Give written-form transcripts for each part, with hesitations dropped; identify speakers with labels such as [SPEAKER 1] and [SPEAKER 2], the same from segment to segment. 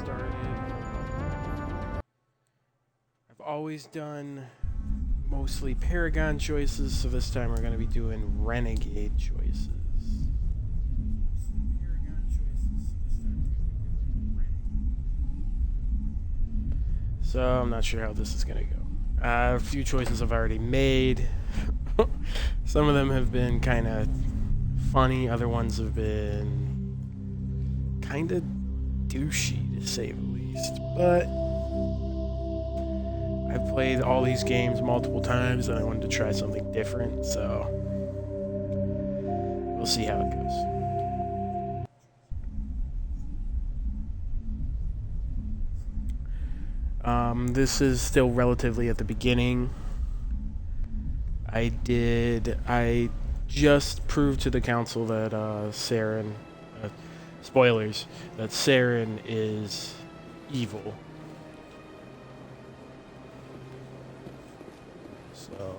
[SPEAKER 1] started. I've always done mostly Paragon choices, so this time we're going to be doing Renegade choices. So I'm not sure how this is going to go. A few choices I've already made. Some of them have been kind of funny, other ones have been kind of douchey, to say the least. But I've played all these games multiple times and I wanted to try something different, so we'll see how it goes. This is still relatively at the beginning. I just proved to the council that Saren, spoilers, that Saren is evil. So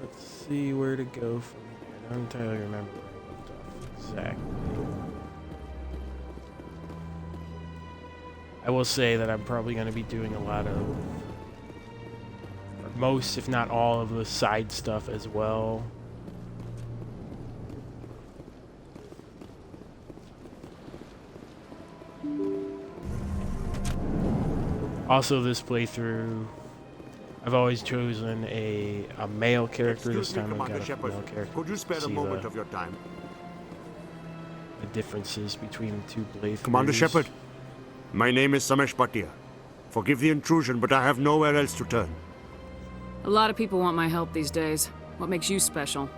[SPEAKER 1] let's see where to go from here. I don't entirely remember where I left off exactly. I will say that I'm probably going to be doing a lot of, most, if not all, of the side stuff as well. Also, this playthrough, I've always chosen a male character. This time I've got a female character.
[SPEAKER 2] Could you spare a moment of your time?
[SPEAKER 1] The differences between the two playthroughs.
[SPEAKER 2] Commander Shepard, my name is Samesh Bhatia. Forgive the intrusion, but I have nowhere else to turn.
[SPEAKER 3] A lot of people want my help these days. What makes you special?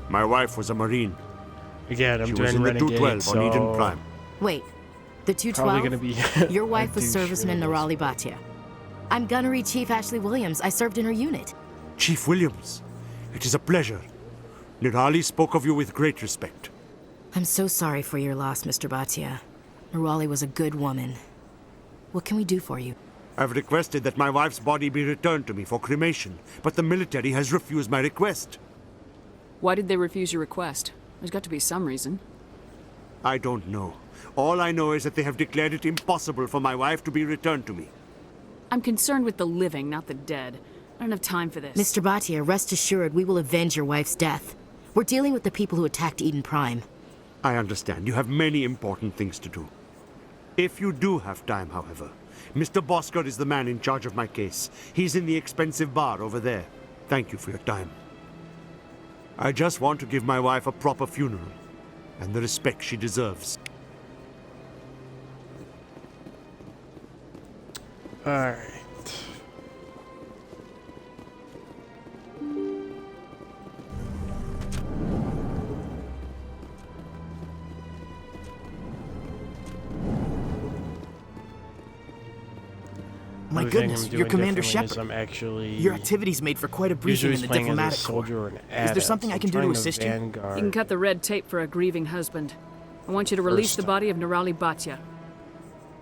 [SPEAKER 2] My wife was a Marine.
[SPEAKER 1] Again, I'm
[SPEAKER 2] She
[SPEAKER 1] doing
[SPEAKER 2] was in the
[SPEAKER 1] Renegade,
[SPEAKER 2] 212
[SPEAKER 1] so
[SPEAKER 2] on Eden Prime.
[SPEAKER 4] Wait, the
[SPEAKER 1] probably
[SPEAKER 4] 212?
[SPEAKER 1] gonna be
[SPEAKER 4] Your wife was
[SPEAKER 1] douche
[SPEAKER 4] serviceman
[SPEAKER 1] for this.
[SPEAKER 4] Nirali Bhatia. I'm Gunnery Chief Ashley Williams. I served in her unit.
[SPEAKER 2] Chief Williams, it is a pleasure. Nirali spoke of you with great respect.
[SPEAKER 4] I'm so sorry for your loss, Mr. Bhatia. Nirali was a good woman. What can we do for you?
[SPEAKER 2] I've requested that my wife's body be returned to me for cremation, but the military has refused my request.
[SPEAKER 3] Why did they refuse your request? There's got to be some reason.
[SPEAKER 2] I don't know. All I know is that they have declared it impossible for my wife to be returned to me.
[SPEAKER 3] I'm concerned with the living, not the dead. I don't have time for this.
[SPEAKER 4] Mr. Bhatia, rest assured we will avenge your wife's death. We're dealing with the people who attacked Eden Prime.
[SPEAKER 2] I understand. You have many important things to do. If you do have time, however, Mr. Bosker is the man in charge of my case. He's in the expensive bar over there. Thank you for your time. I just want to give my wife a proper funeral and the respect she deserves.
[SPEAKER 1] All right.
[SPEAKER 5] My
[SPEAKER 1] Another thing
[SPEAKER 5] goodness,
[SPEAKER 1] I'm
[SPEAKER 5] you're
[SPEAKER 1] doing
[SPEAKER 5] Commander
[SPEAKER 1] differently is
[SPEAKER 5] Shepard.
[SPEAKER 1] I'm actually
[SPEAKER 5] Your activities made for quite a briefing
[SPEAKER 1] usually
[SPEAKER 5] in the
[SPEAKER 1] playing as a
[SPEAKER 5] diplomatic corps.
[SPEAKER 1] soldier or an
[SPEAKER 5] Is
[SPEAKER 1] adept.
[SPEAKER 5] there something I can do to
[SPEAKER 1] I'm
[SPEAKER 5] assist you?
[SPEAKER 1] trying Vanguard.
[SPEAKER 3] You can cut the red tape for a grieving husband. I want you to release
[SPEAKER 1] First
[SPEAKER 3] the body of Nirali Bhatia.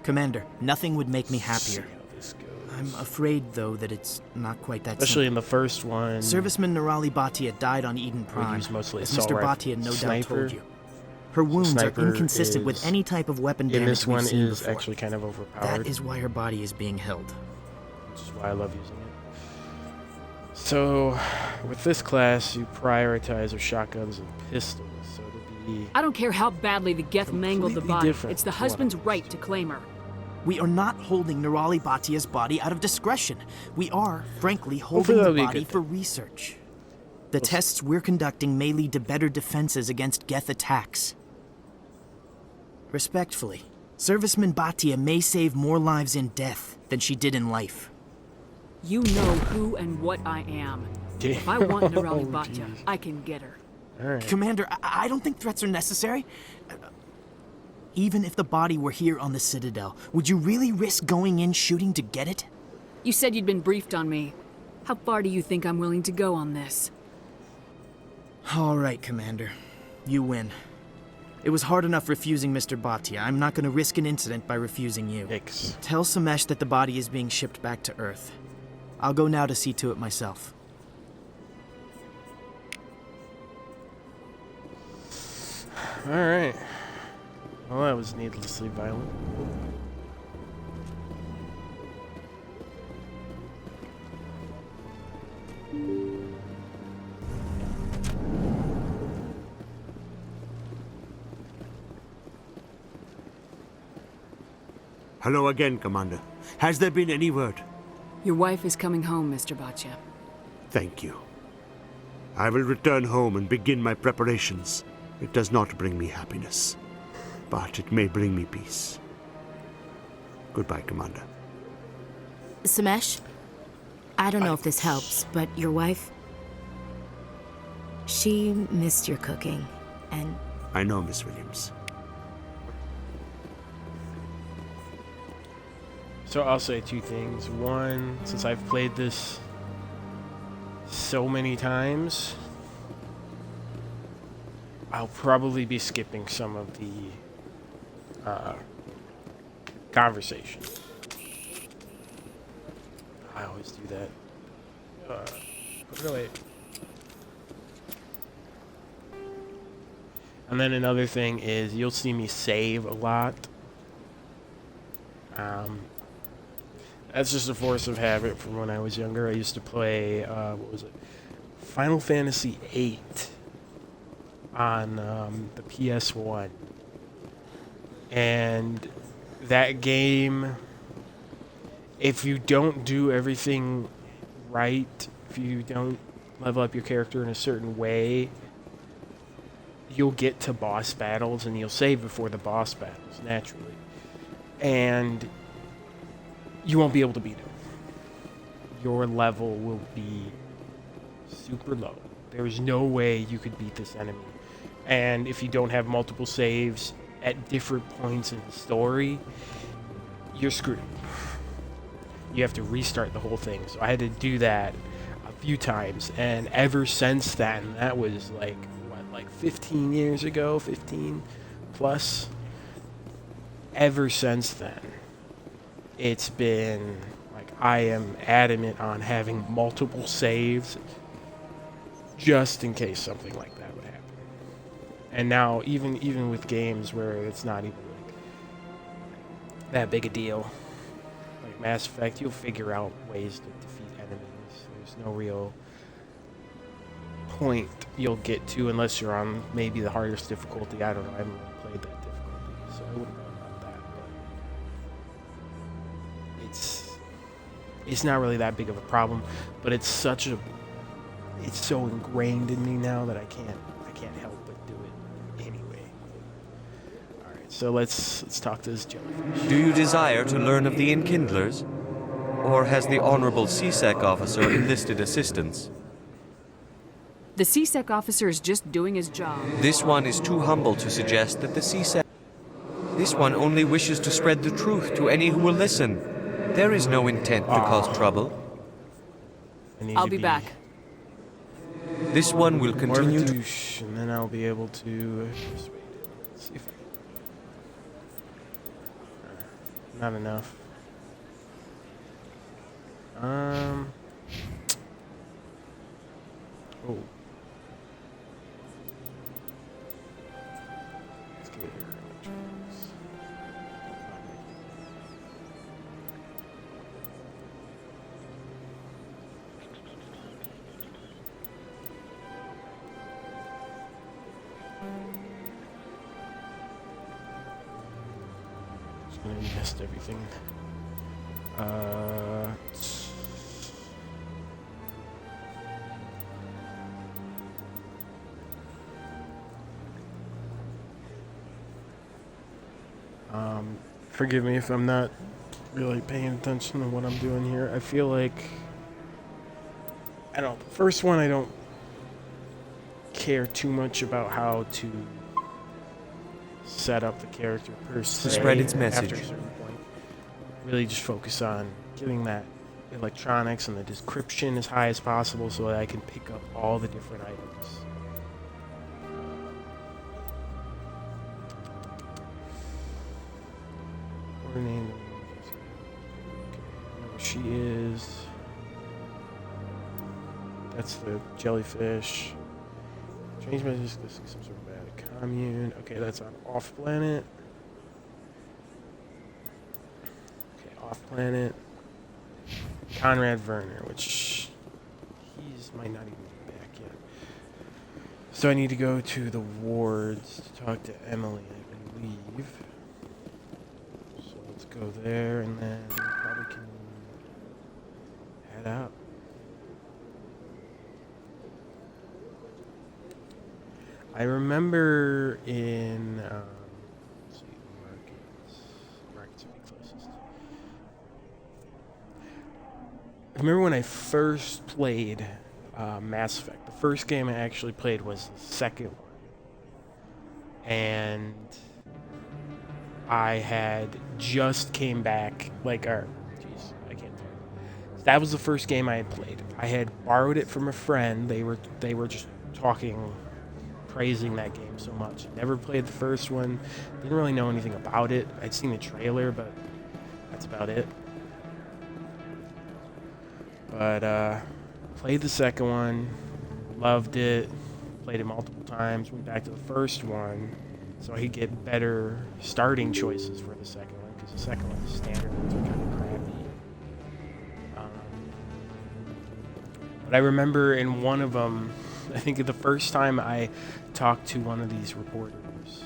[SPEAKER 5] Commander, nothing would make me
[SPEAKER 1] See
[SPEAKER 5] happier.
[SPEAKER 1] how this goes.
[SPEAKER 5] I'm afraid, though, that it's not quite that
[SPEAKER 1] Especially
[SPEAKER 5] simple.
[SPEAKER 1] in the first one.
[SPEAKER 5] Serviceman Nirali Bhatia died on Eden
[SPEAKER 1] We
[SPEAKER 5] Prime,
[SPEAKER 1] use mostly
[SPEAKER 5] as
[SPEAKER 1] assault
[SPEAKER 5] Mr.
[SPEAKER 1] rifle.
[SPEAKER 5] Bhatia no doubt
[SPEAKER 1] Sniper.
[SPEAKER 5] told you. Her wounds are
[SPEAKER 1] Sniper
[SPEAKER 5] inconsistent with
[SPEAKER 1] is-
[SPEAKER 5] any type of weapon
[SPEAKER 1] In
[SPEAKER 5] damage
[SPEAKER 1] this
[SPEAKER 5] we've
[SPEAKER 1] one
[SPEAKER 5] seen
[SPEAKER 1] is
[SPEAKER 5] before.
[SPEAKER 1] actually kind of overpowered,
[SPEAKER 5] That is why her body is being held.
[SPEAKER 1] which is why I love using it. So, with this class, you prioritize your shotguns and pistols. So it'll be
[SPEAKER 3] I don't care how badly the Geth mangled the
[SPEAKER 1] Completely
[SPEAKER 3] body.
[SPEAKER 1] different
[SPEAKER 3] It's the
[SPEAKER 1] from what
[SPEAKER 3] husband's
[SPEAKER 1] I'm
[SPEAKER 3] right
[SPEAKER 1] used
[SPEAKER 3] to
[SPEAKER 1] to.
[SPEAKER 3] claim her.
[SPEAKER 5] We are not holding Nirali Bhatia's body out of discretion. We are, frankly,
[SPEAKER 1] Hopefully
[SPEAKER 5] holding the
[SPEAKER 1] that'll be a
[SPEAKER 5] body
[SPEAKER 1] good
[SPEAKER 5] for research. The tests we're conducting may lead to better defenses against Geth attacks. Respectfully, Serviceman Bhatia may save more lives in death than she did in life.
[SPEAKER 3] You know who and what I am. If I want Nirali
[SPEAKER 1] Oh,
[SPEAKER 3] Bhatia,
[SPEAKER 1] jeez.
[SPEAKER 3] I can get her.
[SPEAKER 1] all right.
[SPEAKER 5] Commander, I don't think threats are necessary. Even if the body were here on the Citadel, would you really risk going in shooting to get it?
[SPEAKER 3] You said you'd been briefed on me. How far do you think I'm willing to go on this?
[SPEAKER 5] All right, Commander. You win. It was hard enough refusing Mr. Bhatia. I'm not going to risk an incident by refusing you.
[SPEAKER 1] Yikes.
[SPEAKER 5] Tell Samesh that the body is being shipped back to Earth. I'll go now to see to it myself.
[SPEAKER 1] All right. Well, that was needlessly violent.
[SPEAKER 2] Hello again, Commander. Has there been any word?
[SPEAKER 3] Your wife is coming home, Mr. Bhatia.
[SPEAKER 2] Thank you. I will return home and begin my preparations. It does not bring me happiness, but it may bring me peace. Goodbye, Commander.
[SPEAKER 4] Samesh, I don't know if this helps, but your wife, she missed your cooking, and
[SPEAKER 2] I know, Miss Williams.
[SPEAKER 1] So I'll say two things. One, since I've played this so many times, I'll probably be skipping some of the conversation. I always do that. Put it away. And then another thing is you'll see me save a lot. That's just a force of habit from when I was younger. I used to play, what was it? Final Fantasy VIII on the PS1. And that game, if you don't do everything right, if you don't level up your character in a certain way, you'll get to boss battles and you'll save before the boss battles, naturally. And you won't be able to beat him. Your level will be super low. There is no way you could beat this enemy. And if you don't have multiple saves at different points in the story, you're screwed. You have to restart the whole thing. So I had to do that a few times. And ever since then, that was like 15 years ago, 15 plus. Ever since then, it's been like I am adamant on having multiple saves just in case something like that would happen. And now even with games where it's not even like that big a deal, like Mass Effect, you'll figure out ways to defeat enemies. There's no real point you'll get to unless you're on maybe the hardest difficulty. I don't know. I haven't really played that difficulty, so I wouldn't know about that. But it's not really that big of a problem. But it's so ingrained in me now that I can't help but do it anyway. All right, so let's talk to this jellyfish.
[SPEAKER 6] Do you desire to learn of the Enkindlers? Or has the Honorable CSEC officer enlisted assistance?
[SPEAKER 3] The CSEC officer is just doing his job.
[SPEAKER 6] This one is too humble to suggest that the CSEC... This one only wishes to spread the truth to any who will listen. There is no intent to cause trouble.
[SPEAKER 3] I'll be back.
[SPEAKER 6] This one will continue to...
[SPEAKER 1] And then I'll be able to persuade it. Let's see if I can... Not enough. Oh. Let's get here. Just gonna missed everything. Forgive me if I'm not really paying attention to what I'm doing here. I feel like, I don't know, the first one I don't care too much about how to set up the character per se.
[SPEAKER 6] To spread its
[SPEAKER 1] After
[SPEAKER 6] message.
[SPEAKER 1] a certain point. Really just focus on getting that electronics and the description as high as possible so that I can pick up all the different items. Her name. Okay, she is. That's the jellyfish. Change messages to some sort of bad commune. Okay, that's on off planet. off planet. Conrad Werner, which might not even be back yet. So I need to go to the wards to talk to Emily, I believe. So let's go there and then probably can head out. I remember in let's see, markets would be closest. I remember when I first played Mass Effect. The first game I actually played was the second one, and I had just came back. I can't talk. That was the first game I had played. I had borrowed it from a friend. They were just talking, praising that game so much. Never played the first one. Didn't really know anything about it. I'd seen the trailer, but that's about it. But played the second one, loved it, played it multiple times, went back to the first one so I could get better starting choices for the second one, because the second one's standard ones are kind of crappy. But I remember in one of them, I think the first time I talked to one of these reporters,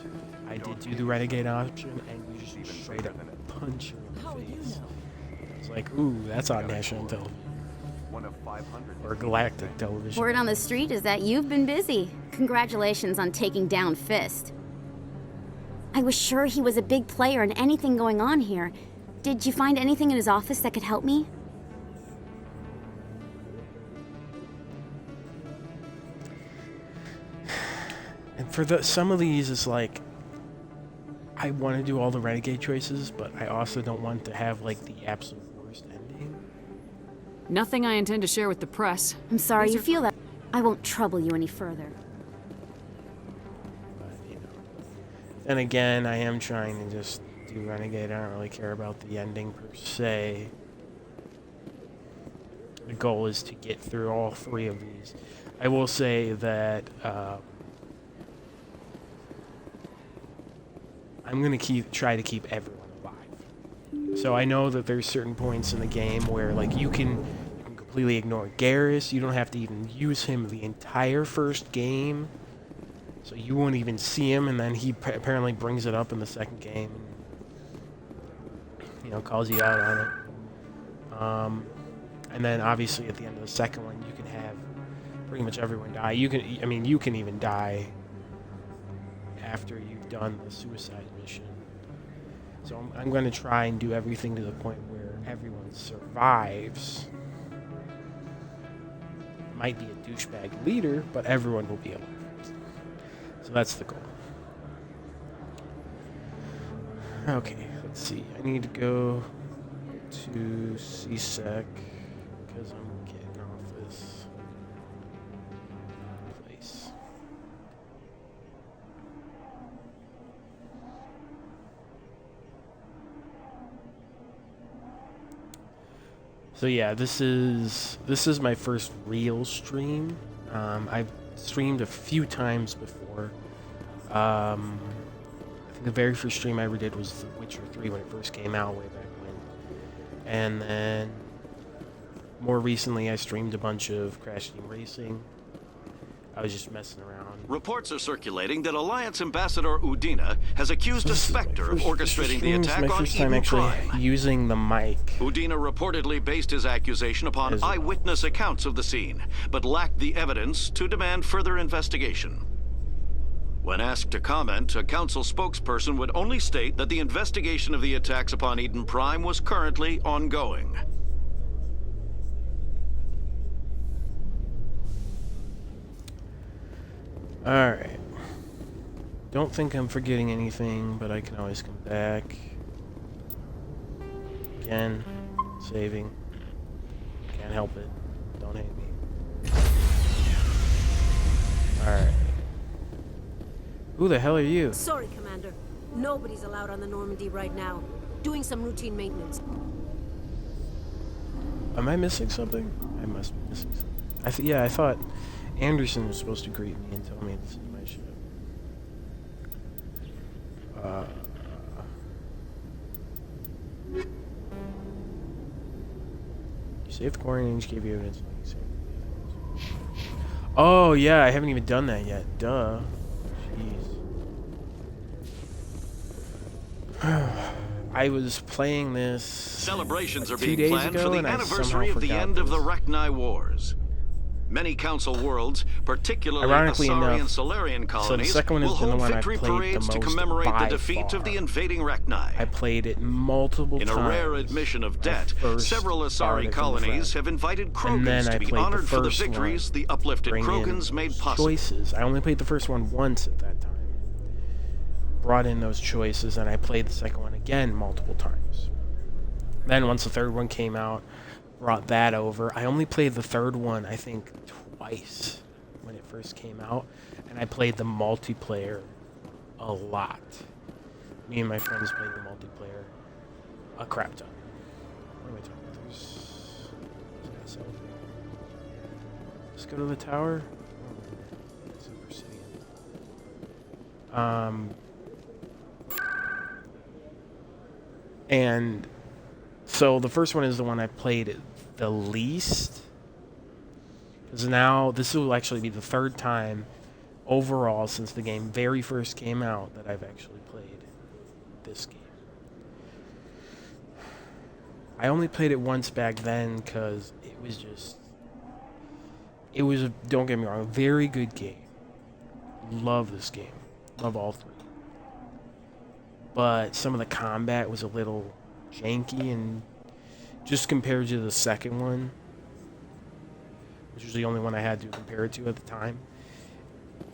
[SPEAKER 1] I did do the renegade option, and you just straight up punch her in the face. It's like, ooh, that's on national television.
[SPEAKER 7] One of 500
[SPEAKER 1] Or galactic television.
[SPEAKER 8] Word on the street is that you've been busy. Congratulations on taking down Fist. I was sure he was a big player in anything going on here. Did you find anything in his office that could help me?
[SPEAKER 1] And for some of these, it's like, I want to do all the renegade choices, but I also don't want to have like the absolute worst ending.
[SPEAKER 3] Nothing I intend to share with the press.
[SPEAKER 8] I'm sorry
[SPEAKER 3] These
[SPEAKER 8] you
[SPEAKER 3] are
[SPEAKER 8] feel that. I won't trouble you any further.
[SPEAKER 1] But, then again, I am trying to just do renegade. I don't really care about the ending per se. The goal is to get through all three of these. I will say that I'm gonna try to keep everyone alive. So I know that there's certain points in the game where like you can completely ignore Garrus. You don't have to even use him the entire first game, so you won't even see him, and then he apparently brings it up in the second game, and, calls you out on it. And then obviously at the end of the second one, you can have pretty much everyone die. You can even die after you've done the suicide mission. So I'm going to try and do everything to the point where everyone survives. Might be a douchebag leader, but everyone will be alive. So that's the goal. Okay, let's see. I need to go to CSEC because I'm getting off this place. So yeah, this is my first real stream. I've streamed a few times before. I think the very first stream I ever did was The Witcher 3 when it first came out way back when. And then more recently I streamed a bunch of Crash Team Racing. I was just messing around.
[SPEAKER 7] Reports are circulating that Alliance Ambassador Udina has accused a Spectre of orchestrating the attack on Eden Prime.
[SPEAKER 1] Using the mic.
[SPEAKER 7] Udina reportedly based his accusation upon eyewitness accounts of the scene, but lacked the evidence to demand further investigation. When asked to comment, a council spokesperson would only state that the investigation of the attacks upon Eden Prime was currently ongoing.
[SPEAKER 1] Alright. Don't think I'm forgetting anything, but I can always come back. Again, saving. Can't help it. Don't hate me. Alright. Who the hell are you?
[SPEAKER 9] Sorry, Commander. Nobody's allowed on the Normandy right now. Doing some routine maintenance.
[SPEAKER 1] Am I missing something? I must be missing something. I thought Anderson was supposed to greet me and tell me this is my ship. Save the core range, gave you evidence. Oh, yeah, I haven't even done that yet. Duh. Jeez. I was playing this
[SPEAKER 7] Celebrations are
[SPEAKER 1] 2
[SPEAKER 7] being
[SPEAKER 1] days
[SPEAKER 7] planned
[SPEAKER 1] ago,
[SPEAKER 7] for the
[SPEAKER 1] and I
[SPEAKER 7] anniversary
[SPEAKER 1] somehow
[SPEAKER 7] of the
[SPEAKER 1] forgot
[SPEAKER 7] end of the
[SPEAKER 1] this.
[SPEAKER 7] Rachni Wars. Many Council worlds, particularly
[SPEAKER 1] Ironically
[SPEAKER 7] Asari
[SPEAKER 1] enough,
[SPEAKER 7] and Solarian colonies,
[SPEAKER 1] second one has
[SPEAKER 7] will
[SPEAKER 1] been the
[SPEAKER 7] hold
[SPEAKER 1] one I
[SPEAKER 7] victory
[SPEAKER 1] played the
[SPEAKER 7] parades to
[SPEAKER 1] most
[SPEAKER 7] commemorate
[SPEAKER 1] by
[SPEAKER 7] the defeat
[SPEAKER 1] far.
[SPEAKER 7] of the invading Rachni.
[SPEAKER 1] I played it multiple
[SPEAKER 7] In
[SPEAKER 1] times.
[SPEAKER 7] a rare admission of debt,
[SPEAKER 1] first
[SPEAKER 7] several
[SPEAKER 1] borrowed
[SPEAKER 7] Asari
[SPEAKER 1] it from a
[SPEAKER 7] colonies
[SPEAKER 1] friend.
[SPEAKER 7] have invited
[SPEAKER 1] And then
[SPEAKER 7] Krogans
[SPEAKER 1] I
[SPEAKER 7] to be
[SPEAKER 1] played the
[SPEAKER 7] honored for the
[SPEAKER 1] first
[SPEAKER 7] victories
[SPEAKER 1] one,
[SPEAKER 7] the uplifted
[SPEAKER 1] bring in
[SPEAKER 7] Krogans made
[SPEAKER 1] those
[SPEAKER 7] possible.
[SPEAKER 1] choices. I only played the first one once at that time. Brought in those choices, and I played the second one again multiple times. Then once the third one came out, brought that over. I only played the third one, I think, twice when it first came out, and I played the multiplayer a lot. Me and my friends played the multiplayer a crap ton. What am I talking about? Let's go to the tower. Super Saiyan. And so the first one is the one I played the least. Because now this will actually be the third time overall since the game very first came out that I've actually played this game. I only played it once back then because it was just... It was, don't get me wrong, a very good game. Love this game. Love all three. But some of the combat was a little janky, and just compared to the second one, which was the only one I had to compare it to at the time,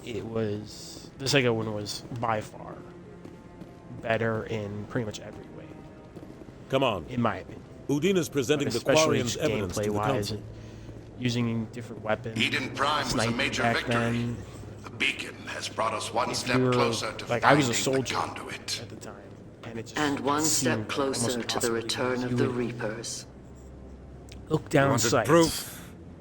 [SPEAKER 1] the second one was by far better in pretty much every way.
[SPEAKER 10] Come on.
[SPEAKER 1] In my opinion.
[SPEAKER 10] Udina's presenting the
[SPEAKER 1] Especially
[SPEAKER 10] Quarian's evidence to the
[SPEAKER 1] gameplay-wise,
[SPEAKER 10] council.
[SPEAKER 1] and using different weapons.
[SPEAKER 11] Eden Prime was a
[SPEAKER 1] sniping
[SPEAKER 11] major
[SPEAKER 1] back
[SPEAKER 11] victory.
[SPEAKER 1] then.
[SPEAKER 11] The beacon has brought us one
[SPEAKER 1] If
[SPEAKER 11] step
[SPEAKER 1] you were,
[SPEAKER 11] closer to
[SPEAKER 1] like, I was a
[SPEAKER 11] finding the
[SPEAKER 1] soldier
[SPEAKER 11] conduit.
[SPEAKER 1] at the time, and it just
[SPEAKER 12] And one step
[SPEAKER 1] seemed
[SPEAKER 12] closer
[SPEAKER 1] almost
[SPEAKER 12] to the
[SPEAKER 1] impossible
[SPEAKER 12] return
[SPEAKER 1] to
[SPEAKER 12] of
[SPEAKER 1] do
[SPEAKER 12] the
[SPEAKER 1] it.
[SPEAKER 12] Reapers.
[SPEAKER 1] Look down
[SPEAKER 13] Wanted
[SPEAKER 1] sights.
[SPEAKER 13] proof?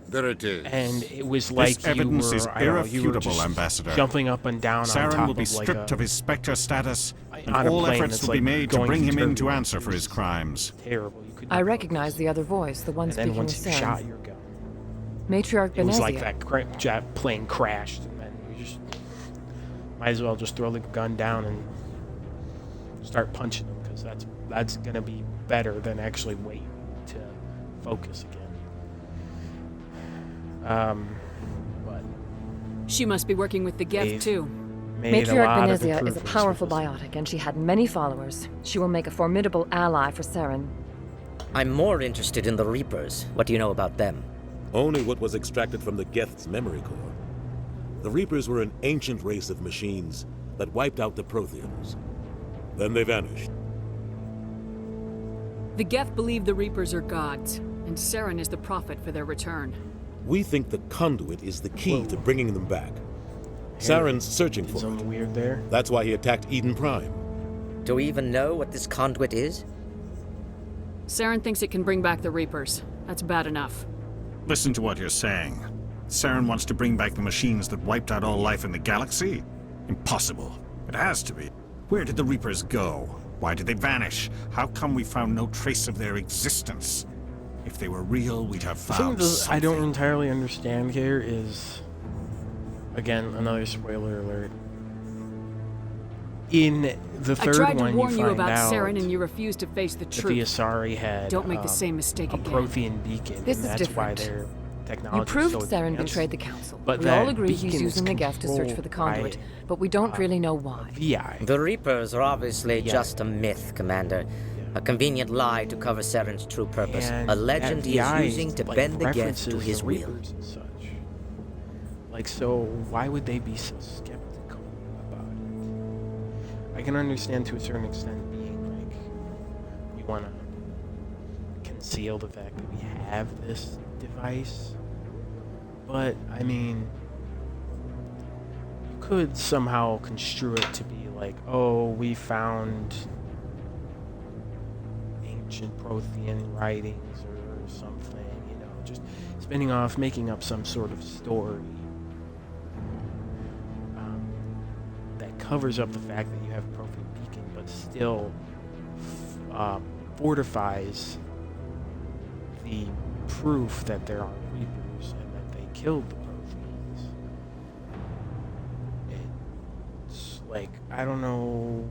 [SPEAKER 13] There it is.
[SPEAKER 1] And it was like
[SPEAKER 14] This evidence is
[SPEAKER 1] you were
[SPEAKER 14] irrefutable,
[SPEAKER 1] just
[SPEAKER 14] Ambassador.
[SPEAKER 1] jumping up and down on
[SPEAKER 14] Saren
[SPEAKER 1] top
[SPEAKER 14] will be
[SPEAKER 1] of like
[SPEAKER 14] stripped
[SPEAKER 1] a,
[SPEAKER 14] of his Spectre status, and
[SPEAKER 1] on a
[SPEAKER 14] all
[SPEAKER 1] plane
[SPEAKER 14] efforts
[SPEAKER 1] that's,
[SPEAKER 14] will be
[SPEAKER 1] like,
[SPEAKER 14] made to
[SPEAKER 1] going
[SPEAKER 14] bring him in to
[SPEAKER 1] turbulent.
[SPEAKER 14] answer for his crimes.
[SPEAKER 1] terrible. You couldn't
[SPEAKER 15] I
[SPEAKER 1] even
[SPEAKER 15] recognize the other voice, the one
[SPEAKER 1] focus. And then
[SPEAKER 15] speaking with
[SPEAKER 1] once you
[SPEAKER 15] Saren.
[SPEAKER 1] shot your gun,
[SPEAKER 15] Matriarch
[SPEAKER 1] it was like
[SPEAKER 15] Benezia.
[SPEAKER 1] that jet plane crashed, and then you just might as well just throw the gun down and start punching them, because that's gonna be better than actually wait to focus again. But
[SPEAKER 3] She must be working with the Geth,
[SPEAKER 1] They've
[SPEAKER 3] too.
[SPEAKER 1] made a
[SPEAKER 15] Matriarch
[SPEAKER 1] lot of
[SPEAKER 15] Benezia is a
[SPEAKER 1] improvements with
[SPEAKER 15] powerful
[SPEAKER 1] this.
[SPEAKER 15] biotic, and she had many followers. She will make a formidable ally for Saren.
[SPEAKER 16] I'm more interested in the Reapers. What do you know about them?
[SPEAKER 10] Only what was extracted from the Geth's memory core. The Reapers were an ancient race of machines that wiped out the Protheans. Then they vanished.
[SPEAKER 3] The Geth believe the Reapers are gods, and Saren is the prophet for their return.
[SPEAKER 10] We think the conduit is the key to bringing them back. Saren's searching for it.
[SPEAKER 1] Weird there.
[SPEAKER 10] That's why he attacked Eden Prime.
[SPEAKER 16] Do we even know what this conduit is?
[SPEAKER 3] Saren thinks it can bring back the Reapers. That's bad enough.
[SPEAKER 14] Listen to what you're saying. Saren wants to bring back the machines that wiped out all life in the galaxy? Impossible. It has to be. Where did the Reapers go? Why did they vanish? How come we found no trace of their existence? If they were real, we'd have
[SPEAKER 1] The thing
[SPEAKER 14] found
[SPEAKER 1] that
[SPEAKER 14] something.
[SPEAKER 1] I don't entirely understand here is, again, another spoiler alert. In the
[SPEAKER 3] I
[SPEAKER 1] third
[SPEAKER 3] tried to
[SPEAKER 1] one,
[SPEAKER 3] warn
[SPEAKER 1] you
[SPEAKER 3] you
[SPEAKER 1] find
[SPEAKER 3] about
[SPEAKER 1] out
[SPEAKER 3] Saren, and you refused to face the
[SPEAKER 1] that
[SPEAKER 3] truth.
[SPEAKER 1] the Asari had
[SPEAKER 3] Don't make the same mistake
[SPEAKER 1] a
[SPEAKER 3] again.
[SPEAKER 1] Prothean beacon,
[SPEAKER 15] This
[SPEAKER 1] and
[SPEAKER 15] is
[SPEAKER 1] that's why
[SPEAKER 15] different.
[SPEAKER 1] their technology
[SPEAKER 15] You proved
[SPEAKER 1] is so
[SPEAKER 15] Saren
[SPEAKER 1] advanced.
[SPEAKER 15] betrayed the Council.
[SPEAKER 1] But
[SPEAKER 15] we
[SPEAKER 1] that
[SPEAKER 15] all agree
[SPEAKER 1] beacon
[SPEAKER 15] he's
[SPEAKER 1] is
[SPEAKER 15] using the Geth to search for the
[SPEAKER 1] controlled
[SPEAKER 15] conduit,
[SPEAKER 1] by,
[SPEAKER 15] but we don't really know why.
[SPEAKER 1] VI.
[SPEAKER 16] The Reapers are obviously
[SPEAKER 1] Yeah.
[SPEAKER 16] just a myth, Commander. A convenient lie to cover Saren's true purpose.
[SPEAKER 1] And
[SPEAKER 16] A legend
[SPEAKER 1] that
[SPEAKER 16] he is
[SPEAKER 1] VI
[SPEAKER 16] using to
[SPEAKER 1] like,
[SPEAKER 16] bend the Geth
[SPEAKER 1] references
[SPEAKER 16] to his
[SPEAKER 1] the
[SPEAKER 16] will.
[SPEAKER 1] Reapers and such. Like, so why would they be so skeptical about it? I can understand to a certain extent being like, we want to conceal the fact that we have this device, but I mean, you could somehow construe it to be like, oh, we found ancient Prothean writings or something, you know, just spinning off, making up some sort of story that covers up the fact that you have a Prothean beacon, but still fortifies the proof that there are Reapers and that they killed the Protheans. It's like, I don't know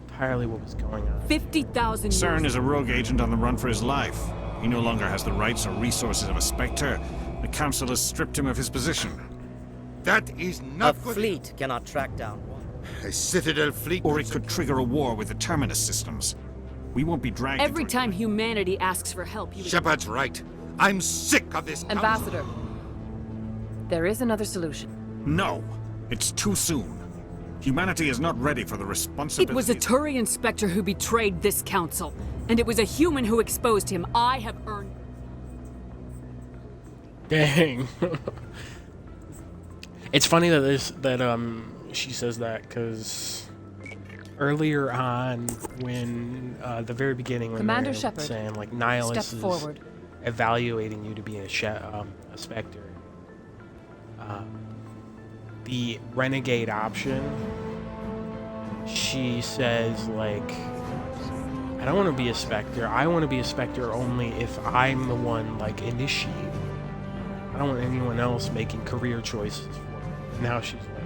[SPEAKER 1] entirely what was going on.
[SPEAKER 3] 50,000 years.
[SPEAKER 14] Saren is a rogue agent on the run for his life. He no longer has the rights or resources of a Spectre. The Council has stripped him of his position.
[SPEAKER 13] That is not
[SPEAKER 16] A
[SPEAKER 13] good.
[SPEAKER 16] fleet cannot track down one.
[SPEAKER 13] A Citadel fleet.
[SPEAKER 14] Or it could trigger a war with the Terminus systems. We won't be dragged
[SPEAKER 3] Every
[SPEAKER 14] into
[SPEAKER 3] time humanity asks for help, you...
[SPEAKER 13] Shepard's right. I'm sick of this.
[SPEAKER 15] Ambassador, there is another solution.
[SPEAKER 14] No, it's too soon. Humanity is not ready for the responsibility.
[SPEAKER 3] It was a Turian Spectre who betrayed this council, and it was a human who exposed him. I have earned...
[SPEAKER 1] Dang. It's funny that she says that because earlier on, when the very beginning, when
[SPEAKER 15] Commander
[SPEAKER 1] they're
[SPEAKER 15] Shepard,
[SPEAKER 1] saying like Nihilus
[SPEAKER 15] step
[SPEAKER 1] is
[SPEAKER 15] forward.
[SPEAKER 1] evaluating you to be a Spectre, the renegade option, she says like, I don't want to be a Spectre. I want to be a Spectre only if I'm the one like initiating. I don't want anyone else making career choices for me. Now she's like,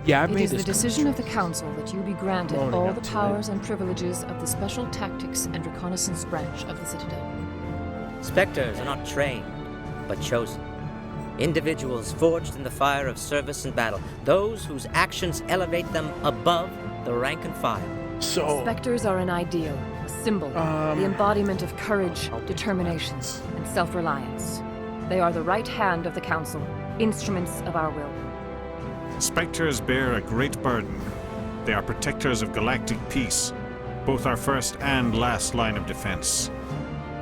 [SPEAKER 1] yeah, I've
[SPEAKER 15] It
[SPEAKER 1] made
[SPEAKER 15] is
[SPEAKER 1] this
[SPEAKER 15] the decision of the
[SPEAKER 1] choice.
[SPEAKER 15] Council that you be granted
[SPEAKER 1] Owning
[SPEAKER 15] all
[SPEAKER 1] up
[SPEAKER 15] the
[SPEAKER 1] to it.
[SPEAKER 15] powers and privileges of the Special Tactics and Reconnaissance Branch of the Citadel.
[SPEAKER 16] Spectres are not trained, but chosen. Individuals forged in the fire of service and battle. Those whose actions elevate them above the rank and file.
[SPEAKER 1] So,
[SPEAKER 15] Spectres are an ideal, a symbol, the embodiment of courage, determination, and self-reliance. They are the right hand of the Council, instruments of our will.
[SPEAKER 14] Spectres bear a great burden. They are protectors of galactic peace, both our first and last line of defense.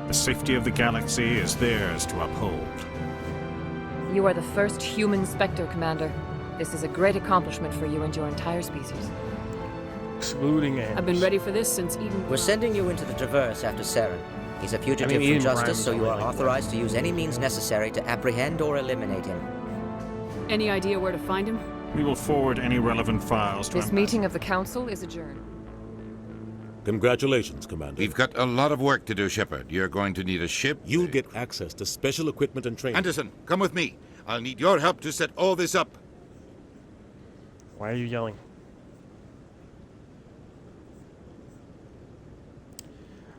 [SPEAKER 14] The safety of the galaxy is theirs to uphold.
[SPEAKER 15] You are the first human Spectre, Commander. This is a great accomplishment for you and your entire species.
[SPEAKER 1] excluding it.
[SPEAKER 3] I've been ready for this since Eden.
[SPEAKER 16] We're sending you into the Traverse after Saren. He's a fugitive
[SPEAKER 1] Eden
[SPEAKER 16] from
[SPEAKER 1] Prime
[SPEAKER 16] justice,
[SPEAKER 1] is
[SPEAKER 16] so you
[SPEAKER 1] only
[SPEAKER 16] are
[SPEAKER 1] like
[SPEAKER 16] authorized to use any means necessary to apprehend or eliminate him.
[SPEAKER 3] Any idea where to find him?
[SPEAKER 14] We will forward any relevant files to
[SPEAKER 15] This meeting of the Council is adjourned.
[SPEAKER 10] Congratulations, Commander.
[SPEAKER 13] We've got a lot of work to do, Shepard. You're going to need a ship.
[SPEAKER 10] You'll get access to special equipment and training.
[SPEAKER 13] Anderson, come with me. I'll need your help to set all this up.
[SPEAKER 1] Why are you yelling?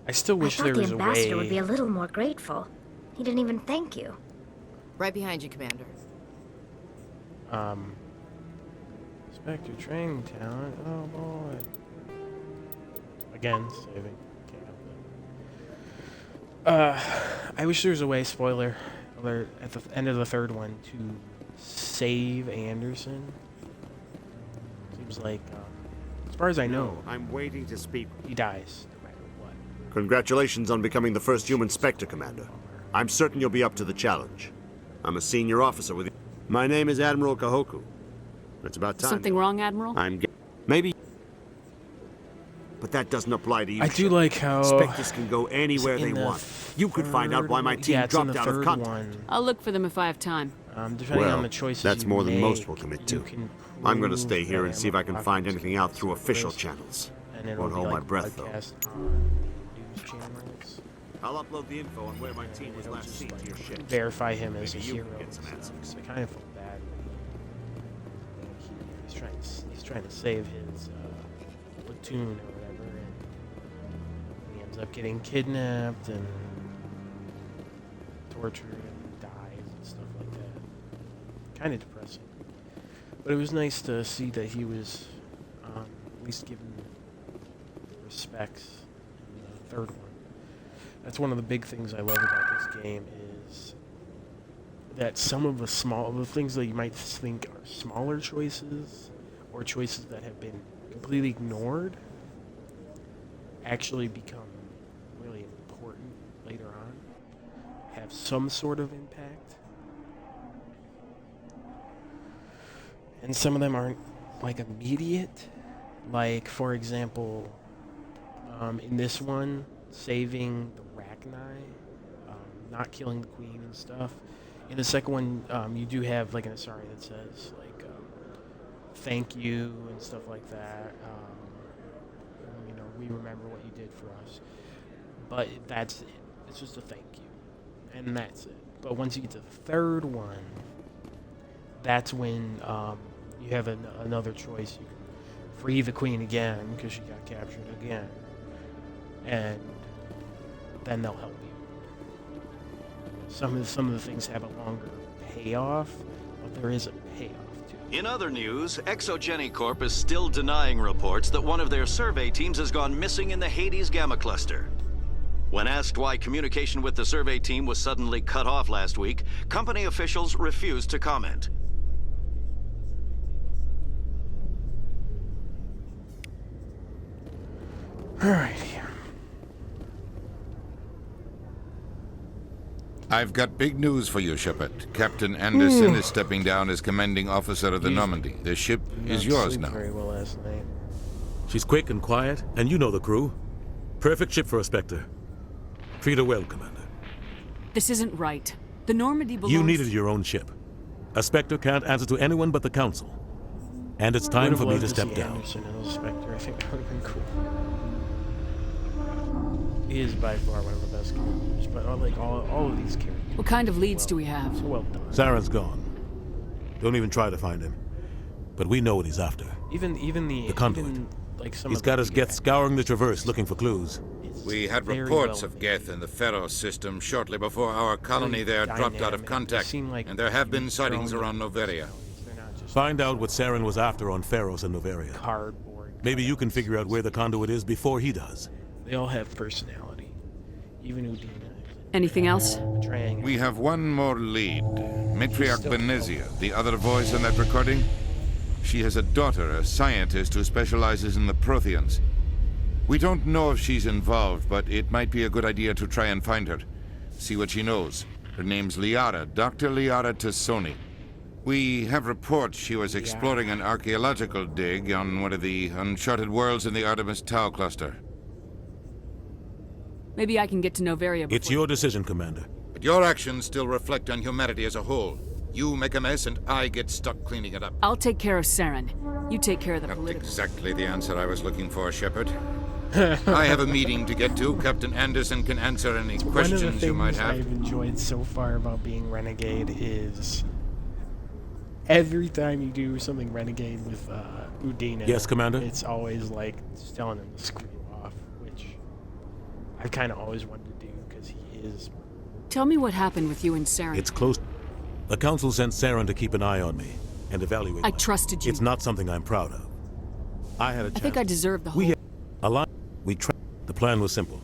[SPEAKER 1] I still wish there was a
[SPEAKER 12] the ambassador
[SPEAKER 1] way.
[SPEAKER 12] would be a little more grateful. He didn't even thank you.
[SPEAKER 4] Right behind you, Commander.
[SPEAKER 1] Spectre training talent. Oh boy. Again, saving. Can't help it. I wish there was a way, spoiler alert, at the end of the third one to save Anderson. Seems like, as far as I know,
[SPEAKER 2] I'm waiting to speak.
[SPEAKER 1] he dies no matter what.
[SPEAKER 2] Congratulations on becoming the first human Spectre, Commander. I'm certain you'll be up to the challenge. I'm a senior officer with you. My name is Admiral Kahoku. It's about time.
[SPEAKER 3] Something wrong, Admiral?
[SPEAKER 2] Maybe. But that doesn't apply to you.
[SPEAKER 1] I do like how
[SPEAKER 2] Spectres can go anywhere they
[SPEAKER 1] in the
[SPEAKER 2] want. You could find out why my team
[SPEAKER 1] it's in
[SPEAKER 2] dropped
[SPEAKER 1] the
[SPEAKER 2] out of
[SPEAKER 1] third
[SPEAKER 2] contact.
[SPEAKER 1] one.
[SPEAKER 3] I'll look for them if I have time.
[SPEAKER 1] Depending
[SPEAKER 2] Well,
[SPEAKER 1] on the choices
[SPEAKER 2] that's
[SPEAKER 1] you
[SPEAKER 2] more than most
[SPEAKER 1] make,
[SPEAKER 2] will commit
[SPEAKER 1] you
[SPEAKER 2] to.
[SPEAKER 1] can
[SPEAKER 2] I'm going to
[SPEAKER 1] prove
[SPEAKER 2] stay here
[SPEAKER 1] that
[SPEAKER 2] and see if I can
[SPEAKER 1] Amber
[SPEAKER 2] find
[SPEAKER 1] Rock's
[SPEAKER 2] anything out through
[SPEAKER 1] first,
[SPEAKER 2] official channels.
[SPEAKER 1] and it'll
[SPEAKER 2] Won't
[SPEAKER 1] be
[SPEAKER 2] hold my
[SPEAKER 1] like
[SPEAKER 2] breath, though.
[SPEAKER 1] broadcast on news channels.
[SPEAKER 2] I'll upload the info on where my team was last seen to your ship.
[SPEAKER 1] Verify him as a
[SPEAKER 2] Maybe you
[SPEAKER 1] hero.
[SPEAKER 2] can get some answers.
[SPEAKER 1] I kind of felt bad. He's trying to save his platoon or whatever, and he ends up getting kidnapped and tortured and dies and stuff like that. Kind of depressing. But it was nice to see that he was at least given the respects in the third one. That's one of the big things I love about this game is that some of the things that you might think are smaller choices or choices that have been completely ignored actually become really important later on, have some sort of impact. And some of them aren't like immediate. Like, for example, in this one, saving the Rachni, not killing the queen and stuff. In the second one, you do have like an Asari that says like thank you and stuff like that. We remember what you did for us. But that's it. It's just a thank you. and that's it. But once you get to the third one, that's when you have another choice. You can free the queen again because she got captured again, and then they'll help you. Some of the things have a longer payoff, but there is a payoff to it.
[SPEAKER 7] In other news, Exogeny Corp is still denying reports that one of their survey teams has gone missing in the Hades Gamma Cluster. When asked why communication with the survey team was suddenly cut off last week, company officials refused to comment.
[SPEAKER 1] Alright.
[SPEAKER 13] I've got big news for you, Shepard. Captain Anderson is stepping down as commanding officer of the Normandy. The ship is yours now.
[SPEAKER 1] Very well last night.
[SPEAKER 10] She's quick and quiet, and you know the crew. Perfect ship for a Spectre. Treat her well, Commander.
[SPEAKER 3] This isn't right. The Normandy belongs...
[SPEAKER 10] You needed your own ship. A Spectre can't answer to anyone but the Council. And it's time for me to step down.
[SPEAKER 1] Anderson as a Spectre. I think that would have been cool. He is by far one of the best characters, but like all of these characters.
[SPEAKER 3] What kind of leads do we have?
[SPEAKER 1] Well done.
[SPEAKER 10] Saren's gone. Don't even try to find him. But we know what he's after.
[SPEAKER 1] Even
[SPEAKER 10] the conduit.
[SPEAKER 1] Even, like some
[SPEAKER 10] he's
[SPEAKER 1] of
[SPEAKER 10] got
[SPEAKER 1] the
[SPEAKER 10] his Geth scouring the Traverse looking for clues.
[SPEAKER 13] We had reports of Geth in the Pharaoh system shortly before our colony there dropped out of contact, and there have been sightings around Noveria.
[SPEAKER 10] Find out what Saren was after on Pharos and Noveria.
[SPEAKER 1] Cardboard.
[SPEAKER 10] Maybe you can figure out where the conduit is before he does.
[SPEAKER 1] They all have personality. Even Udina.
[SPEAKER 3] Anything else?
[SPEAKER 1] Betraying.
[SPEAKER 13] We have one more lead. Matriarch Benezia, the other voice in that recording. She has a daughter, a scientist who specializes in the Protheans. We don't know if she's involved, but it might be a good idea to try and find her. See what she knows. Her name's Liara, Dr. Liara Tassoni. We have reports she was exploring an archaeological dig on one of the uncharted worlds in the Artemis Tau cluster.
[SPEAKER 3] Maybe I can get to Noveria before...
[SPEAKER 10] It's your decision, Commander.
[SPEAKER 13] But your actions still reflect on humanity as a whole. You make a mess and I get stuck cleaning it up.
[SPEAKER 3] I'll take care of Saren. You take care of the
[SPEAKER 13] Not
[SPEAKER 3] political...
[SPEAKER 13] exactly the answer I was looking for, Shepard. I have a meeting to get to. Captain Anderson can answer any questions you might have.
[SPEAKER 1] One of the things I've enjoyed so far about being Renegade is every time you do something Renegade with Udina,
[SPEAKER 10] yes, Commander?
[SPEAKER 1] It's always like just telling him to screw off, which I've kind of always wanted to do because he is...
[SPEAKER 3] Tell me what happened with you and Saren.
[SPEAKER 10] It's close. The Council sent Saren to keep an eye on me and evaluate
[SPEAKER 3] I
[SPEAKER 10] me.
[SPEAKER 3] trusted you.
[SPEAKER 10] It's not something I'm proud of. I had a chance.
[SPEAKER 3] I think I deserve the whole...
[SPEAKER 10] The plan was simple.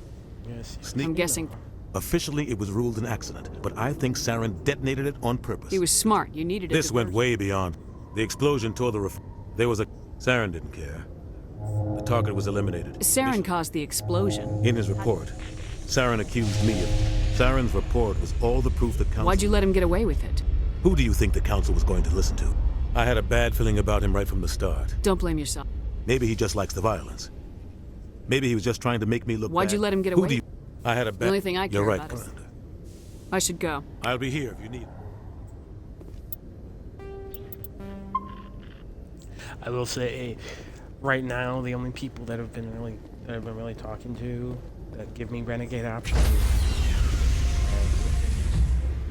[SPEAKER 1] Yes.
[SPEAKER 3] I'm guessing.
[SPEAKER 10] Officially, it was ruled an accident, but I think Saren detonated it on purpose.
[SPEAKER 3] He was smart. You needed it.
[SPEAKER 10] This went way beyond. The explosion tore the There was a... Saren didn't care. The target was eliminated.
[SPEAKER 3] Saren caused the explosion.
[SPEAKER 10] In his report, Saren accused me of... Saren's report was all the proof the Council...
[SPEAKER 3] Why'd you let him get away with it?
[SPEAKER 10] Who do you think the Council was going to listen to? I had a bad feeling about him right from the start.
[SPEAKER 3] Don't blame yourself.
[SPEAKER 10] Maybe he just likes the violence. Maybe he was just trying to make me look
[SPEAKER 3] Why'd
[SPEAKER 10] bad.
[SPEAKER 3] you let him get away?
[SPEAKER 10] Who do you... I had a bad...
[SPEAKER 3] The only thing I care
[SPEAKER 10] You're right,
[SPEAKER 3] about is...
[SPEAKER 10] Commander.
[SPEAKER 3] I should go.
[SPEAKER 10] I'll be here if you need.
[SPEAKER 1] I will say, right now, the only people that I've been really talking to that give me Renegade options are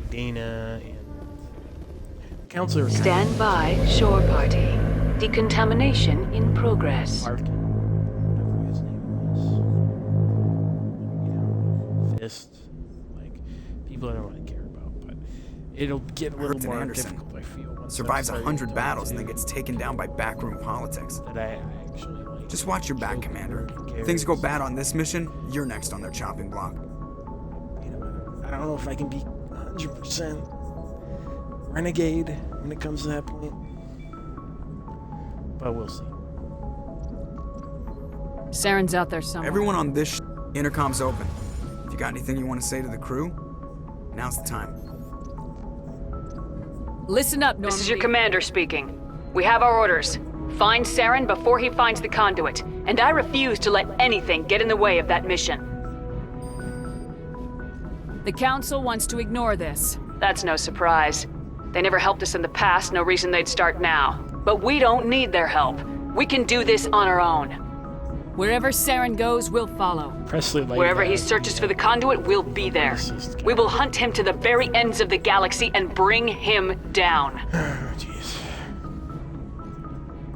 [SPEAKER 1] Dana and Counselor.
[SPEAKER 15] Stand by, shore party. Decontamination in progress.
[SPEAKER 1] Fist, like people I don't really care about, but it'll get a little more
[SPEAKER 17] Anderson
[SPEAKER 1] difficult. I feel once
[SPEAKER 17] survives
[SPEAKER 1] I start
[SPEAKER 17] 100 battles and then gets taken down by backroom politics.
[SPEAKER 1] that I actually like.
[SPEAKER 17] Just watch your back, Commander. If things go bad on this mission, you're next on their chopping block.
[SPEAKER 1] I don't know if I can be 100% Renegade when it comes to that point, but we'll see.
[SPEAKER 3] Saren's out there somewhere.
[SPEAKER 17] Everyone on this intercom's open. If you got anything you want to say to the crew, now's the time.
[SPEAKER 3] Listen up, Normandy.
[SPEAKER 15] This is your commander speaking. We have our orders. Find Saren before he finds the conduit, and I refuse to let anything get in the way of that mission.
[SPEAKER 3] The Council wants to ignore this.
[SPEAKER 15] That's no surprise. They never helped us in the past, no reason they'd start now. But we don't need their help. We can do this on our own.
[SPEAKER 3] Wherever Saren goes, we'll follow.
[SPEAKER 1] Presley like
[SPEAKER 3] Wherever he
[SPEAKER 1] that.
[SPEAKER 3] searches for the conduit, we'll be there. We will hunt him to the very ends of the galaxy and bring him down.
[SPEAKER 1] Oh, jeez.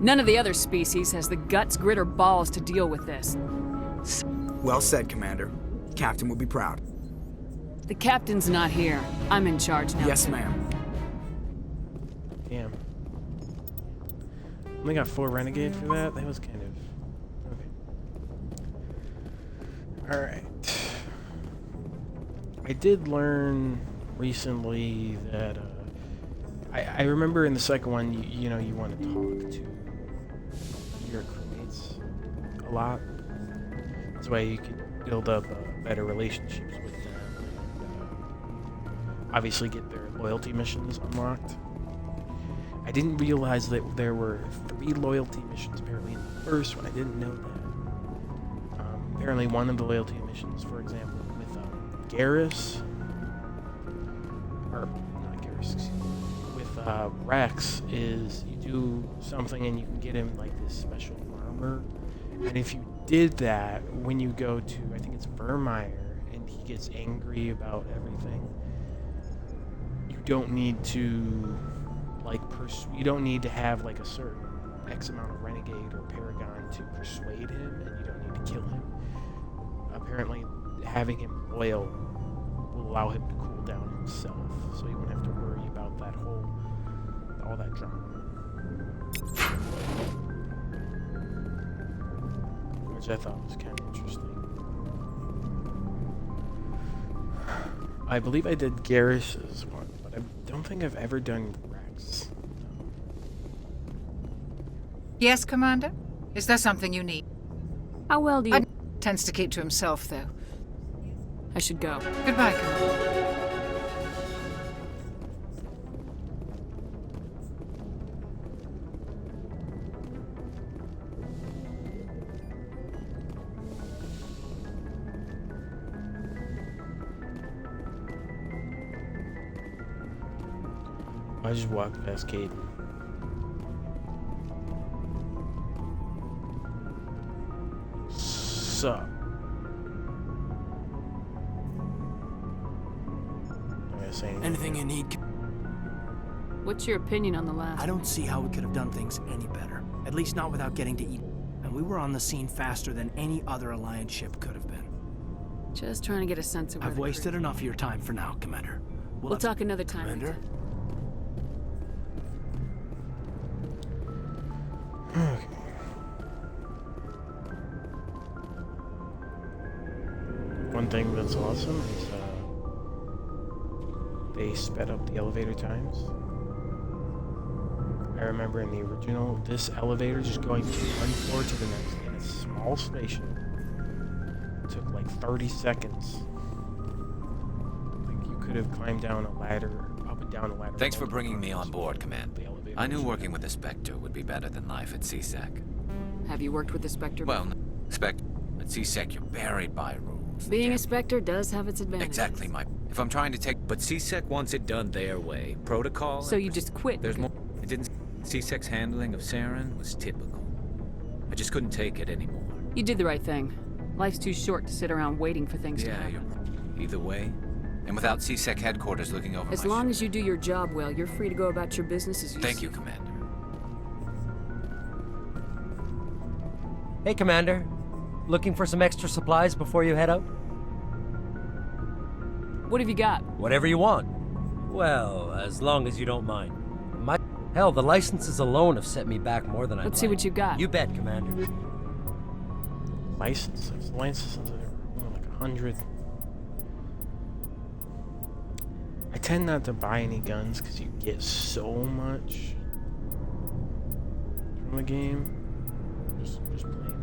[SPEAKER 3] None of the other species has the guts, grit, or balls to deal with this.
[SPEAKER 17] Well said, Commander. Captain will be proud.
[SPEAKER 3] The captain's not here. I'm in charge now.
[SPEAKER 17] Yes, ma'am.
[SPEAKER 1] Damn. Only got 4 renegade for that? That was kind of... okay. Alright. I did learn recently that, I remember in the second one, you know, you want to talk to your crewmates a lot. This way you can build up better relationships with them and obviously get their loyalty missions unlocked. I didn't realize that there were 3 loyalty missions apparently in the first one. I didn't know that. Apparently one of the loyalty missions, for example, with Garrus, or not Garrus, excuse me, with Rex, is you do something and you can get him like this special armor. And if you did that, when you go to, I think it's Vermeer, and he gets angry about everything, you don't need to, like, you don't need to have, like, a certain X amount of Renegade or Paragon to persuade him, and you don't need to kill him. Apparently, having him loyal will allow him to cool down himself, so you won't have to worry about that all that drama. Which I thought was kind of interesting. I believe I did Garrus's one, but I don't think I've ever done Rex.
[SPEAKER 18] Yes, Commander? Is there something you need?
[SPEAKER 3] How well do you...
[SPEAKER 18] Tends to keep to himself, though.
[SPEAKER 3] I should go.
[SPEAKER 18] Goodbye, Commander.
[SPEAKER 1] I just walked past Caden. Sup?
[SPEAKER 19] Anything you need.
[SPEAKER 3] What's your opinion on the last?
[SPEAKER 19] I don't see how we could have done things any better. At least not without getting to eat. And we were on the scene faster than any other Alliance ship could have been.
[SPEAKER 3] Just trying to get a sense of where
[SPEAKER 19] I've wasted enough of your time for now, Commander.
[SPEAKER 3] We'll talk another time.
[SPEAKER 19] Commander?
[SPEAKER 1] Okay. One thing that's awesome is they sped up the elevator times. I remember in the original, this elevator just going from one floor to the next in a small spaceship took like 30 seconds. Like you could have climbed down a ladder, up and down a ladder.
[SPEAKER 20] Thanks for bringing me on board, Command. I knew working with the Spectre would be better than life at CSEC.
[SPEAKER 3] Have you worked with the Spectre?
[SPEAKER 20] Well, Spectre, at CSEC you're buried by rules.
[SPEAKER 3] Being a Spectre does have its advantages.
[SPEAKER 20] Exactly, if I'm trying to take...
[SPEAKER 21] But CSEC wants it done their way. Protocol...
[SPEAKER 3] So you just quit?
[SPEAKER 21] There's more... It didn't... CSEC's handling of Saren was typical. I just couldn't take it anymore.
[SPEAKER 3] You did the right thing. Life's too short to sit around waiting for things to happen.
[SPEAKER 20] Either way. And without CSEC headquarters looking over
[SPEAKER 3] As long as you do your job well, you're free to go about your business as you
[SPEAKER 20] Thank you, Commander.
[SPEAKER 22] Hey, Commander. Looking for some extra supplies before you head out?
[SPEAKER 3] What have you got?
[SPEAKER 22] Whatever you want. Well, as long as you don't mind. Hell, the licenses alone have set me back more than I'd
[SPEAKER 3] Let's see what you got.
[SPEAKER 22] You bet, Commander.
[SPEAKER 1] Licenses are like 100. I tend not to buy any guns because you get so much from the game. Just plain.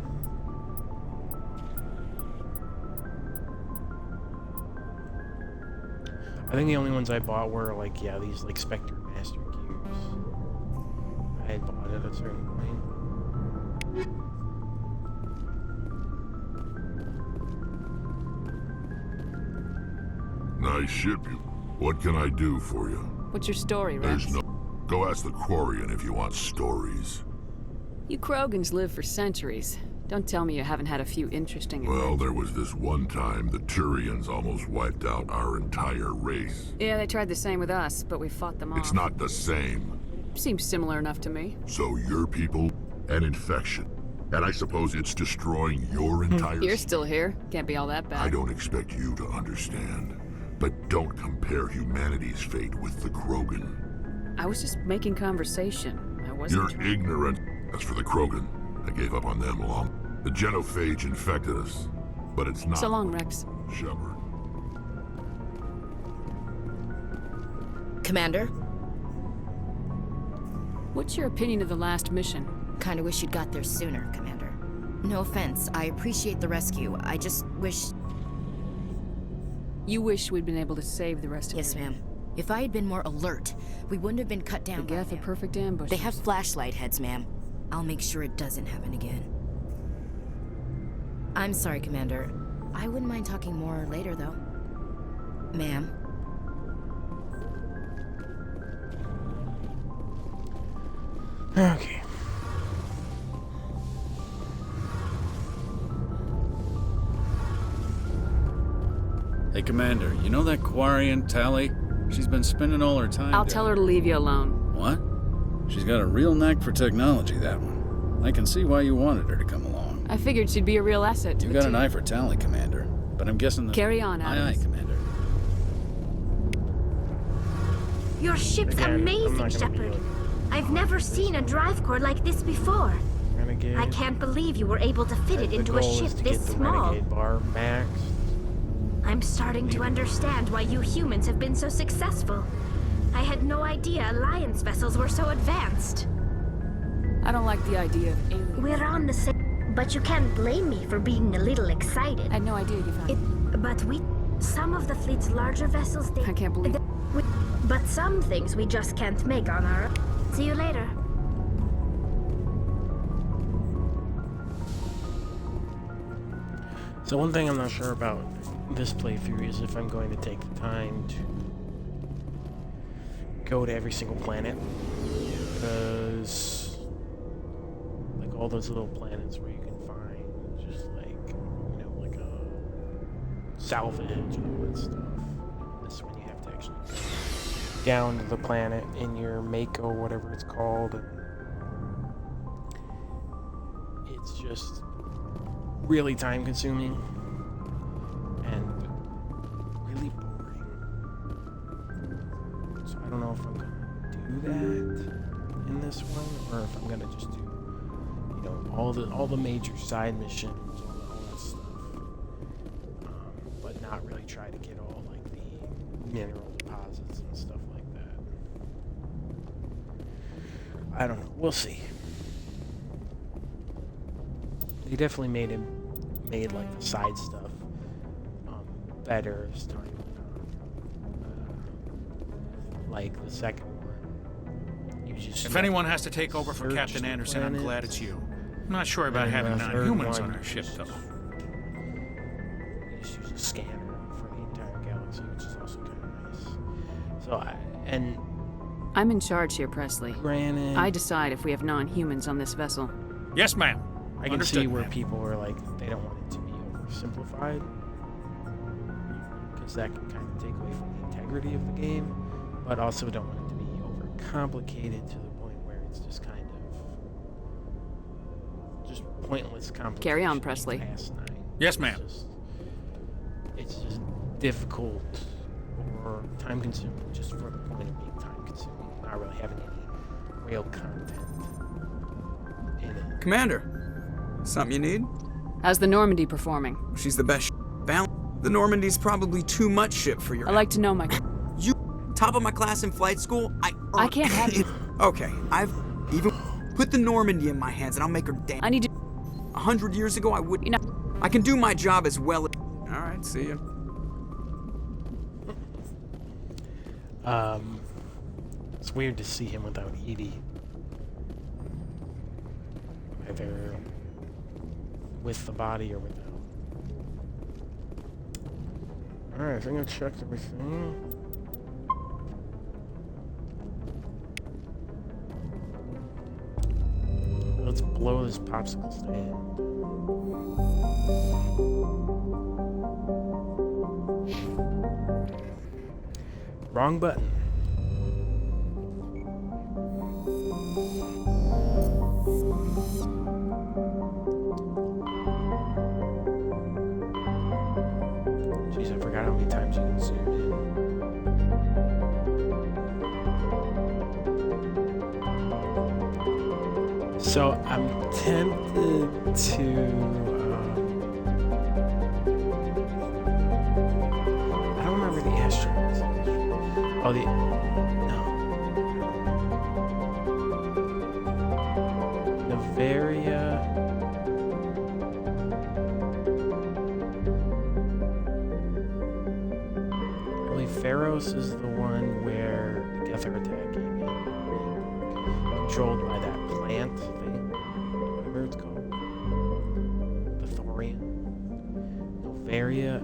[SPEAKER 1] I think the only ones I bought were like, these like Spectre Master Gears. I had bought it at a certain point.
[SPEAKER 11] Nice ship. What can I do for you?
[SPEAKER 3] What's your story, Rex?
[SPEAKER 11] There's no... Go ask the Quarian if you want stories.
[SPEAKER 3] You Krogans live for centuries. Don't tell me you haven't had a few interesting...
[SPEAKER 11] Well, there was this one time the Turians almost wiped out our entire race.
[SPEAKER 3] Yeah, they tried the same with us, but we fought them off.
[SPEAKER 11] It's not the same.
[SPEAKER 3] Seems similar enough to me.
[SPEAKER 11] So your people, an infection. And I suppose it's destroying your entire...
[SPEAKER 3] You're still here. Can't be all that bad.
[SPEAKER 11] I don't expect you to understand. But don't compare humanity's fate with the Krogan.
[SPEAKER 3] I was just making conversation. I wasn't...
[SPEAKER 11] You're ignorant. As for the Krogan, I gave up on them long. The genophage infected us. But it's not...
[SPEAKER 3] So long, Rex.
[SPEAKER 11] Shepard.
[SPEAKER 4] Commander?
[SPEAKER 3] What's your opinion of the last mission?
[SPEAKER 4] Kinda wish you'd got there sooner, Commander. No offense, I appreciate the rescue. I just wish...
[SPEAKER 3] You wish we'd been able to save the rest of
[SPEAKER 4] Yes, ma'am. If I had been more alert, we wouldn't have been cut down.
[SPEAKER 3] The Geth are perfect ambush.
[SPEAKER 4] They have flashlight heads, ma'am. I'll make sure it doesn't happen again. I'm sorry, Commander. I wouldn't mind talking more later, though. Ma'am.
[SPEAKER 1] Okay.
[SPEAKER 5] Hey, Commander, you know that Quarian, Tally? She's been spending all her time
[SPEAKER 3] I'll tell her to leave you alone.
[SPEAKER 5] What? She's got a real knack for technology, that one. I can see why you wanted her to come along.
[SPEAKER 3] I figured she'd be a real asset to
[SPEAKER 5] You
[SPEAKER 3] the
[SPEAKER 5] got an
[SPEAKER 3] team.
[SPEAKER 5] eye for Tally, Commander. But I'm guessing that...
[SPEAKER 3] Carry on,
[SPEAKER 5] Aye,
[SPEAKER 3] Adams.
[SPEAKER 5] aye, Commander.
[SPEAKER 12] Your ship's amazing, Shepard. I've never seen a drive core like this before.
[SPEAKER 1] Renegade.
[SPEAKER 12] I can't believe you were able to fit it into a ship this small.
[SPEAKER 1] Renegade bar maxed.
[SPEAKER 12] I'm starting to understand why you humans have been so successful. I had no idea Alliance vessels were so advanced.
[SPEAKER 3] I don't like the idea of aliens.
[SPEAKER 12] We're on the same... But you can't blame me for being a little excited.
[SPEAKER 3] I had no idea you found it.
[SPEAKER 12] But some of the fleet's larger vessels,
[SPEAKER 3] I can't believe it.
[SPEAKER 12] But some things we just can't make on our own. See you later.
[SPEAKER 1] So one thing I'm not sure about this playthrough is if I'm going to take the time to go to every single planet, because like all those little planets where you can find just like, you know, like a salvage and all that stuff. This one you have to actually go down to the planet in your Mako, whatever it's called, and it's just really time consuming and really boring. So I don't know if I'm gonna do that in this one or if I'm gonna just do, you know, all the major side missions, all that stuff, but not really try to get all like the mineral deposits and stuff like that. I don't know. We'll see. They definitely made like the side stuff better as time went on. Like the second one, you just
[SPEAKER 14] if anyone has to take over for Captain Anderson, I'm glad it's you. I'm not sure about having non-humans on our ship, though.
[SPEAKER 1] You just use a scanner for the entire galaxy, which is also kind of nice. So
[SPEAKER 3] I'm in charge here, Presley.
[SPEAKER 1] Granted,
[SPEAKER 3] I decide if we have non-humans on this vessel.
[SPEAKER 14] Yes, ma'am.
[SPEAKER 1] I can see where people are like, they don't want it to be oversimplified, because that can kind of take away from the integrity of the game, but also don't want it to be overcomplicated to the point where it's just kind of just pointless complication.
[SPEAKER 3] Carry on, Presley.
[SPEAKER 14] Yes, ma'am.
[SPEAKER 1] It's just difficult or time consuming just for the point of being time consuming, not really having any real content in it.
[SPEAKER 17] Commander. Something you need?
[SPEAKER 3] How's the Normandy performing?
[SPEAKER 17] She's the best balance. The Normandy's probably too much ship for your...
[SPEAKER 3] I like to know my...
[SPEAKER 17] You top of my class in flight school?
[SPEAKER 3] I can't have you.
[SPEAKER 17] Okay, I've even put the Normandy in my hands and I'll make her damn...
[SPEAKER 3] I need to...
[SPEAKER 17] 100 years ago, I would... You know... I can do my job as well as... Alright, see ya.
[SPEAKER 1] It's weird to see him without Edie. Either with the body or without. Alright, I think I've checked everything. let's blow this popsicle stand. Wrong button. Jeez, I forgot how many times you can zoom in. So I'm tempted to I don't remember the astronauts. Oh, no. Novaria. I believe Pharos is the one where the Geth are attacking and controlled by that plant thing, whatever it's called. The Thorian. Novaria,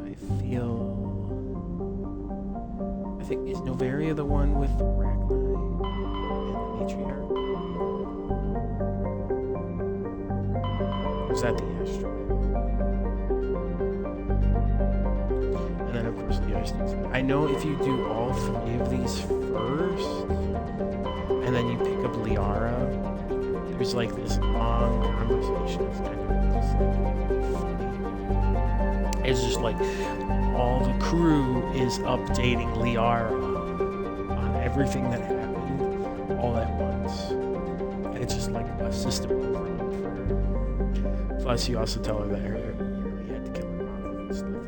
[SPEAKER 1] I think, is Novaria the one with the Rachni and the Matriarch? Or is that the asteroid? And then, of course, the ice things. I know if you do all three of these first, and then you pick up Liara, there's like this long conversation. It's kind of just like funny. It's just like all the crew is updating Liara on everything that happened all at once. And it's just like a system overload for her. Plus, you also tell her that you really had to kill her mom and stuff like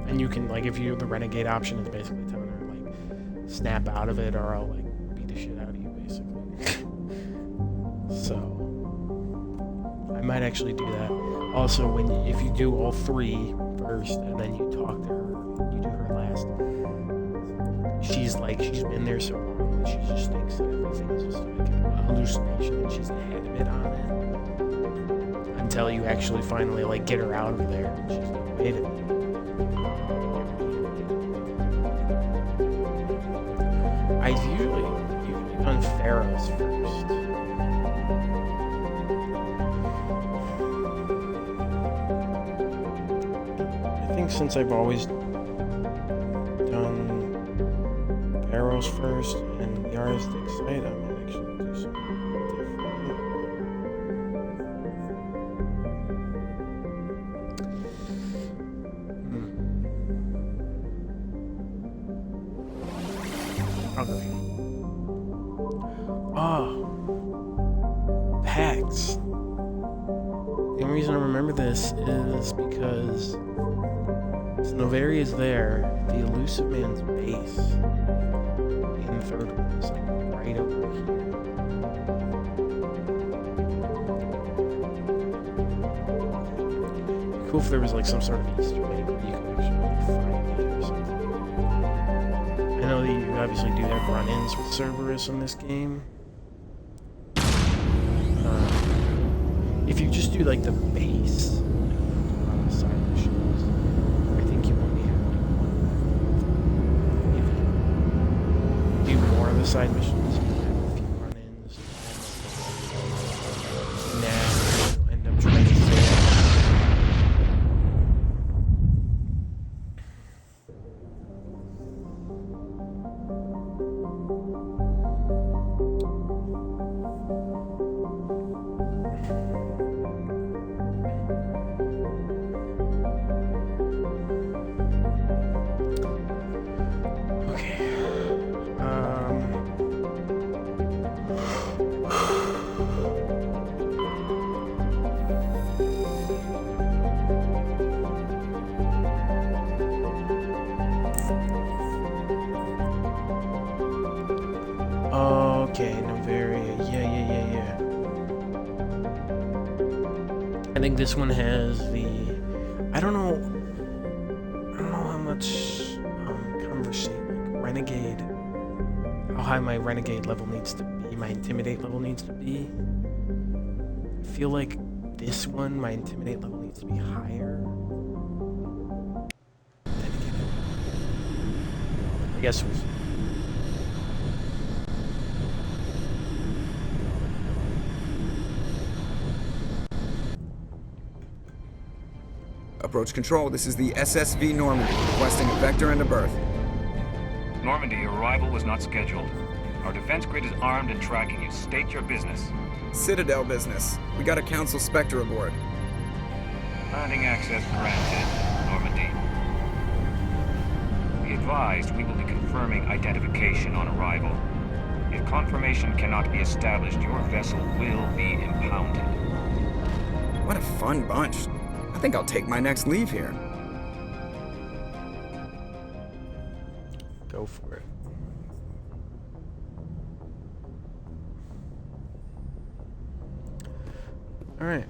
[SPEAKER 1] that. And you can, like, if you do the renegade option, it's basically telling her, like, snap out of it or I'll, like, beat the shit out of you, basically. So, I might actually do that. Also, if you do all three first and then you talk to her, you do her last, she's been there so long that she just thinks that everything is just like a hallucination and she's adamant on it until you actually finally like get her out of there and she's like, wait a minute. I've usually done Pharos first. Since I've always done Pharos first and the Aristic site, I might actually do something different. Okay. Oh, PAX. The only reason I remember this is because Novaria is there, the elusive man's base in the third one is like right over here. It'd be cool if there was like some sort of Easter egg where you could actually like find it or something. I know that you obviously do have run-ins with Cerberus in this game. If you just do like the base, like on the side missions, I think you only have like one. If you do more of the side missions, you have a few run-ins. Nah, you'll end up trying to save. Okay, Novaria. Yeah. I think this one has the... I don't know how much conversation, like Renegade, how high my Renegade level needs to be, my Intimidate level needs to be. I feel like this one, my Intimidate level needs to be higher. Then again, I guess we'll see.
[SPEAKER 17] Approach control, this is the SSV Normandy, requesting a vector and a berth.
[SPEAKER 6] Normandy, your arrival was not scheduled. Our defense grid is armed and tracking you. State your business.
[SPEAKER 17] Citadel business. We got a Council Spectre aboard.
[SPEAKER 6] Landing access granted, Normandy. Be advised, we will be confirming identification on arrival. If confirmation cannot be established, your vessel will be impounded.
[SPEAKER 17] What a fun bunch. I think I'll take my next leave here.
[SPEAKER 1] Go for it. All right.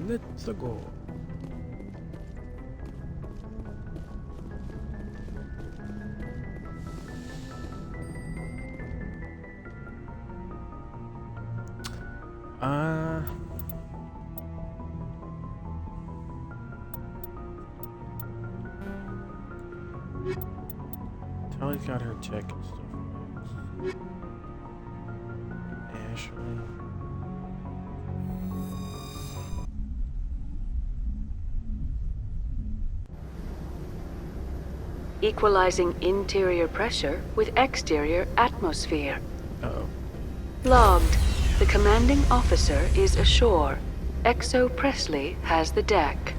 [SPEAKER 1] Let's go. Tally's got her check and stuff. Ashley.
[SPEAKER 3] Equalizing interior pressure with exterior atmosphere.
[SPEAKER 1] Uh-oh.
[SPEAKER 3] Logged. The commanding officer is ashore. Exo Presley has the deck.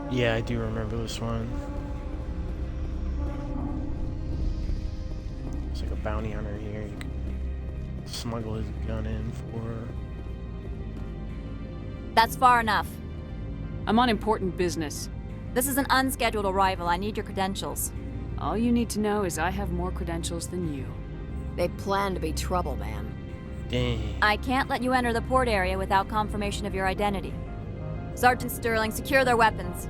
[SPEAKER 1] Yeah, I do remember this one. It's like a bounty hunter here. You can smuggle his gun in for...
[SPEAKER 8] That's far enough.
[SPEAKER 3] I'm on important business.
[SPEAKER 8] This is an unscheduled arrival. I need your credentials.
[SPEAKER 3] All you need to know is I have more credentials than you.
[SPEAKER 4] They plan to be trouble, man.
[SPEAKER 1] Dang.
[SPEAKER 8] I can't let you enter the port area without confirmation of your identity. Sergeant Sterling, secure their weapons.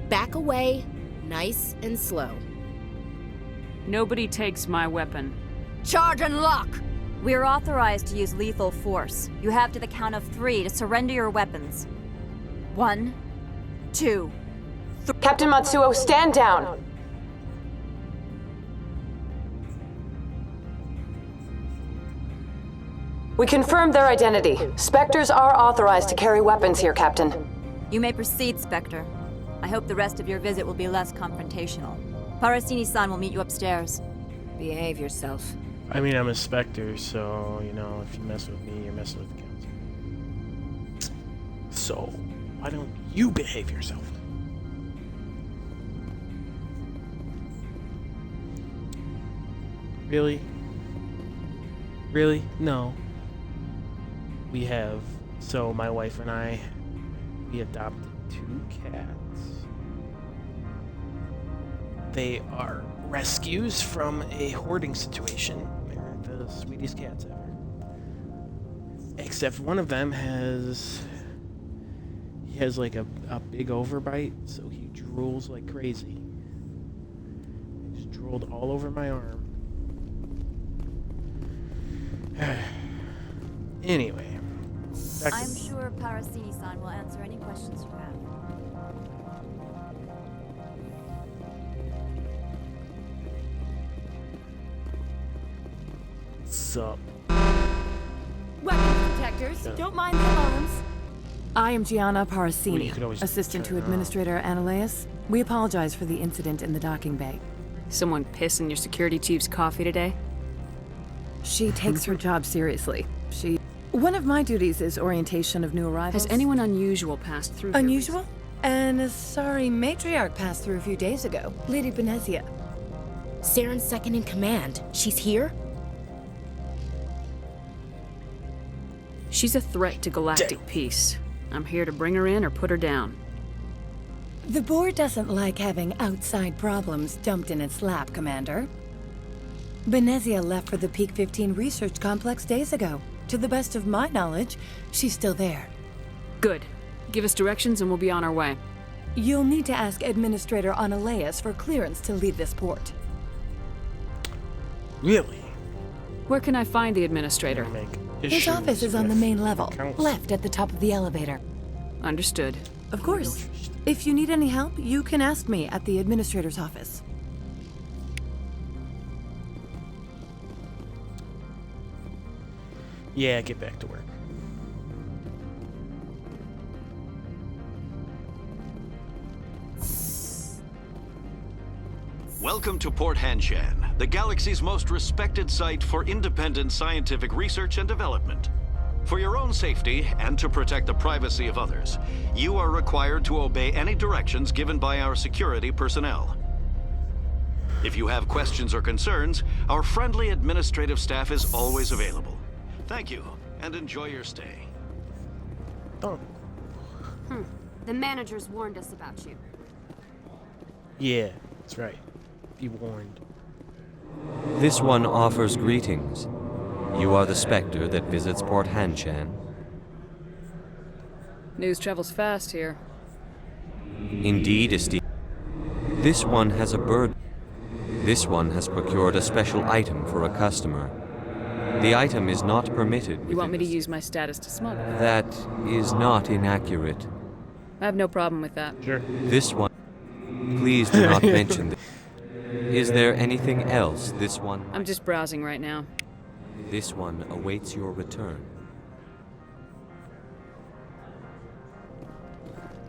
[SPEAKER 4] Back away, nice and slow.
[SPEAKER 3] Nobody takes my weapon.
[SPEAKER 8] Charge and lock! We're authorized to use lethal force. You have to the count of 3 to surrender your weapons. 1, 2, 3.
[SPEAKER 3] Captain Matsuo, stand down! We confirmed their identity. Spectres are authorized to carry weapons here, Captain.
[SPEAKER 8] You may proceed, Spectre. I hope the rest of your visit will be less confrontational. Parasini-san will meet you upstairs. Behave yourself.
[SPEAKER 1] I mean, I'm a Spectre, so, you know, if you mess with me, you're messing with the council. So, why don't you behave yourself? Really? Really? No. We have, so my wife and I, we adopted 2 cats. They are rescues from a hoarding situation. They're the sweetest cats ever. Except one of them has, he has like a big overbite, so he drools like crazy. He just drooled all over my arm. Anyway.
[SPEAKER 8] I'm sure Parasini-san will answer any questions you have.
[SPEAKER 1] Sup?
[SPEAKER 4] Weapons detectors, don't mind the alarms.
[SPEAKER 23] I am Gianna
[SPEAKER 1] Well, you
[SPEAKER 23] Parasini,
[SPEAKER 1] could always
[SPEAKER 23] assistant to
[SPEAKER 1] turn it off.
[SPEAKER 23] Administrator Ananias. We apologize for the incident in the docking bay.
[SPEAKER 3] Someone piss in your security chief's coffee today?
[SPEAKER 23] She takes her job seriously. One of my duties is orientation of new arrivals.
[SPEAKER 3] Has anyone unusual passed through here
[SPEAKER 23] Unusual? And a sorry matriarch passed through a few days ago. Lady Benezia.
[SPEAKER 4] Saren's second in command. She's here?
[SPEAKER 3] She's a threat to galactic peace. I'm here to bring her in or put her down.
[SPEAKER 23] The board doesn't like having outside problems dumped in its lap, Commander. Benezia left for the Peak 15 research complex days ago. To the best of my knowledge, she's still there.
[SPEAKER 3] Good. Give us directions and we'll be on our way.
[SPEAKER 23] You'll need to ask Administrator Ananias for clearance to leave this port.
[SPEAKER 1] Really?
[SPEAKER 3] Where can I find the administrator?
[SPEAKER 23] His office is on the main level, left at the top of the elevator.
[SPEAKER 15] Understood.
[SPEAKER 23] Of course. If you need any help, you can ask me at the administrator's office.
[SPEAKER 1] Yeah, get back to work.
[SPEAKER 7] Welcome to Port Hanshan, the galaxy's most respected site for independent scientific research and development. For your own safety and to protect the privacy of others, you are required to obey any directions given by our security personnel. If you have questions or concerns, our friendly administrative staff is always available. Thank you, and enjoy your stay.
[SPEAKER 1] Oh.
[SPEAKER 2] The managers warned us about you.
[SPEAKER 1] Yeah, that's right. Be warned.
[SPEAKER 9] This one offers greetings. You are the Spectre that visits Port Hanshan.
[SPEAKER 15] News travels fast here.
[SPEAKER 9] Indeed, esteemed. This one has a bird. This one has procured a special item for a customer. The item is not permitted.
[SPEAKER 15] You want me to use my status to smuggle?
[SPEAKER 9] That is not inaccurate.
[SPEAKER 15] I have no problem with that.
[SPEAKER 1] Sure.
[SPEAKER 9] This one. Please do not mention this. Is there anything else this one?
[SPEAKER 15] I'm just browsing right now.
[SPEAKER 9] This one awaits your return.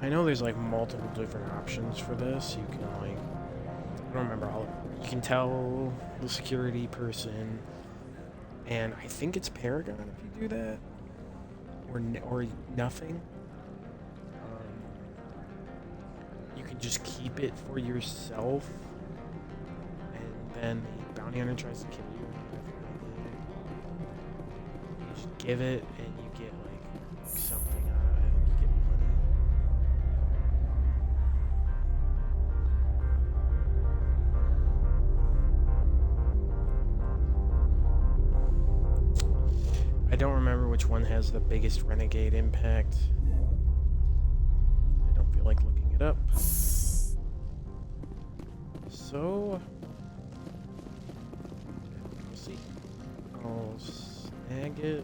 [SPEAKER 1] I know there's like multiple different options for this. You can like, I don't remember all of it. You can tell the security person, and I think it's Paragon if you do that, or nothing. You can just keep it for yourself, and then the bounty hunter tries to kill you. You just give it, and you get like something out of it. You get money. I don't remember which one has the biggest renegade impact. I don't feel like looking it up. So, we'll see. I'll snag it,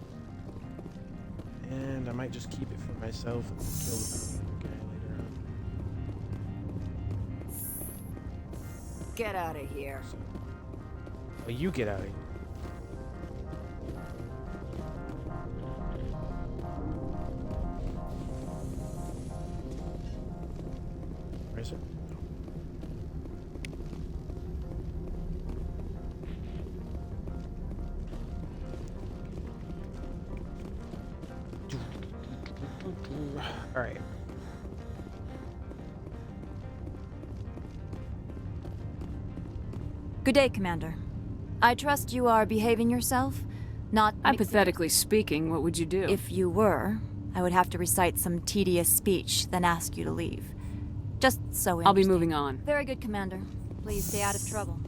[SPEAKER 1] and I might just keep it for myself and kill the guy later on.
[SPEAKER 4] Get out of here.
[SPEAKER 1] Oh, you get out of here. Where is it? All right.
[SPEAKER 8] Good day, Commander. I trust you are behaving yourself, not...
[SPEAKER 15] Hypothetically speaking, what would you do?
[SPEAKER 8] If you were, I would have to recite some tedious speech, then ask you to leave. Just so
[SPEAKER 15] I'll be moving on.
[SPEAKER 8] Very good, Commander. Please stay out of trouble.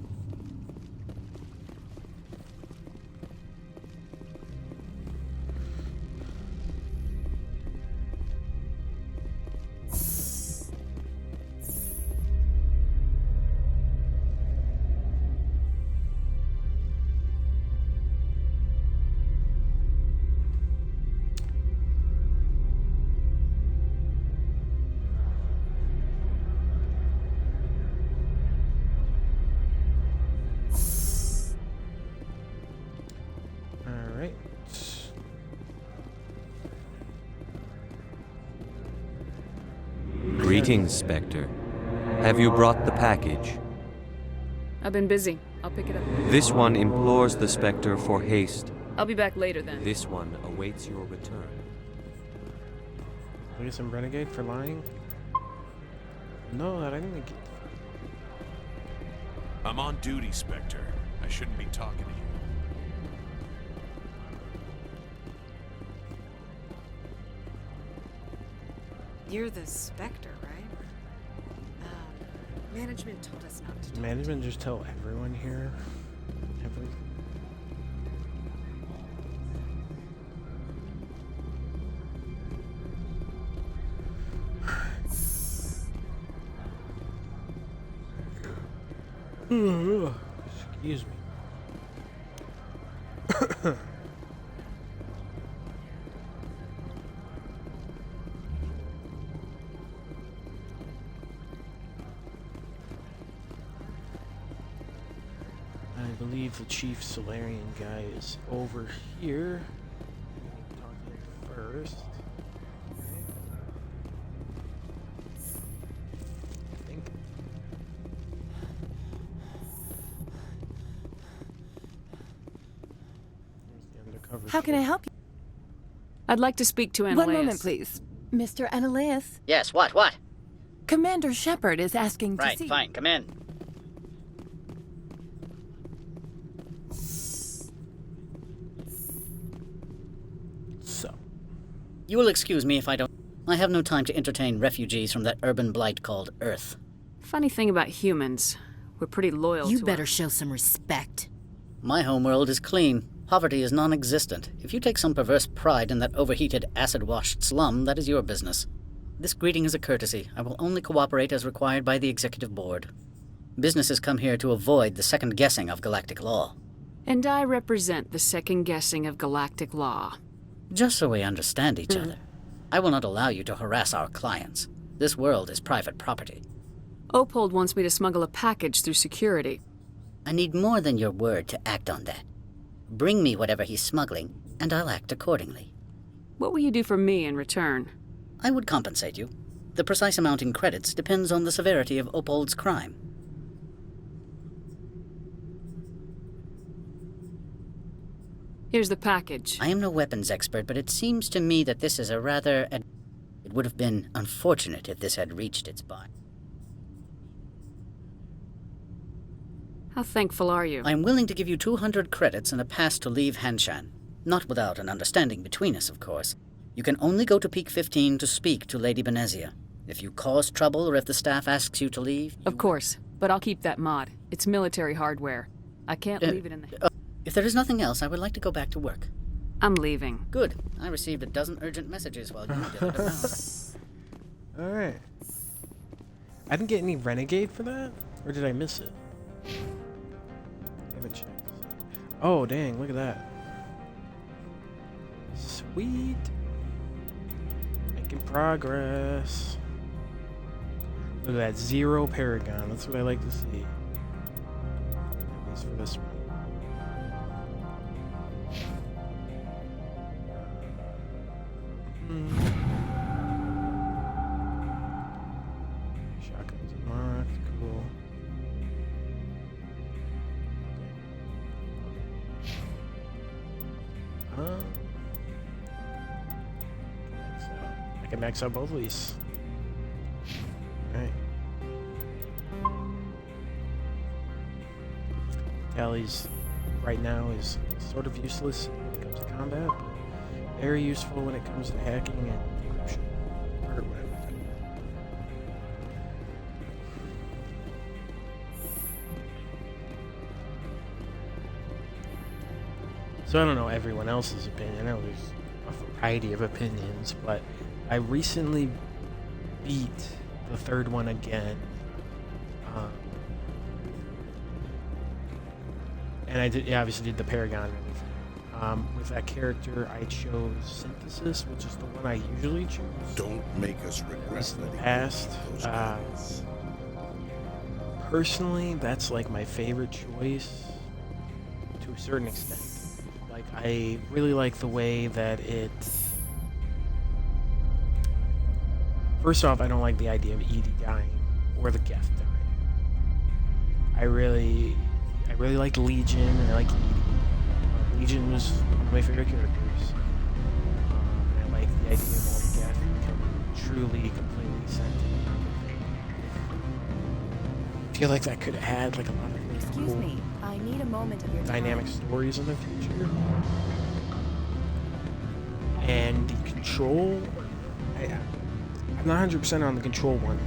[SPEAKER 9] Greetings, Spectre. Have you brought the package?
[SPEAKER 15] I've been busy. I'll pick it up.
[SPEAKER 9] This one implores the Spectre for haste.
[SPEAKER 15] I'll be back later then.
[SPEAKER 9] This one awaits your return.
[SPEAKER 1] Look at some renegade for lying? No, I didn't get.
[SPEAKER 16] I'm on duty, Spectre. I shouldn't be talking to you.
[SPEAKER 24] You're the Spectre, right? Management told us not to.
[SPEAKER 1] Management just tell everyone here everything. Excuse me. believe the Chief Solarian guy is over here. Talk to him first. I think. There's the undercover
[SPEAKER 23] How can I help you?
[SPEAKER 3] I'd like to speak to Annaleas.
[SPEAKER 23] One moment, please. Mr. Annaleas?
[SPEAKER 10] Yes, what?
[SPEAKER 23] Commander Shepard is asking to
[SPEAKER 10] Right,
[SPEAKER 23] see...
[SPEAKER 10] fine, come in.
[SPEAKER 1] So.
[SPEAKER 10] You will excuse me if I don't... I have no time to entertain refugees from that urban blight called Earth.
[SPEAKER 3] Funny thing about humans, we're pretty loyal
[SPEAKER 4] You
[SPEAKER 3] to
[SPEAKER 4] better
[SPEAKER 3] our...
[SPEAKER 4] show some respect.
[SPEAKER 10] My homeworld is clean. Poverty is non-existent. If you take some perverse pride in that overheated, acid-washed slum, that is your business. This greeting is a courtesy. I will only cooperate as required by the Executive Board. Businesses come here to avoid the second-guessing of galactic law.
[SPEAKER 3] And I represent the second-guessing of galactic law.
[SPEAKER 10] Just so we understand each other, I will not allow you to harass our clients. This world is private property.
[SPEAKER 3] Opold wants me to smuggle a package through security.
[SPEAKER 10] I need more than your word to act on that. Bring me whatever he's smuggling, and I'll act accordingly.
[SPEAKER 3] What will you do for me in return?
[SPEAKER 10] I would compensate you. The precise amount in credits depends on the severity of Opold's crime.
[SPEAKER 3] Here's the package.
[SPEAKER 10] I am no weapons expert, but it seems to me that this is a rather... It would have been unfortunate if this had reached its buyer.
[SPEAKER 3] How thankful are you?
[SPEAKER 10] I am willing to give you 200 credits and a pass to leave Hanshan. Not without an understanding between us, of course. You can only go to Peak 15 to speak to Lady Benezia. If you cause trouble or if the staff asks you to leave...
[SPEAKER 3] Of course, but I'll keep that mod. It's military hardware. I can't leave it in the...
[SPEAKER 10] If there is nothing else, I would like to go back to work.
[SPEAKER 3] I'm leaving.
[SPEAKER 10] Good. I received a dozen urgent messages while you did it around.
[SPEAKER 1] Alright. I didn't get any renegade for that? Or did I miss it? I haven't checked. Oh, dang, look at that. Sweet. Making progress. Look at that, 0 Paragon. That's what I like to see. At least for this one. Shotguns unlocked, cool. I can max out both of these. Alright. Tallies right now is sort of useless when it comes to combat, but very useful when it comes to hacking and encryption. Or whatever. So I don't know everyone else's opinion. I know there's a variety of opinions, but I recently beat the third one again. And I did, obviously did the Paragon and everything. With that character, I chose Synthesis, which is the one I usually choose.
[SPEAKER 11] Don't make us regret
[SPEAKER 1] in the past. Personally, that's like my favorite choice to a certain extent. Like, I really like the way that it... First off, I don't like the idea of Edie dying or the Geth dying. I really like Legion and I like Edie. Legion was one of my favorite characters. I like the idea of all the Geth becoming truly, completely sentient. I feel like that could add like a lot of really
[SPEAKER 4] Excuse
[SPEAKER 1] cool
[SPEAKER 4] me, I need a moment of your time.
[SPEAKER 1] dynamic stories in the future. And the control, I'm not 100% on the control one.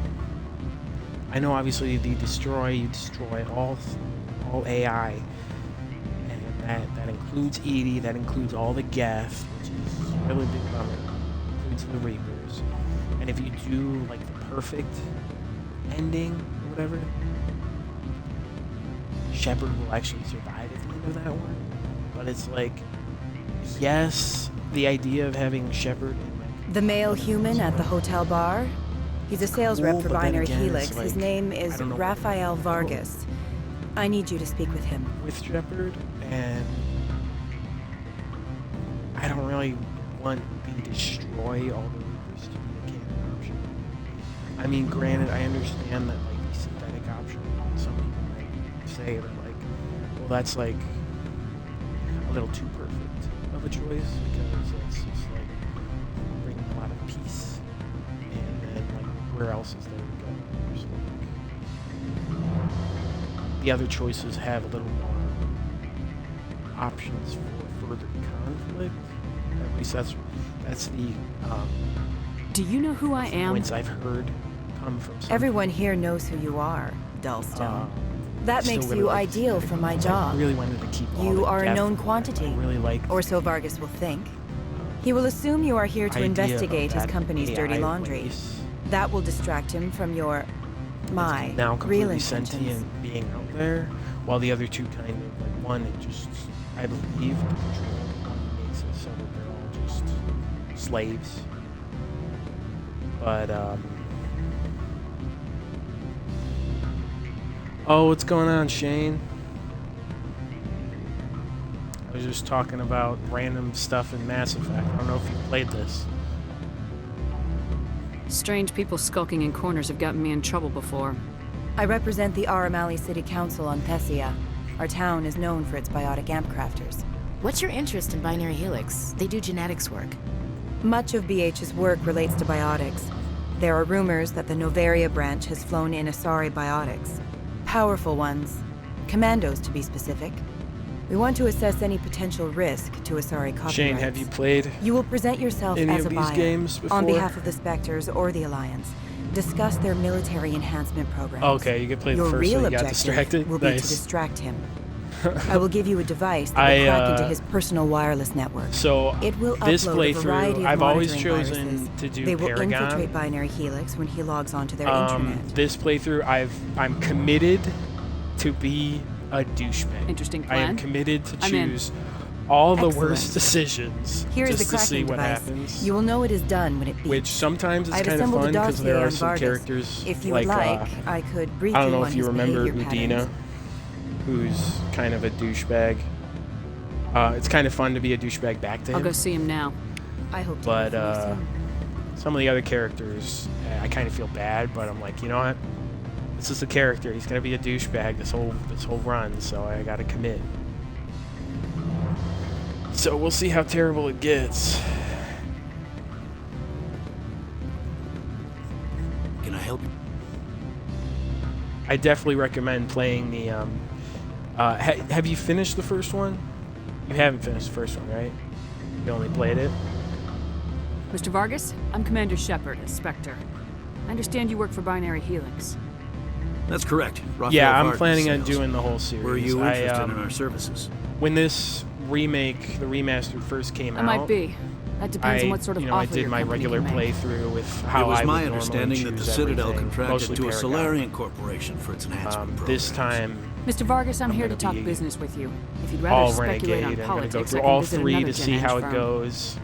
[SPEAKER 1] I know obviously you destroy all AI, and that includes Edie, that includes all the Geth, which is a really big bummer. Includes the Reapers. And if you do like the perfect ending or whatever, Shepard will actually survive at the end of that one. But it's like, yes, the idea of having Shepard in like
[SPEAKER 23] The male human at the hotel bar? He's a sales rep for
[SPEAKER 1] but then
[SPEAKER 23] Binary
[SPEAKER 1] again, it's
[SPEAKER 23] Helix. His
[SPEAKER 1] like,
[SPEAKER 23] name is
[SPEAKER 1] I don't know.
[SPEAKER 23] Raphael Vargas. I need you to speak with him.
[SPEAKER 1] With Shepard, and I don't really want to destroy all the Reapers to be the canon option. I mean, granted, I understand that like the synthetic option, some people might say that like, well, that's like a little too perfect of a choice because it's just like bringing a lot of peace, and then like where else is there to go? There's like the other choices have a little more options for further conflict. At least that's the
[SPEAKER 3] Do you know who I am?
[SPEAKER 1] points I've heard come from some
[SPEAKER 23] Everyone here knows who you are, Dullstone. That
[SPEAKER 1] still
[SPEAKER 23] makes
[SPEAKER 1] really
[SPEAKER 23] you
[SPEAKER 1] like
[SPEAKER 23] ideal for my
[SPEAKER 1] I
[SPEAKER 23] job.
[SPEAKER 1] really wanted to keep all
[SPEAKER 23] You
[SPEAKER 1] the
[SPEAKER 23] are a
[SPEAKER 1] depth
[SPEAKER 23] known
[SPEAKER 1] of it.
[SPEAKER 23] quantity,
[SPEAKER 1] I really like
[SPEAKER 23] or so Vargas will think. He will assume you are here to
[SPEAKER 1] idea of
[SPEAKER 23] investigate his
[SPEAKER 1] that
[SPEAKER 23] company's dirty
[SPEAKER 1] AI
[SPEAKER 23] laundry.
[SPEAKER 1] race
[SPEAKER 23] That will distract him from my
[SPEAKER 1] now
[SPEAKER 23] real
[SPEAKER 1] completely
[SPEAKER 23] intentions.
[SPEAKER 1] sentient being out there, while the other two kind of like one, it just I believe the control one makes it so that they're all just slaves. But oh, what's going on, Shane? I was just talking about random stuff in Mass Effect. I don't know if you played this.
[SPEAKER 3] Strange people skulking in corners have gotten me in trouble before.
[SPEAKER 23] I represent the Aramali City Council on Thessia. Our town is known for its biotic amp crafters.
[SPEAKER 4] What's your interest in Binary Helix? They do genetics work.
[SPEAKER 23] Much of BH's work relates to biotics. There are rumors that the Novaria branch has flown in Asari biotics. Powerful ones. Commandos, to be specific. We want to assess any potential risk to Asari copyrights.
[SPEAKER 1] Shane, have you played
[SPEAKER 23] You will present yourself
[SPEAKER 1] any
[SPEAKER 23] as
[SPEAKER 1] of
[SPEAKER 23] a
[SPEAKER 1] these
[SPEAKER 23] buyer
[SPEAKER 1] games before?
[SPEAKER 23] on behalf of the Spectres or the Alliance. Discuss their military enhancement programs.
[SPEAKER 1] Okay, you could play the
[SPEAKER 23] Your
[SPEAKER 1] first
[SPEAKER 23] real
[SPEAKER 1] one, you got
[SPEAKER 23] objective
[SPEAKER 1] distracted.
[SPEAKER 23] will be to
[SPEAKER 1] Nice.
[SPEAKER 23] distract him. I will give you a device that will crack into his personal wireless network.
[SPEAKER 1] So
[SPEAKER 23] it will
[SPEAKER 1] this
[SPEAKER 23] upload a variety
[SPEAKER 1] playthrough,
[SPEAKER 23] of
[SPEAKER 1] I've always
[SPEAKER 23] monitoring
[SPEAKER 1] chosen
[SPEAKER 23] viruses.
[SPEAKER 1] to do
[SPEAKER 23] They will
[SPEAKER 1] Paragon.
[SPEAKER 23] infiltrate Binary Helix when he logs onto their intranet.
[SPEAKER 1] This playthrough, I'm committed to be a douchebag.
[SPEAKER 3] Interesting
[SPEAKER 1] I am
[SPEAKER 3] plan.
[SPEAKER 1] committed to
[SPEAKER 3] I'm in.
[SPEAKER 1] choose all the
[SPEAKER 23] Excellent.
[SPEAKER 1] worst decisions
[SPEAKER 23] Here is
[SPEAKER 1] just
[SPEAKER 23] the
[SPEAKER 1] to see
[SPEAKER 23] cracking
[SPEAKER 1] what
[SPEAKER 23] device.
[SPEAKER 1] happens.
[SPEAKER 23] You will know it is done when it beeps.
[SPEAKER 1] Which sometimes is
[SPEAKER 23] I've
[SPEAKER 1] kind of
[SPEAKER 23] assembled a
[SPEAKER 1] fun because there
[SPEAKER 23] dossier
[SPEAKER 1] are
[SPEAKER 23] on
[SPEAKER 1] some
[SPEAKER 23] Vargas.
[SPEAKER 1] characters
[SPEAKER 23] If you
[SPEAKER 1] like
[SPEAKER 23] would like, I could brief
[SPEAKER 1] I don't
[SPEAKER 23] you
[SPEAKER 1] know
[SPEAKER 23] on
[SPEAKER 1] if you
[SPEAKER 23] his
[SPEAKER 1] remember
[SPEAKER 23] behavior
[SPEAKER 1] Udina,
[SPEAKER 23] patterns.
[SPEAKER 1] who's kind of a douchebag. It's kind of fun to be a douchebag back to him.
[SPEAKER 3] I'll go see him now.
[SPEAKER 23] I hope to
[SPEAKER 1] But
[SPEAKER 23] hear from you soon.
[SPEAKER 1] some of the other characters, I kind of feel bad, but I'm like, you know what? This is the character. He's gonna be a douchebag this whole run, so I gotta commit. So we'll see how terrible it gets.
[SPEAKER 13] Can I help you?
[SPEAKER 1] I definitely recommend playing the. Have you finished the first one? You haven't finished the first one, right? You only played it.
[SPEAKER 3] Mr. Vargas, I'm Commander Shepard at Spectre. I understand you work for Binary Helix.
[SPEAKER 13] That's correct. Rafael
[SPEAKER 1] Yeah, I'm
[SPEAKER 13] Vargas
[SPEAKER 1] planning on
[SPEAKER 13] sales.
[SPEAKER 1] doing the whole series.
[SPEAKER 13] Were you
[SPEAKER 1] I,
[SPEAKER 13] interested in our services?
[SPEAKER 1] When this remake, the remaster, first came
[SPEAKER 3] I
[SPEAKER 1] out,
[SPEAKER 3] might be. That depends on what sort of
[SPEAKER 1] I
[SPEAKER 3] offer
[SPEAKER 1] did
[SPEAKER 3] your
[SPEAKER 1] my
[SPEAKER 3] company
[SPEAKER 1] regular
[SPEAKER 3] can make.
[SPEAKER 1] playthrough with how
[SPEAKER 13] It was
[SPEAKER 1] I
[SPEAKER 13] my
[SPEAKER 1] would normally
[SPEAKER 13] understanding that the
[SPEAKER 1] choose
[SPEAKER 13] Citadel
[SPEAKER 1] everything,
[SPEAKER 13] contracted
[SPEAKER 1] mostly
[SPEAKER 13] to a
[SPEAKER 1] Paragon.
[SPEAKER 13] Solarian corporation for its enhancement program.
[SPEAKER 1] This time,
[SPEAKER 3] Mr. Vargas, I'm here to
[SPEAKER 1] gonna
[SPEAKER 3] talk
[SPEAKER 1] be
[SPEAKER 3] business with you. If you'd
[SPEAKER 1] all
[SPEAKER 3] rather speculate
[SPEAKER 1] renegade.
[SPEAKER 3] on
[SPEAKER 1] I'm gonna
[SPEAKER 3] politics,
[SPEAKER 1] go
[SPEAKER 3] I
[SPEAKER 1] through
[SPEAKER 3] can
[SPEAKER 1] all
[SPEAKER 3] visit
[SPEAKER 1] three
[SPEAKER 3] another
[SPEAKER 1] to see
[SPEAKER 3] Gen
[SPEAKER 1] how
[SPEAKER 3] Edge
[SPEAKER 1] it
[SPEAKER 3] firm.
[SPEAKER 1] goes.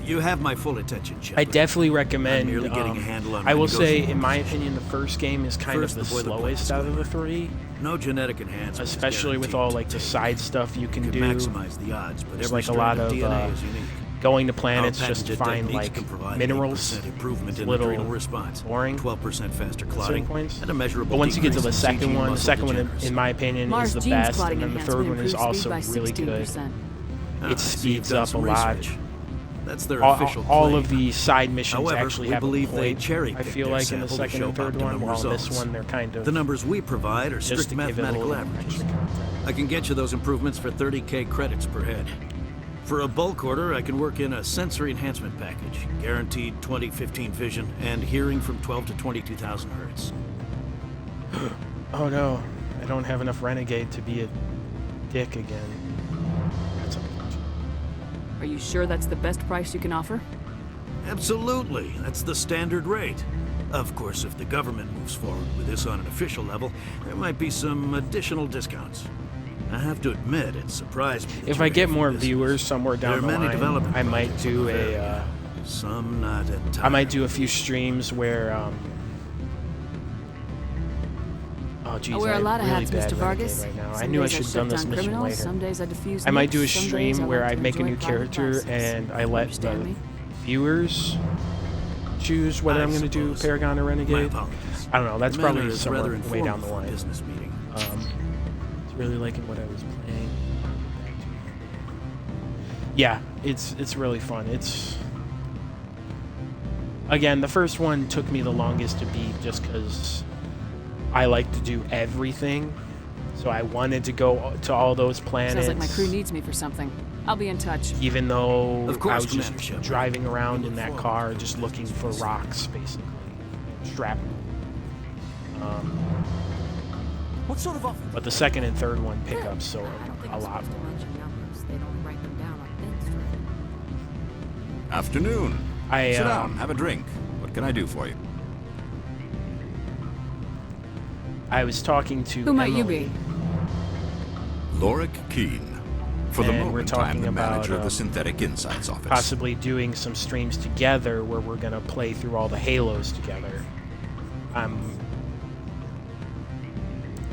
[SPEAKER 13] You have my full attention, Shepard.
[SPEAKER 1] I definitely recommend.
[SPEAKER 13] I'm merely getting a handle on
[SPEAKER 1] I will say,
[SPEAKER 13] renegotiating
[SPEAKER 1] in my
[SPEAKER 13] position.
[SPEAKER 1] opinion, the first game is kind
[SPEAKER 13] First,
[SPEAKER 1] of the
[SPEAKER 13] the boilerplate
[SPEAKER 1] slowest out of the three.
[SPEAKER 13] No genetic enhancement.
[SPEAKER 1] Especially with all like the side stuff you can
[SPEAKER 13] You
[SPEAKER 1] do.
[SPEAKER 13] maximize the odds, but
[SPEAKER 1] There's
[SPEAKER 13] every
[SPEAKER 1] like a lot
[SPEAKER 13] strand
[SPEAKER 1] of
[SPEAKER 13] DNA is unique.
[SPEAKER 1] going to planets just to
[SPEAKER 13] Our patented
[SPEAKER 1] find
[SPEAKER 13] techniques
[SPEAKER 1] like
[SPEAKER 13] can provide
[SPEAKER 1] minerals.
[SPEAKER 13] 8% improvement
[SPEAKER 1] It's
[SPEAKER 13] in
[SPEAKER 1] a little
[SPEAKER 13] adrenal response,
[SPEAKER 1] boring.
[SPEAKER 13] 12% faster
[SPEAKER 1] at certain
[SPEAKER 13] clotting,
[SPEAKER 1] points.
[SPEAKER 13] and a measurable
[SPEAKER 1] But once you get to the
[SPEAKER 13] decrease in
[SPEAKER 1] second
[SPEAKER 13] CG
[SPEAKER 1] one, the
[SPEAKER 13] muscle
[SPEAKER 1] second one,
[SPEAKER 13] degeneracy.
[SPEAKER 1] in my opinion,
[SPEAKER 3] Mars
[SPEAKER 1] is the
[SPEAKER 3] genes
[SPEAKER 1] best,
[SPEAKER 3] clotting
[SPEAKER 1] and then the third
[SPEAKER 3] enhancement
[SPEAKER 1] one is
[SPEAKER 3] improves
[SPEAKER 1] also
[SPEAKER 3] speed by
[SPEAKER 1] really good.
[SPEAKER 3] 16%.
[SPEAKER 1] It speeds up a lot.
[SPEAKER 13] That's their
[SPEAKER 1] all,
[SPEAKER 13] official
[SPEAKER 1] all
[SPEAKER 13] claim.
[SPEAKER 1] of the side missions
[SPEAKER 13] However,
[SPEAKER 1] actually
[SPEAKER 13] we
[SPEAKER 1] have a
[SPEAKER 13] believe they
[SPEAKER 1] point,
[SPEAKER 13] cherry-picked
[SPEAKER 1] I feel
[SPEAKER 13] their
[SPEAKER 1] like in the
[SPEAKER 13] sample to
[SPEAKER 1] second
[SPEAKER 13] show
[SPEAKER 1] and third one,
[SPEAKER 13] optimum
[SPEAKER 1] while in this
[SPEAKER 13] results.
[SPEAKER 1] one they're kind of
[SPEAKER 13] The numbers we provide are
[SPEAKER 1] just
[SPEAKER 13] strict
[SPEAKER 1] to give it a
[SPEAKER 13] mathematical
[SPEAKER 1] little
[SPEAKER 13] averages.
[SPEAKER 1] extra content.
[SPEAKER 13] I can get you those improvements for 30k credits per head. For a bulk order, I can work in a sensory enhancement package, guaranteed 20/15 vision, and hearing from 12 to 22,000 hertz.
[SPEAKER 1] Oh no, I don't have enough renegade to be a dick again. That's unfortunate.
[SPEAKER 3] Are you sure that's the best price you can offer?
[SPEAKER 13] Absolutely, that's the standard rate. Of course, if the government moves forward with this on an official level, there might be some additional discounts. I have to admit, it surprised me.
[SPEAKER 1] If I get more viewers somewhere down the
[SPEAKER 13] There are many
[SPEAKER 1] line,
[SPEAKER 13] development
[SPEAKER 1] I might
[SPEAKER 13] projects
[SPEAKER 1] do
[SPEAKER 13] on the
[SPEAKER 1] a.
[SPEAKER 13] very, some not entirely.
[SPEAKER 1] I might do a few streams where Oh, geez,
[SPEAKER 15] I wear
[SPEAKER 1] I
[SPEAKER 15] a lot of
[SPEAKER 1] really
[SPEAKER 15] hats,
[SPEAKER 1] bad
[SPEAKER 15] Mr. Vargas.
[SPEAKER 1] right now. I
[SPEAKER 15] Some
[SPEAKER 1] knew I
[SPEAKER 15] days
[SPEAKER 1] should have done
[SPEAKER 15] shut
[SPEAKER 1] this
[SPEAKER 15] down
[SPEAKER 1] mission
[SPEAKER 15] criminals,
[SPEAKER 1] later.
[SPEAKER 15] Some days I diffuse
[SPEAKER 1] I might do a
[SPEAKER 15] nukes, some days
[SPEAKER 1] stream
[SPEAKER 15] I
[SPEAKER 1] where
[SPEAKER 15] like
[SPEAKER 1] I
[SPEAKER 15] to
[SPEAKER 1] make a
[SPEAKER 15] enjoy
[SPEAKER 1] new
[SPEAKER 15] private
[SPEAKER 1] character
[SPEAKER 15] classes.
[SPEAKER 1] and I
[SPEAKER 15] You
[SPEAKER 1] let
[SPEAKER 15] understand
[SPEAKER 1] the
[SPEAKER 15] me?
[SPEAKER 1] viewers choose whether I'm going to do Paragon or Renegade. I don't know. That's probably somewhere way down the line.
[SPEAKER 13] Business meeting.
[SPEAKER 1] It's really liking what I was playing. Yeah, it's really fun. It's again, the first one took me the longest to beat just because I like to do everything. So I wanted to go to all those planets.
[SPEAKER 15] Sounds like my crew needs me for something. I'll be in touch.
[SPEAKER 1] Even though
[SPEAKER 13] Of course,
[SPEAKER 1] I was just
[SPEAKER 13] Commander Shepard.
[SPEAKER 1] driving around in that car, just looking for rocks, basically, and shrapnel.
[SPEAKER 18] What sort of office?
[SPEAKER 1] But the second and third one pick up so a lot more.
[SPEAKER 19] Afternoon.
[SPEAKER 1] I,
[SPEAKER 19] Sit down, have a drink. What can I do for you?
[SPEAKER 1] I was talking to
[SPEAKER 15] Who might you
[SPEAKER 1] Emily,
[SPEAKER 15] be?
[SPEAKER 19] Lorik Keene. For the
[SPEAKER 1] and we're
[SPEAKER 19] moment,
[SPEAKER 1] talking
[SPEAKER 19] I'm the
[SPEAKER 1] about
[SPEAKER 19] manager of the Synthetic Insights Office.
[SPEAKER 1] possibly doing some streams together where we're going to play through all the Halos together.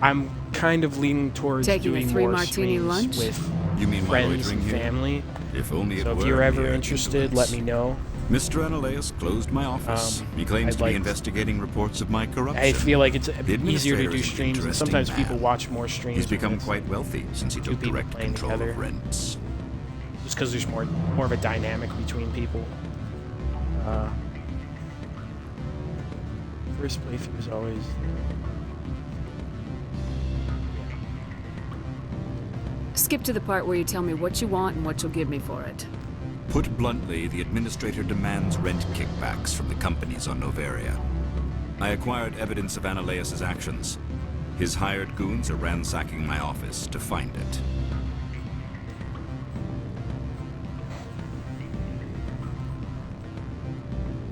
[SPEAKER 1] I'm kind of leaning towards
[SPEAKER 15] Taking a
[SPEAKER 1] doing
[SPEAKER 15] 3
[SPEAKER 1] more
[SPEAKER 15] martini
[SPEAKER 1] streams
[SPEAKER 15] lunch?
[SPEAKER 1] with
[SPEAKER 19] You mean while
[SPEAKER 1] friends
[SPEAKER 19] loitering
[SPEAKER 1] and
[SPEAKER 19] here?
[SPEAKER 1] family.
[SPEAKER 19] If only it
[SPEAKER 1] So if
[SPEAKER 19] were
[SPEAKER 1] you're ever
[SPEAKER 19] mere
[SPEAKER 1] interested, let me know.
[SPEAKER 19] Mr. Ananias closed my office. He claims
[SPEAKER 1] I'd
[SPEAKER 19] to be
[SPEAKER 1] like-
[SPEAKER 19] investigating reports of my corruption.
[SPEAKER 1] I feel like it's
[SPEAKER 19] The
[SPEAKER 1] easier to
[SPEAKER 19] administrator
[SPEAKER 1] do
[SPEAKER 19] is an
[SPEAKER 1] streams, and
[SPEAKER 19] interesting
[SPEAKER 1] sometimes
[SPEAKER 19] man.
[SPEAKER 1] people watch more streams.
[SPEAKER 19] He's
[SPEAKER 1] when
[SPEAKER 19] become
[SPEAKER 1] it's
[SPEAKER 19] quite wealthy since he
[SPEAKER 1] two
[SPEAKER 19] took
[SPEAKER 1] people
[SPEAKER 19] direct
[SPEAKER 1] playing
[SPEAKER 19] control
[SPEAKER 1] together.
[SPEAKER 19] of rents.
[SPEAKER 1] Just because there's more of a dynamic between people. First playthrough is always.
[SPEAKER 15] Skip to the part where you tell me what you want and what you'll give me for it.
[SPEAKER 19] Put bluntly, the administrator demands rent kickbacks from the companies on Novaria. I acquired evidence of Ananias' actions. His hired goons are ransacking my office to find it.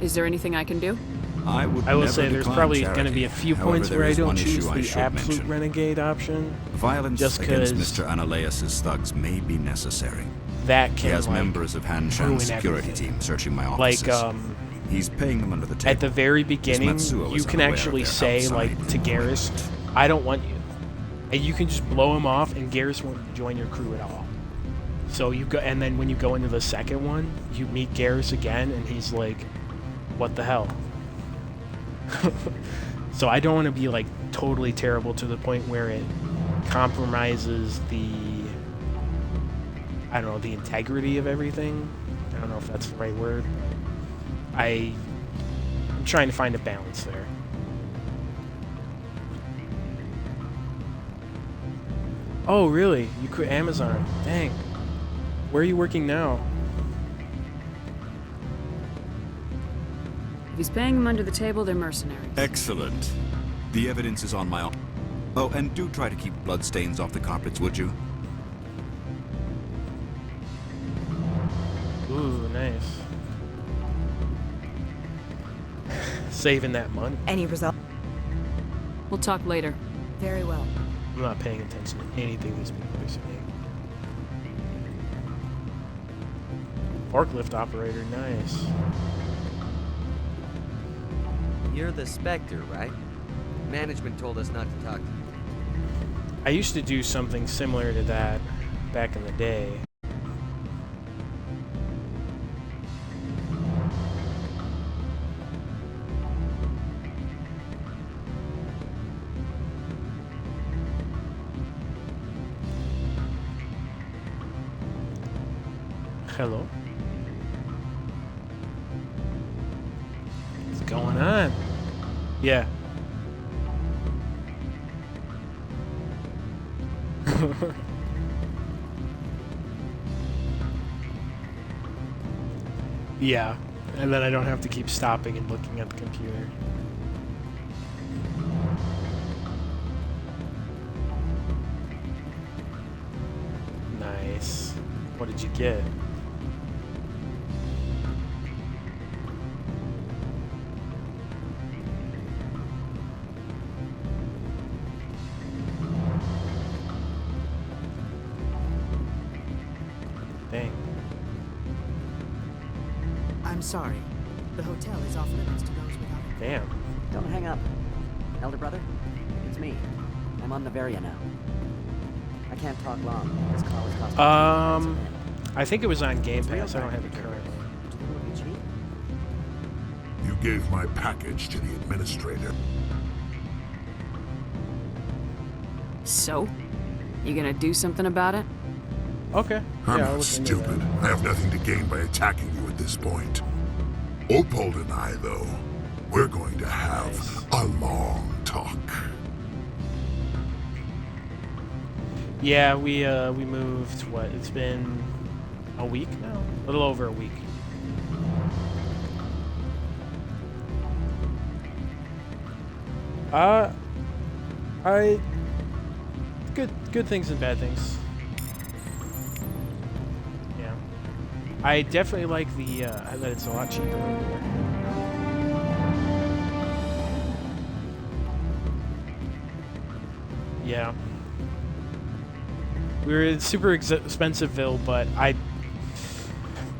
[SPEAKER 15] Is there anything I can do?
[SPEAKER 19] I would
[SPEAKER 1] I will
[SPEAKER 19] never
[SPEAKER 1] say there's
[SPEAKER 19] decline
[SPEAKER 1] probably going to
[SPEAKER 19] charity.
[SPEAKER 1] be a few
[SPEAKER 19] However,
[SPEAKER 1] points
[SPEAKER 19] there
[SPEAKER 1] where I
[SPEAKER 19] is
[SPEAKER 1] don't
[SPEAKER 19] one
[SPEAKER 1] choose
[SPEAKER 19] issue I
[SPEAKER 1] the
[SPEAKER 19] should
[SPEAKER 1] absolute
[SPEAKER 19] mention.
[SPEAKER 1] renegade option.
[SPEAKER 19] Violence
[SPEAKER 1] just
[SPEAKER 19] against
[SPEAKER 1] 'cause
[SPEAKER 19] Mr. Ananias' thugs may be necessary.
[SPEAKER 1] that
[SPEAKER 19] He
[SPEAKER 1] can
[SPEAKER 19] has
[SPEAKER 1] like,
[SPEAKER 19] members of
[SPEAKER 1] ruin
[SPEAKER 19] Hanshan's security
[SPEAKER 1] everything.
[SPEAKER 19] team searching my
[SPEAKER 1] Like
[SPEAKER 19] offices. He's paying them under the table.
[SPEAKER 1] at the very beginning,
[SPEAKER 19] Matsuo
[SPEAKER 1] you
[SPEAKER 19] is
[SPEAKER 1] can
[SPEAKER 19] unaware
[SPEAKER 1] actually
[SPEAKER 19] of their
[SPEAKER 1] say
[SPEAKER 19] outside
[SPEAKER 1] like to Garrus, "I don't want you," and you can just blow him off, and Garrus won't join your crew at all. So you go, and then when you go into the second one, you meet Garrus again, and he's like, "What the hell?" So I don't want to be like totally terrible to the point where it compromises the, I don't know, the integrity of everything. I don't know if that's the right word. I'm trying to find a balance there. Oh, really? You quit Amazon? Dang. Where are you working now?
[SPEAKER 15] If he's paying them under the table, they're mercenaries.
[SPEAKER 19] Excellent. The evidence is on my own. Oh, and do try to keep bloodstains off the carpets, would you?
[SPEAKER 1] Ooh, nice. Saving that money.
[SPEAKER 8] Any result?
[SPEAKER 15] We'll talk later.
[SPEAKER 8] Very well.
[SPEAKER 1] I'm not paying attention to anything these people are saying. Forklift operator, nice.
[SPEAKER 20] You're the Spectre, right? Management told us not to talk to you.
[SPEAKER 1] I used to do something similar to that back in the day. Hello? What's going on? Yeah. Yeah, and then I don't have to keep stopping and looking at the computer. Nice. What did you get? Dang.
[SPEAKER 21] I'm sorry. The hotel is off limits to those without a...
[SPEAKER 1] Damn.
[SPEAKER 25] Don't hang up. Elder brother, it's me.
[SPEAKER 20] I'm on Noveria now. I can't talk long. This car was costing me
[SPEAKER 1] I think it was on Game Pass. I don't have it currently.
[SPEAKER 11] You gave my package to the administrator.
[SPEAKER 5] So? You gonna do something about it?
[SPEAKER 1] Okay.
[SPEAKER 11] I'm
[SPEAKER 1] yeah,
[SPEAKER 11] not stupid. I have nothing to gain by attacking you at this point. Opold and I, though, we're going to have a long talk.
[SPEAKER 1] Yeah, we moved, what, it's been a week now? A little over a week. Good things and bad things. Yeah. I definitely like the, that it's a lot cheaper over here. Yeah. We were in super expensiveville, but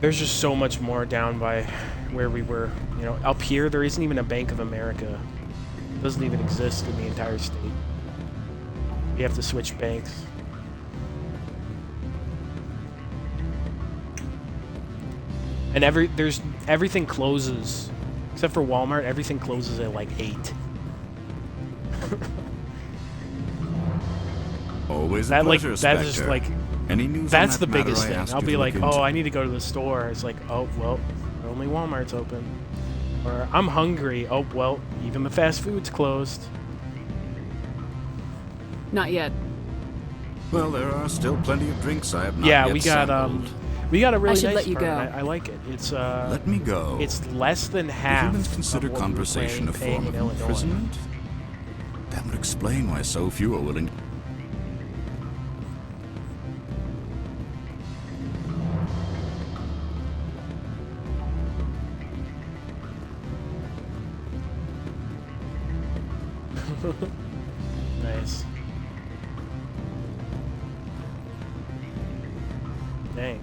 [SPEAKER 1] there's just so much more down by where we were. You know, up here, there isn't even a Bank of America. It doesn't even exist in the entire state. You have to switch banks. And everything closes. Except for Walmart, everything closes at like 8.
[SPEAKER 19] Always a pleasure,
[SPEAKER 1] that's just like
[SPEAKER 19] any news
[SPEAKER 1] that's
[SPEAKER 19] on
[SPEAKER 1] the
[SPEAKER 19] that matter
[SPEAKER 1] biggest
[SPEAKER 19] I
[SPEAKER 1] thing.
[SPEAKER 19] asked
[SPEAKER 1] I'll
[SPEAKER 19] you
[SPEAKER 1] be
[SPEAKER 19] to
[SPEAKER 1] like,
[SPEAKER 19] look
[SPEAKER 1] oh,
[SPEAKER 19] into?
[SPEAKER 1] I need to go to the store. It's like, oh well, only Walmart's open. Or I'm hungry. Oh well, even the fast food's closed.
[SPEAKER 5] Not yet.
[SPEAKER 19] Well, there are still plenty of drinks I have not
[SPEAKER 1] Yeah,
[SPEAKER 19] yet
[SPEAKER 1] we got
[SPEAKER 19] sampled.
[SPEAKER 1] we got a really
[SPEAKER 5] I should
[SPEAKER 1] nice
[SPEAKER 5] let you
[SPEAKER 1] apartment.
[SPEAKER 5] go.
[SPEAKER 1] I like it. It's
[SPEAKER 19] Let me go.
[SPEAKER 1] It's less than
[SPEAKER 19] If
[SPEAKER 1] half.
[SPEAKER 19] humans consider
[SPEAKER 1] of what
[SPEAKER 19] conversation
[SPEAKER 1] we
[SPEAKER 19] a
[SPEAKER 1] were paying
[SPEAKER 19] form of
[SPEAKER 1] in Illinois.
[SPEAKER 19] imprisonment, that would explain why so few are willing.
[SPEAKER 1] Nice. Dang.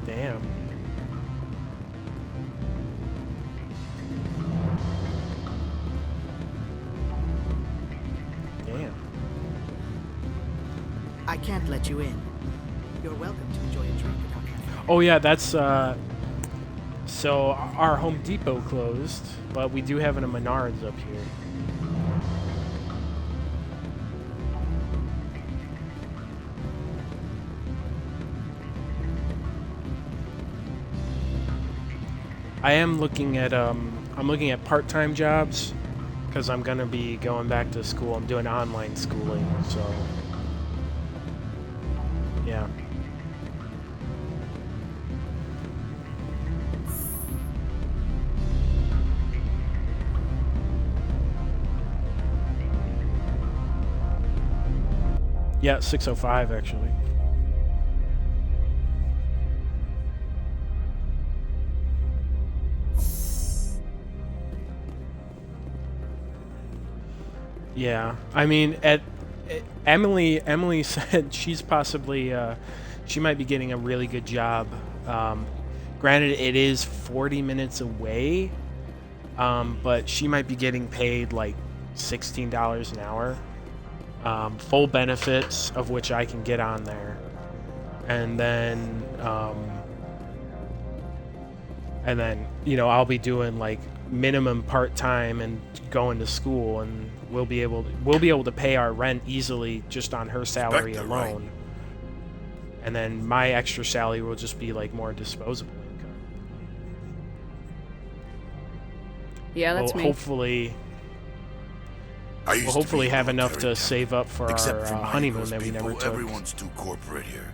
[SPEAKER 1] Damn. Damn.
[SPEAKER 21] I can't let you in. You're welcome to enjoy a drink at our cafe.
[SPEAKER 1] Oh yeah, that's so our Home Depot closed, but we do have a Menards up here. I am looking at I'm looking at part-time jobs because I'm gonna be going back to school. I'm doing online schooling, so yeah. Yeah, 6:05 actually. Yeah, I mean, Emily said she's possibly she might be getting a really good job. Granted, it is 40 minutes away, but she might be getting paid like $16 an hour. Full benefits, of which I can get on there, and then you know, I'll be doing like minimum part-time and going to school, and we'll be able to pay our rent easily just on her salary alone. Right. And then my extra salary will just be like more disposable income.
[SPEAKER 5] Yeah, that's me.
[SPEAKER 1] Hopefully we'll hopefully have enough to save up for our honeymoon that we never took.
[SPEAKER 12] Everyone's too corporate here.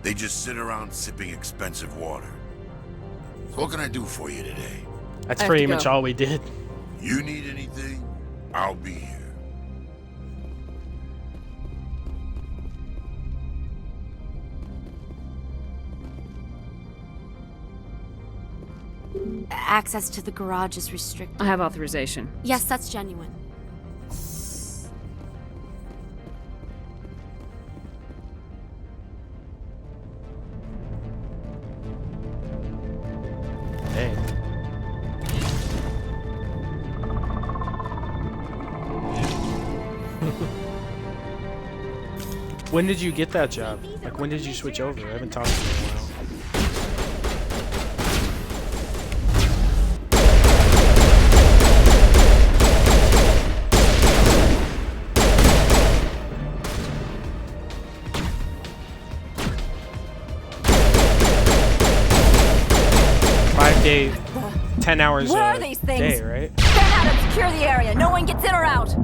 [SPEAKER 12] They just sit around sipping expensive water. So what can I do for you today?
[SPEAKER 1] That's pretty much all we did.
[SPEAKER 12] You need anything? I'll be here.
[SPEAKER 2] Access to the garage is restricted.
[SPEAKER 5] I have authorization.
[SPEAKER 2] Yes, that's genuine.
[SPEAKER 1] When did you get that job? Like, when did you switch over? I haven't talked to you in a while. 10 hours
[SPEAKER 8] Where are
[SPEAKER 1] a
[SPEAKER 8] these things?
[SPEAKER 1] day, right?
[SPEAKER 8] Stand out and secure the area. No one gets in or out.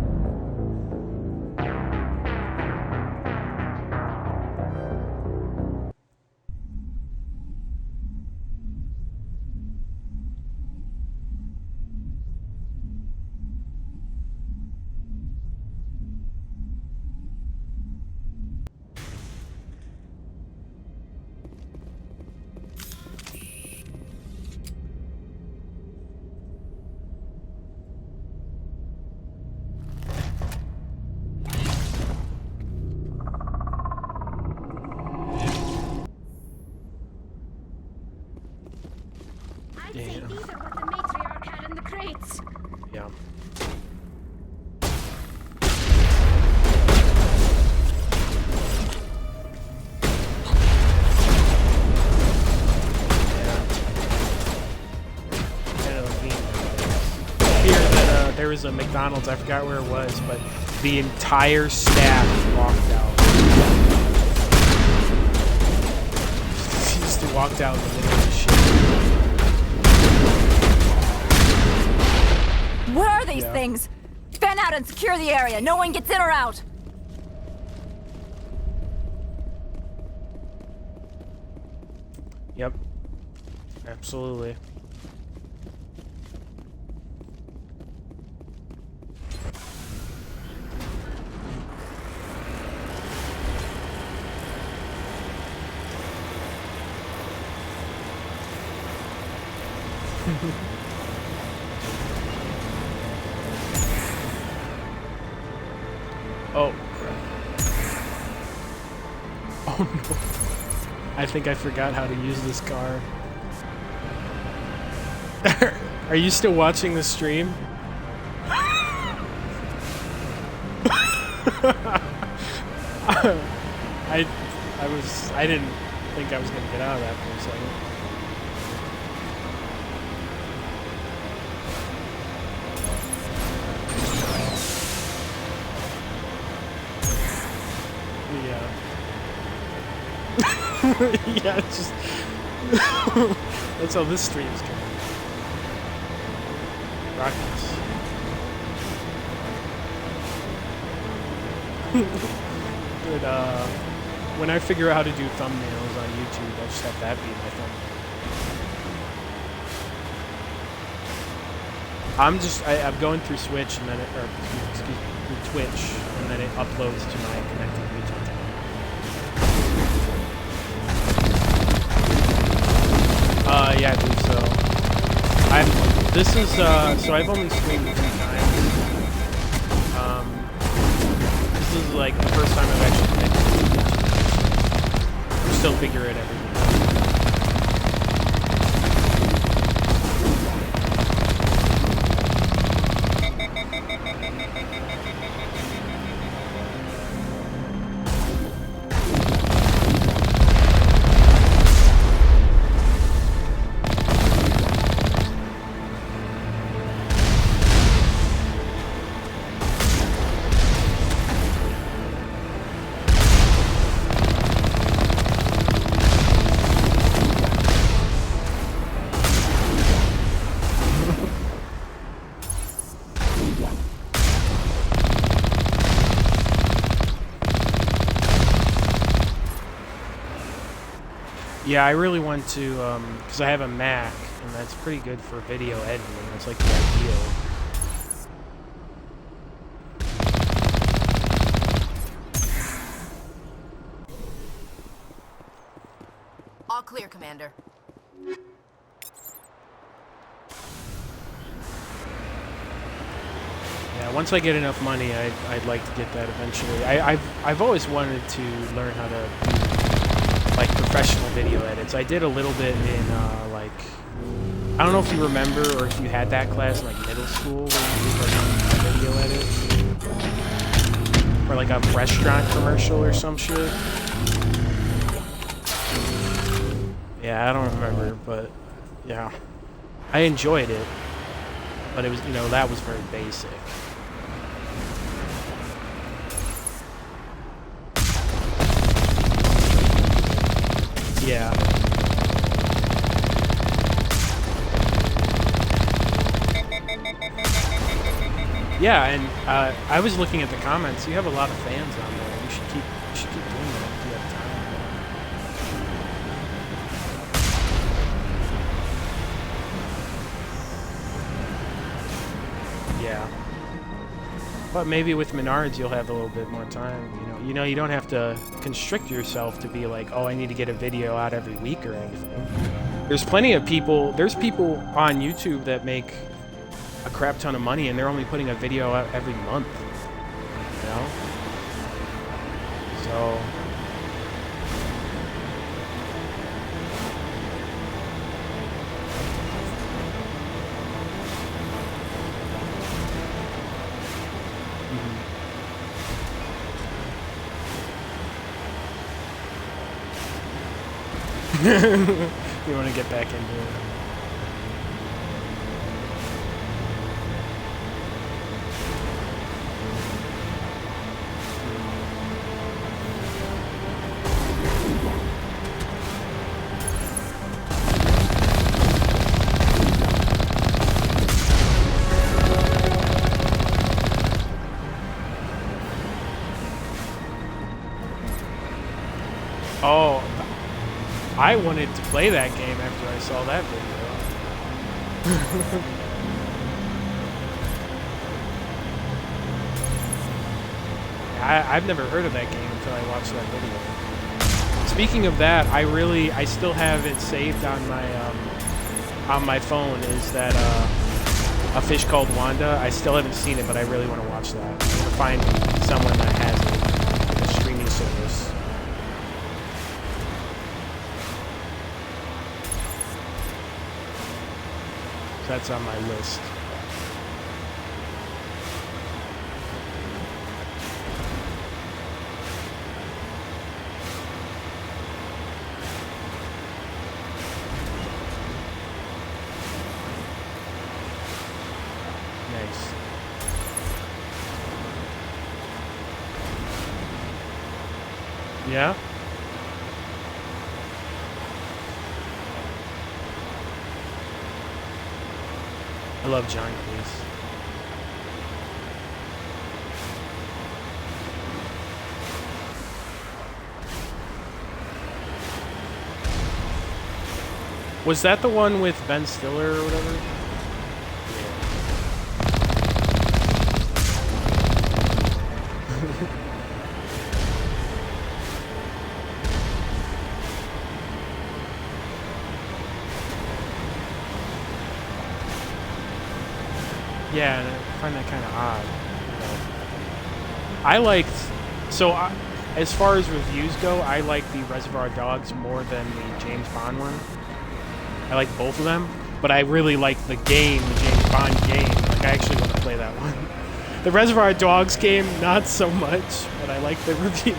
[SPEAKER 1] Damn.
[SPEAKER 2] These are what the matriarch had in the crates.
[SPEAKER 1] Yeah. Here that there was a McDonald's, I forgot where it was, but the entire staff walked out. Just walked out in the middle of the shit.
[SPEAKER 8] Where are these things? Fan out and secure the area. No one gets in or out.
[SPEAKER 1] Yep. Absolutely. Oh, crap. Oh no. I think I forgot how to use this car. Are you still watching the stream? I didn't think I was gonna get out of that for a second. Yeah, it's just that's how this stream's going. Rockets. But when I figure out how to do thumbnails on YouTube, I'll just have that be my thumbnail. I'm going through Switch and then through Twitch, and then it uploads to my connected YouTube channel. Yeah, I believe so. So I've only streamed 3 times. This is like the first time I've actually connected to YouTube. I'm still figuring everything out. Yeah, I really want to, because I have a Mac, and that's pretty good for video editing. That's like the ideal.
[SPEAKER 4] All clear, Commander.
[SPEAKER 1] Yeah, once I get enough money, I'd like to get that eventually. I've always wanted to learn how to do like professional video edits. I did a little bit in like, I don't know if you remember or if you had that class in like middle school where you did like a video edit. or like a restaurant commercial or some shit. Yeah, I don't remember, but yeah, I enjoyed it, but it was, you know, that was very basic. Yeah. Yeah, and I was looking at the comments. You have a lot of fans on there. You should keep doing that if you have time. Yeah. But maybe with Menards you'll have a little bit more time. You know, you don't have to constrict yourself to be like, oh, I need to get a video out every week or anything. There's plenty of people. There's people on YouTube that make a crap ton of money and they're only putting a video out every month, you know? So you want to get back into it. Oh, I wanted to play that game after I saw that video. I've never heard of that game until I watched that video. Speaking of that, I still have it saved on my phone. Is that A Fish Called Wanda? I still haven't seen it, but I really want to watch that. I'm gonna find someone that has it, a streaming service. That's on my list. Nice. Yeah? I love Giant Police. Was that the one with Ben Stiller or whatever? Yeah, and I find that kind of odd. I liked, as far as reviews go, I like the Reservoir Dogs more than the James Bond one. I like both of them, but I really like the game, the James Bond game. Like, I actually want to play that one. The Reservoir Dogs game, not so much, but I like the review.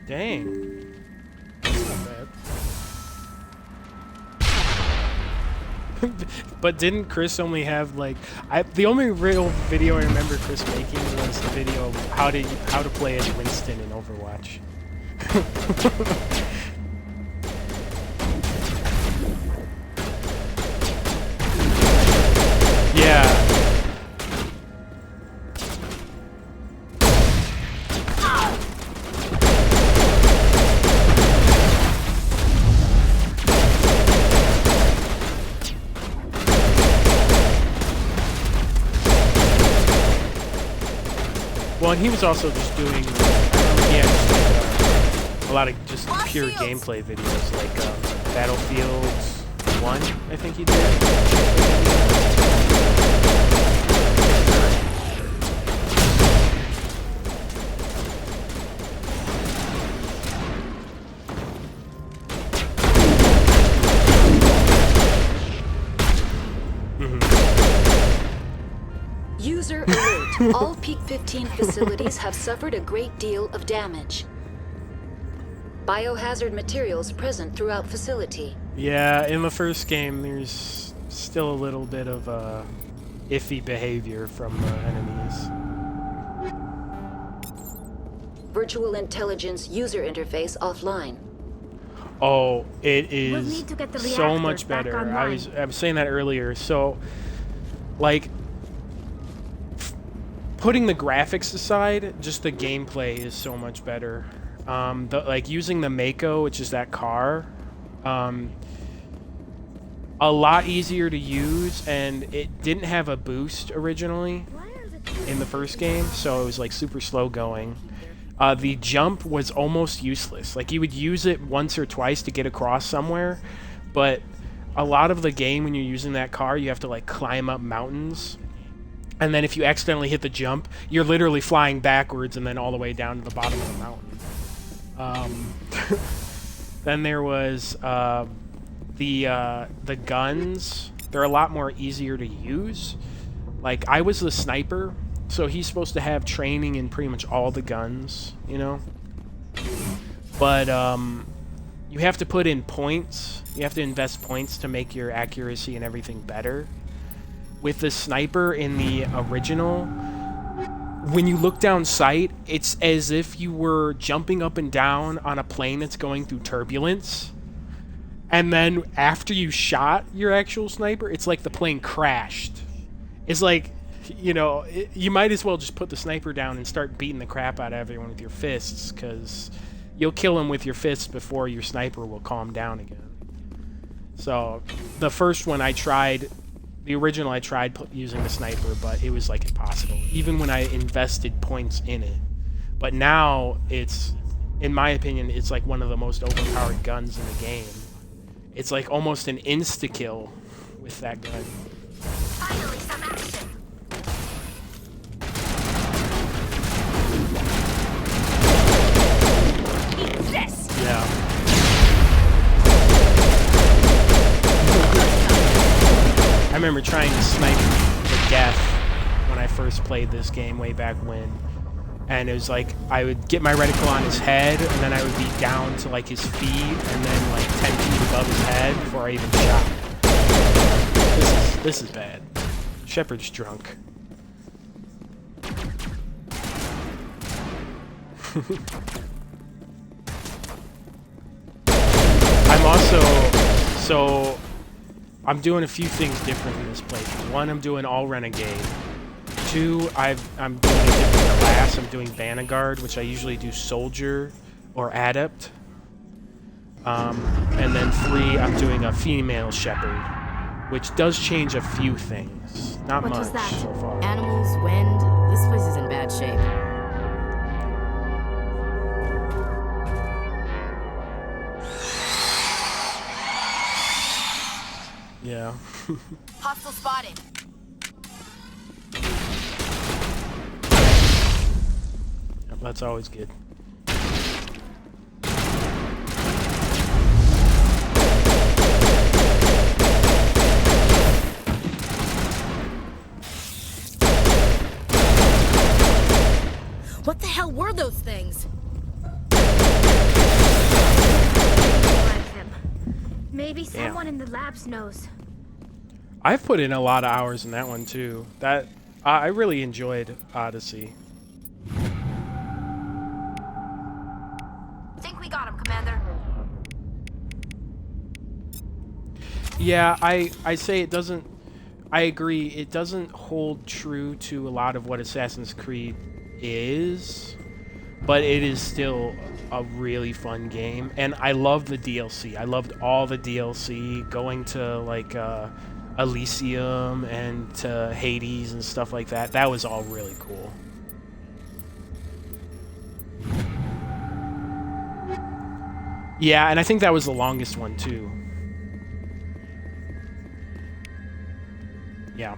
[SPEAKER 1] Dang. That's not bad. But didn't Chris only have like the only real video I remember Chris making was the video of how to play as Winston in Overwatch. Yeah. and he was also just doing, he had just like, a lot of just pure gameplay videos, like Battlefield 1, I think he did.
[SPEAKER 6] User alert. All Peak 15 facilities have suffered a great deal of damage. Biohazard materials present throughout facility.
[SPEAKER 1] Yeah, in the first game, there's still a little bit of iffy behavior from enemies.
[SPEAKER 6] Virtual intelligence user interface offline.
[SPEAKER 1] Oh, it
[SPEAKER 6] We'll
[SPEAKER 1] is
[SPEAKER 6] need to get the
[SPEAKER 1] so
[SPEAKER 6] reactors
[SPEAKER 1] much
[SPEAKER 6] back
[SPEAKER 1] better.
[SPEAKER 6] online.
[SPEAKER 1] I was saying that earlier. So, like, putting the graphics aside, just the gameplay is so much better. Like using the Mako, which is that car, a lot easier to use, and it didn't have a boost originally in the first game, so it was like super slow going. The jump was almost useless. Like you would use it once or twice to get across somewhere, but a lot of the game when you're using that car, you have to like climb up mountains. And then if you accidentally hit the jump, you're literally flying backwards and then all the way down to the bottom of the mountain. Then there was the guns. They're a lot more easier to use. Like I was the sniper, so he's supposed to have training in pretty much all the guns, you know. But you have to put in points. You have to invest points to make your accuracy and everything better. With the sniper in the original, when you look down sight, it's as if you were jumping up and down on a plane that's going through turbulence. And then after you shot your actual sniper, it's like the plane crashed. It's like, you know, you might as well just put the sniper down and start beating the crap out of everyone with your fists, because you'll kill them with your fists before your sniper will calm down again. So the first one I tried... The original I tried using the sniper, but it was like impossible, even when I invested points in it. But now it's, in my opinion, it's like one of the most overpowered guns in the game. It's like almost an insta-kill with that gun.
[SPEAKER 6] Finally, some action. Eat this.
[SPEAKER 1] Yeah. I remember trying to snipe the death when I first played this game way back when. And it was like, I would get my reticle on his head, and then I would be down to like his feet, and then like 10 feet above his head before I even shot. This is bad. Shepard's drunk. I'm also... I'm doing a few things different in this playthrough. One, I'm doing all renegade. Two, I'm doing a different class. I'm doing Vanguard, which I usually do soldier or adept. And then three, I'm doing a female shepherd, which does change a few things. Not much so far.
[SPEAKER 4] Animals, wind. This place is in bad shape.
[SPEAKER 1] Yeah.
[SPEAKER 6] Hostile spotted.
[SPEAKER 1] Yep, that's always good.
[SPEAKER 23] What the hell were those things?
[SPEAKER 2] Maybe
[SPEAKER 1] Damn.
[SPEAKER 2] someone in the labs knows.
[SPEAKER 1] I've put in a lot of hours in that one too. That I really enjoyed Odyssey.
[SPEAKER 2] Think we got him, Commander.
[SPEAKER 1] Yeah, I say it doesn't... I agree, it doesn't hold true to a lot of what Assassin's Creed is, but it is still a really fun game, and I love the DLC. I loved all the DLC, going to like Elysium and to Hades and stuff like that. That was all really cool. Yeah, and I think that was the longest one too. Yeah.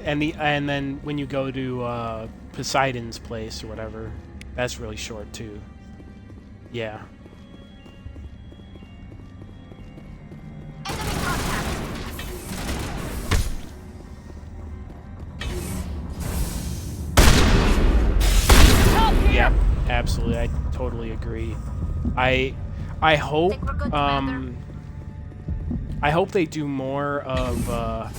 [SPEAKER 1] And then when you go to Poseidon's place or whatever, that's really short too. Yeah. Yeah, absolutely. I totally agree. I hope I hope they do more of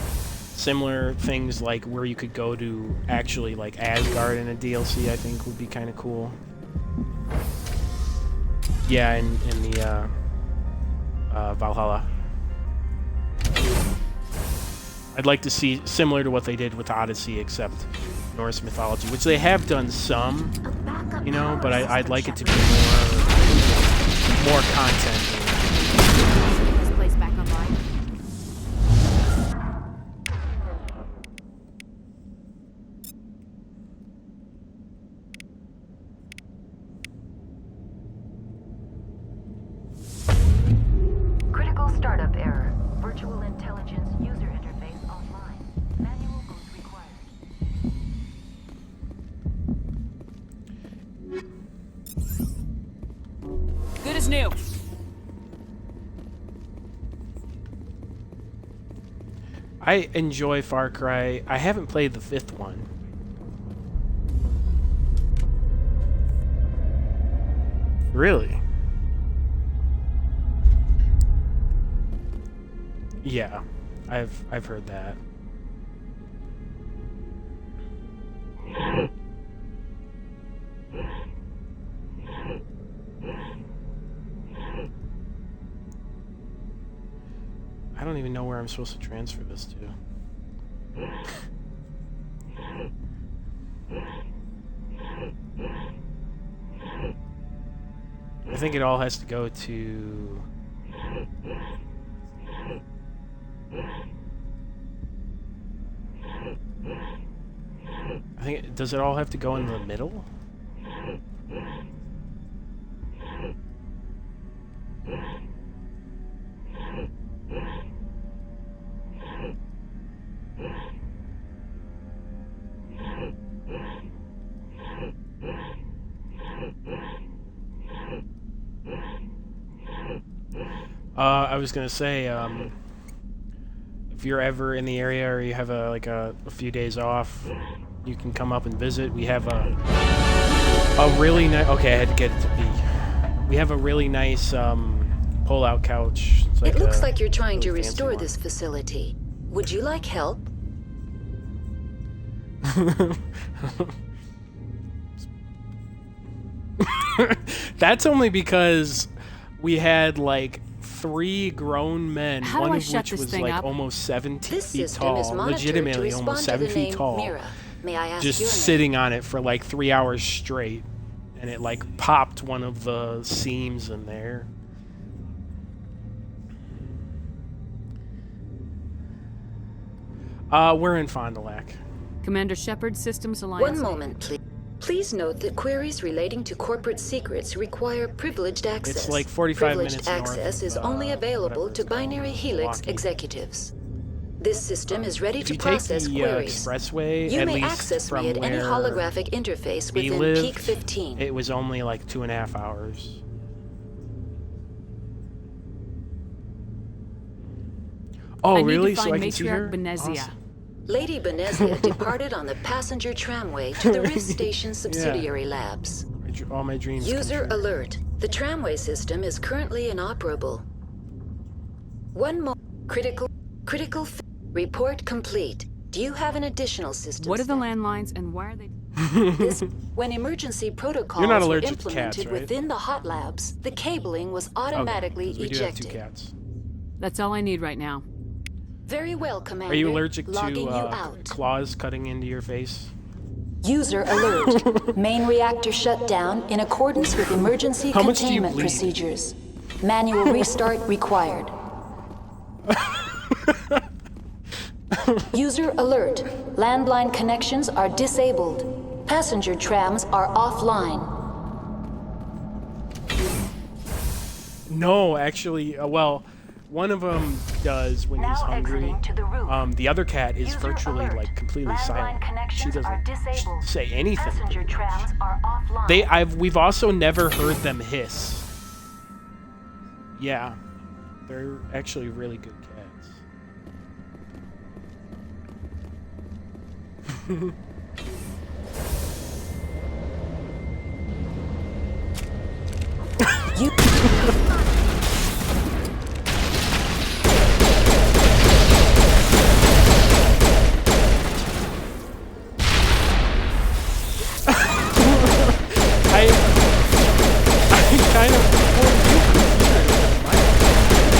[SPEAKER 1] similar things, like where you could go to actually like Asgard in a DLC. I think would be kind of cool. Yeah, in the Valhalla. I'd like to see similar to what they did with Odyssey, except Norse mythology, which they have done some, you know, but I'd like it to be more content.
[SPEAKER 8] This place back online.
[SPEAKER 6] Critical startup error. Virtual intelligence user interface offline. Manual boot required.
[SPEAKER 5] Good as new.
[SPEAKER 1] I enjoy Far Cry. I haven't played the 5th one. Really? Yeah, I've heard that. I don't even know where I'm supposed to transfer this to. I think it all has to go to... I think, does it all have to go in the middle? I was gonna say, if you're ever in the area or you have a few days off, you can come up and visit. We have a really nice. Okay, I had to get it to be. We have a really nice pull-out couch. It's like
[SPEAKER 6] It looks like you're trying to restore this facility. Would you like help?
[SPEAKER 1] That's only because we had like 3 grown men,
[SPEAKER 5] How
[SPEAKER 1] one
[SPEAKER 5] do I
[SPEAKER 1] of
[SPEAKER 5] shut
[SPEAKER 1] which
[SPEAKER 5] this
[SPEAKER 1] was
[SPEAKER 5] thing
[SPEAKER 1] like
[SPEAKER 5] up?
[SPEAKER 1] almost 17
[SPEAKER 6] This
[SPEAKER 1] feet
[SPEAKER 6] system is
[SPEAKER 1] tall,
[SPEAKER 6] monitored to
[SPEAKER 1] legitimately
[SPEAKER 6] respond
[SPEAKER 1] almost
[SPEAKER 6] to
[SPEAKER 1] 7
[SPEAKER 6] the
[SPEAKER 1] feet
[SPEAKER 6] name
[SPEAKER 1] tall,
[SPEAKER 6] Mira. May I ask
[SPEAKER 1] just
[SPEAKER 6] your name?
[SPEAKER 1] sitting on it for like 3 hours straight, and it like popped one of the seams in there. We're in Fond du Lac.
[SPEAKER 5] Commander Shepard, Systems Alliance.
[SPEAKER 6] One moment, please. Please note that queries relating to corporate secrets require privileged access.
[SPEAKER 1] It's like 45
[SPEAKER 6] privileged
[SPEAKER 1] minutes north
[SPEAKER 6] access
[SPEAKER 1] of,
[SPEAKER 6] is only available
[SPEAKER 1] whatever
[SPEAKER 6] to
[SPEAKER 1] it's called,
[SPEAKER 6] Binary Helix
[SPEAKER 1] Milwaukee.
[SPEAKER 6] executives. This system is ready
[SPEAKER 1] If
[SPEAKER 6] to
[SPEAKER 1] you take
[SPEAKER 6] process
[SPEAKER 1] the
[SPEAKER 6] queries.
[SPEAKER 1] expressway,
[SPEAKER 6] You
[SPEAKER 1] at
[SPEAKER 6] may
[SPEAKER 1] least
[SPEAKER 6] access
[SPEAKER 1] from
[SPEAKER 6] me at any
[SPEAKER 1] where
[SPEAKER 6] holographic interface
[SPEAKER 1] we
[SPEAKER 6] within
[SPEAKER 1] live,
[SPEAKER 6] Peak 15.
[SPEAKER 1] it was only like 2.5 hours. Oh,
[SPEAKER 5] I
[SPEAKER 1] really?
[SPEAKER 5] Need to
[SPEAKER 1] So
[SPEAKER 5] find
[SPEAKER 1] I can see her?
[SPEAKER 5] Matriarch Benezia.
[SPEAKER 1] Awesome.
[SPEAKER 6] Lady Benezia departed on the passenger tramway to the Rift Station subsidiary labs.
[SPEAKER 1] All my dreams come
[SPEAKER 6] User
[SPEAKER 1] true.
[SPEAKER 6] alert. The tramway system is currently inoperable. One more. Report complete. Do you have an additional system?
[SPEAKER 5] What are the landlines and why are they...
[SPEAKER 6] When emergency protocols
[SPEAKER 1] You're not
[SPEAKER 6] were
[SPEAKER 1] allergic to
[SPEAKER 6] implemented
[SPEAKER 1] cats, right?
[SPEAKER 6] within the hot labs, the cabling was automatically
[SPEAKER 1] 'cause we do have 2
[SPEAKER 6] ejected.
[SPEAKER 1] cats.
[SPEAKER 5] That's all I need right now.
[SPEAKER 6] Very well, Commander.
[SPEAKER 1] Are you allergic
[SPEAKER 6] Logging
[SPEAKER 1] to
[SPEAKER 6] you out.
[SPEAKER 1] claws cutting into your face?
[SPEAKER 6] User alert. Main reactor shut down in accordance with emergency
[SPEAKER 1] How much do you
[SPEAKER 6] containment
[SPEAKER 1] bleed?
[SPEAKER 6] procedures. Manual restart required. User alert. Landline connections are disabled. Passenger trams are offline.
[SPEAKER 1] No, actually, well, one of them does when he's hungry. The other cat is virtually like completely silent. She doesn't say anything.
[SPEAKER 6] Passenger trams are offline.
[SPEAKER 1] We've also never heard them hiss. Yeah, they're actually really good cats.
[SPEAKER 6] You.
[SPEAKER 1] I kind of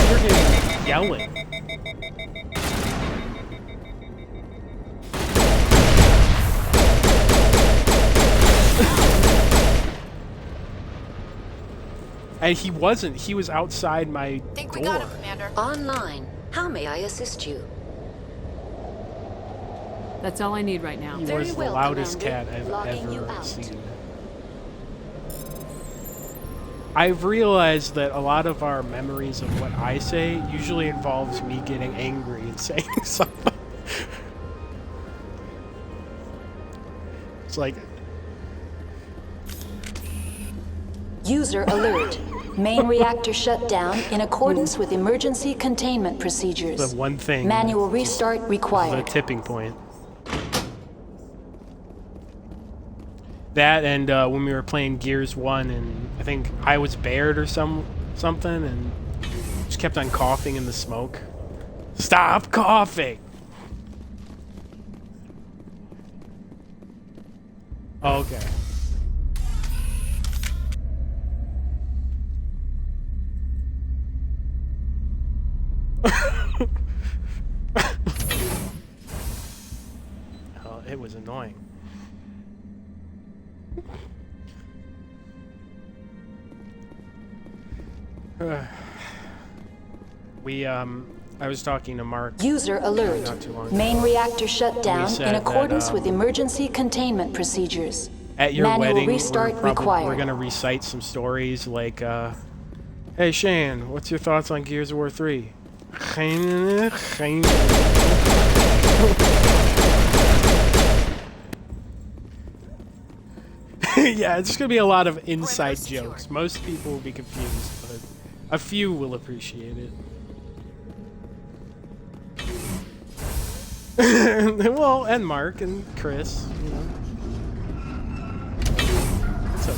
[SPEAKER 1] you're getting yelling. And he wasn't. He was outside my
[SPEAKER 6] Think
[SPEAKER 1] door.
[SPEAKER 6] we got him, Commander. Online. How may I assist you?
[SPEAKER 5] That's all I need right now.
[SPEAKER 1] He was the loudest cat I've ever seen. I've realized that a lot of our memories of what I say usually involves me getting angry and saying something. It's like...
[SPEAKER 6] User alert. Main reactor shut down in accordance with emergency containment procedures.
[SPEAKER 1] The one thing.
[SPEAKER 6] Manual restart required.
[SPEAKER 1] The tipping point. That and when we were playing Gears 1 and I think I was Baird or something and just kept on coughing in the smoke. Stop coughing! Oh, okay. Oh, it was annoying. I was talking to Mark.
[SPEAKER 6] User alert.
[SPEAKER 1] Not too long
[SPEAKER 6] Main
[SPEAKER 1] ago.
[SPEAKER 6] reactor shut down in accordance
[SPEAKER 1] that,
[SPEAKER 6] with emergency containment procedures.
[SPEAKER 1] At your
[SPEAKER 6] Manual
[SPEAKER 1] wedding,
[SPEAKER 6] restart
[SPEAKER 1] we're
[SPEAKER 6] required.
[SPEAKER 1] gonna recite some stories like, hey Shane, what's your thoughts on Gears of War 3? Yeah, it's just gonna be a lot of inside jokes. Most people will be confused, but a few will appreciate it. Well, and Mark and Chris, you know. It's okay.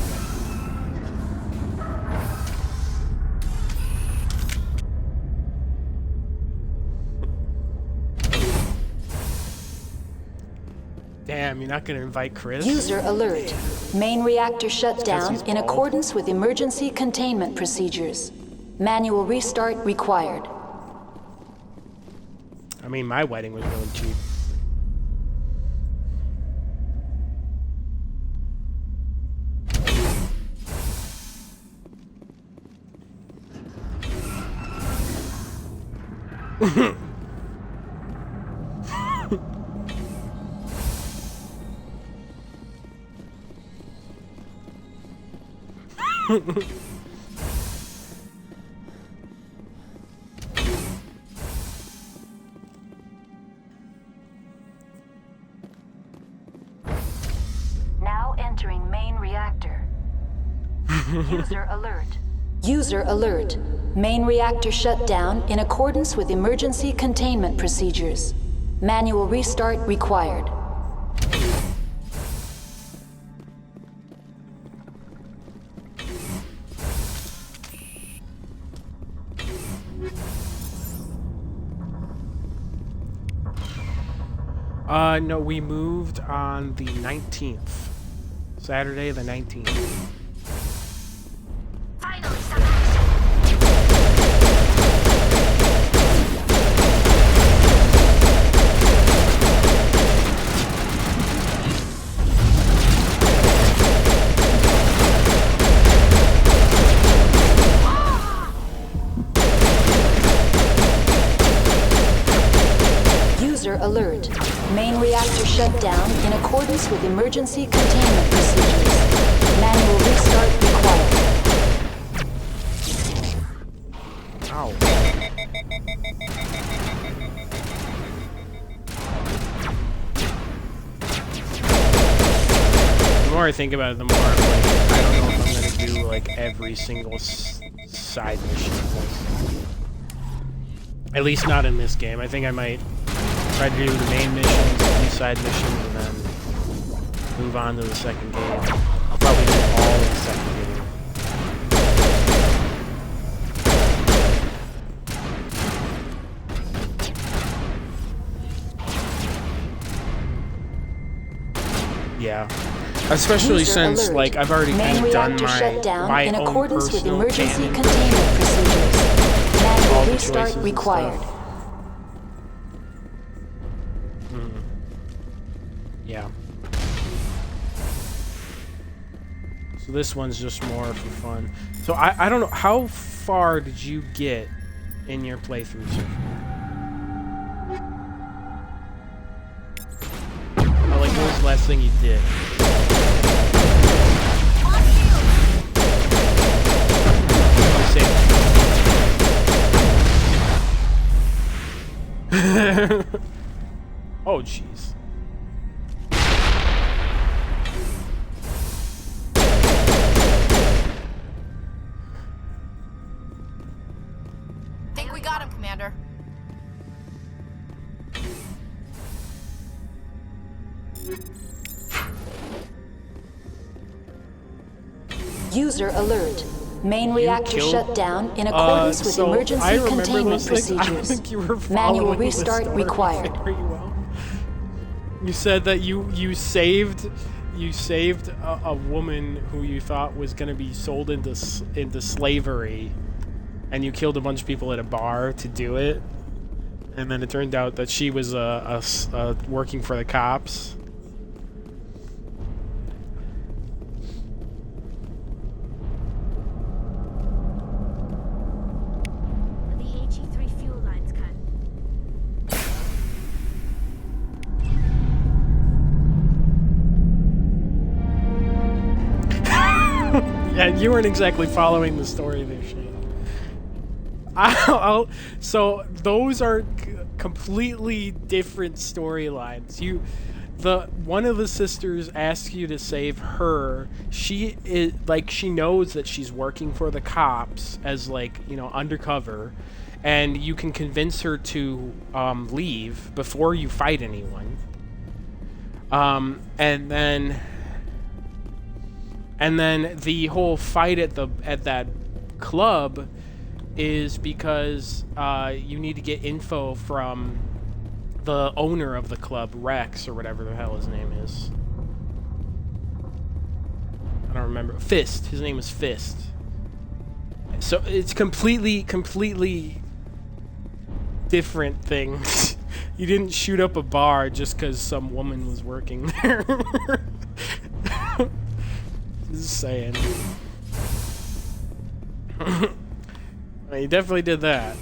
[SPEAKER 1] Damn, you're not gonna invite Chris?
[SPEAKER 6] User alert. Main reactor shut down in accordance with emergency containment procedures. Manual restart required.
[SPEAKER 1] I mean, my wedding was really cheap.
[SPEAKER 6] Now entering main reactor. User alert. User alert. Main reactor shut down in accordance with emergency containment procedures. Manual restart required.
[SPEAKER 1] No, we moved on the 19th. Saturday the 19th.
[SPEAKER 6] User alert. Main reactor shut down in accordance with emergency containment procedures. Manual restart required.
[SPEAKER 1] Ow. The more I think about it, the more I'm like, I don't know if I'm gonna do like every single side mission. At least not in this game. I think I might try to do the main missions, a few side missions, and then move on to the second game. I'll probably do all of the second game. Yeah. Especially
[SPEAKER 6] User
[SPEAKER 1] since,
[SPEAKER 6] alert.
[SPEAKER 1] like, I've already kind of done my
[SPEAKER 6] in
[SPEAKER 1] own
[SPEAKER 6] accordance with
[SPEAKER 1] personal
[SPEAKER 6] emergency
[SPEAKER 1] canon.
[SPEAKER 6] containment procedures. Manual
[SPEAKER 1] All the
[SPEAKER 6] restart
[SPEAKER 1] choices and
[SPEAKER 6] required.
[SPEAKER 1] stuff. Yeah. So this one's just more for fun. So I don't know, how far did you get in your playthrough so far? Like, what was the last thing you did? Oh, jeez.
[SPEAKER 7] Think we got him, Commander.
[SPEAKER 6] User alert. Main reactor
[SPEAKER 1] killed-
[SPEAKER 6] shut down in accordance with
[SPEAKER 1] so I
[SPEAKER 6] emergency
[SPEAKER 1] remember
[SPEAKER 6] containment
[SPEAKER 1] those things. I don't
[SPEAKER 6] procedures.
[SPEAKER 1] think you were
[SPEAKER 6] Manual
[SPEAKER 1] following the
[SPEAKER 6] restart
[SPEAKER 1] story
[SPEAKER 6] required.
[SPEAKER 1] very well. You said that you saved a woman who you thought was going to be sold into slavery, and you killed a bunch of people at a bar to do it, and then it turned out that she was working for the cops.
[SPEAKER 7] The HE3 fuel lines cut.
[SPEAKER 1] Yeah, you weren't exactly following the story there, Shane. So those are completely different storylines. One of the sisters asks you to save her. She knows that she's working for the cops as, like, you know, undercover, and you can convince her to leave before you fight anyone. And then the whole fight at that club is because you need to get info from the owner of the club, Rex, or whatever the hell his name is. I don't remember. Fist. His name is Fist. So it's completely different things. You didn't shoot up a bar just because some woman was working there. Just saying. Well, you definitely did that.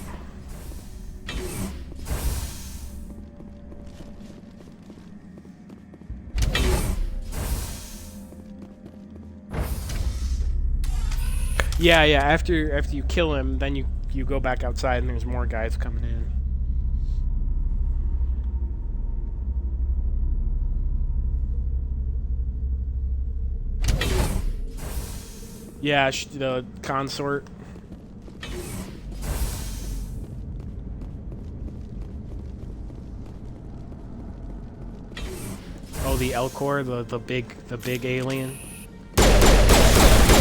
[SPEAKER 1] Yeah, after you kill him, then you go back outside and there's more guys coming in. Yeah, the consort. Oh, the Elcor, the big alien.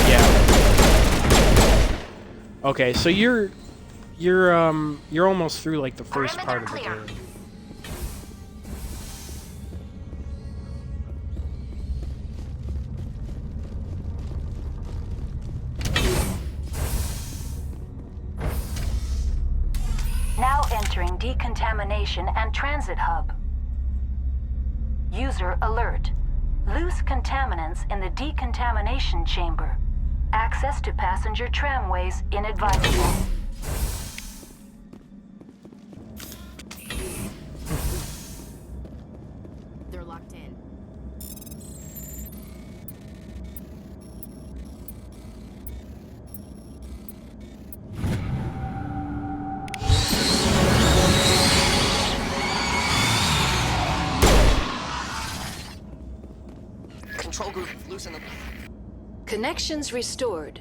[SPEAKER 1] Yeah. Okay, so you're almost through, like, the first part of the game.
[SPEAKER 6] Now entering decontamination and transit hub. User alert. Loose contaminants in the decontamination chamber. Access to passenger tramways inadvisable.
[SPEAKER 21] They're locked loosen them.
[SPEAKER 6] Connections restored.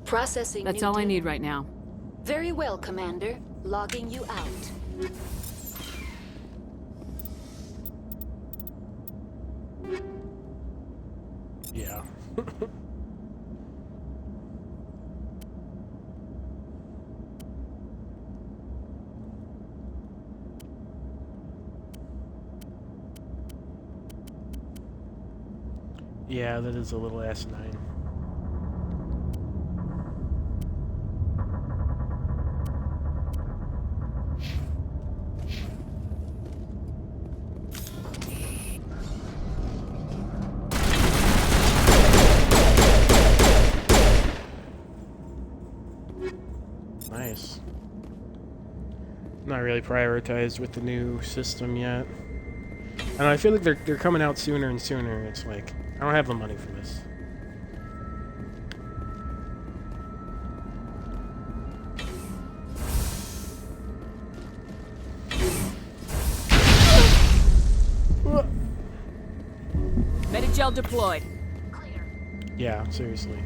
[SPEAKER 6] Processing.
[SPEAKER 5] That's
[SPEAKER 6] new
[SPEAKER 5] all I
[SPEAKER 6] data.
[SPEAKER 5] need right now.
[SPEAKER 6] Very well, Commander. Logging you out.
[SPEAKER 1] Yeah. Yeah, that is a little asinine. Nice. Not really prioritized with the new system yet. And I feel like they're coming out sooner and sooner. It's like, I don't have the money for this.
[SPEAKER 5] Medigel deployed.
[SPEAKER 1] Yeah, seriously.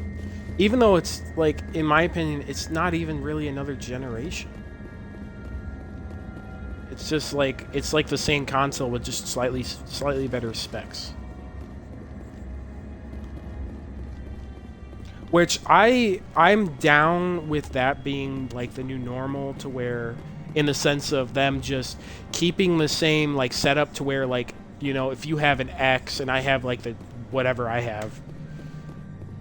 [SPEAKER 1] Even though it's, like, in my opinion, it's not even really another generation. It's just like, it's like the same console with just slightly better specs. Which I'm down with that being like the new normal, to where, in the sense of them just keeping the same like setup, to where, like, you know, if you have an X and I have like the whatever I have,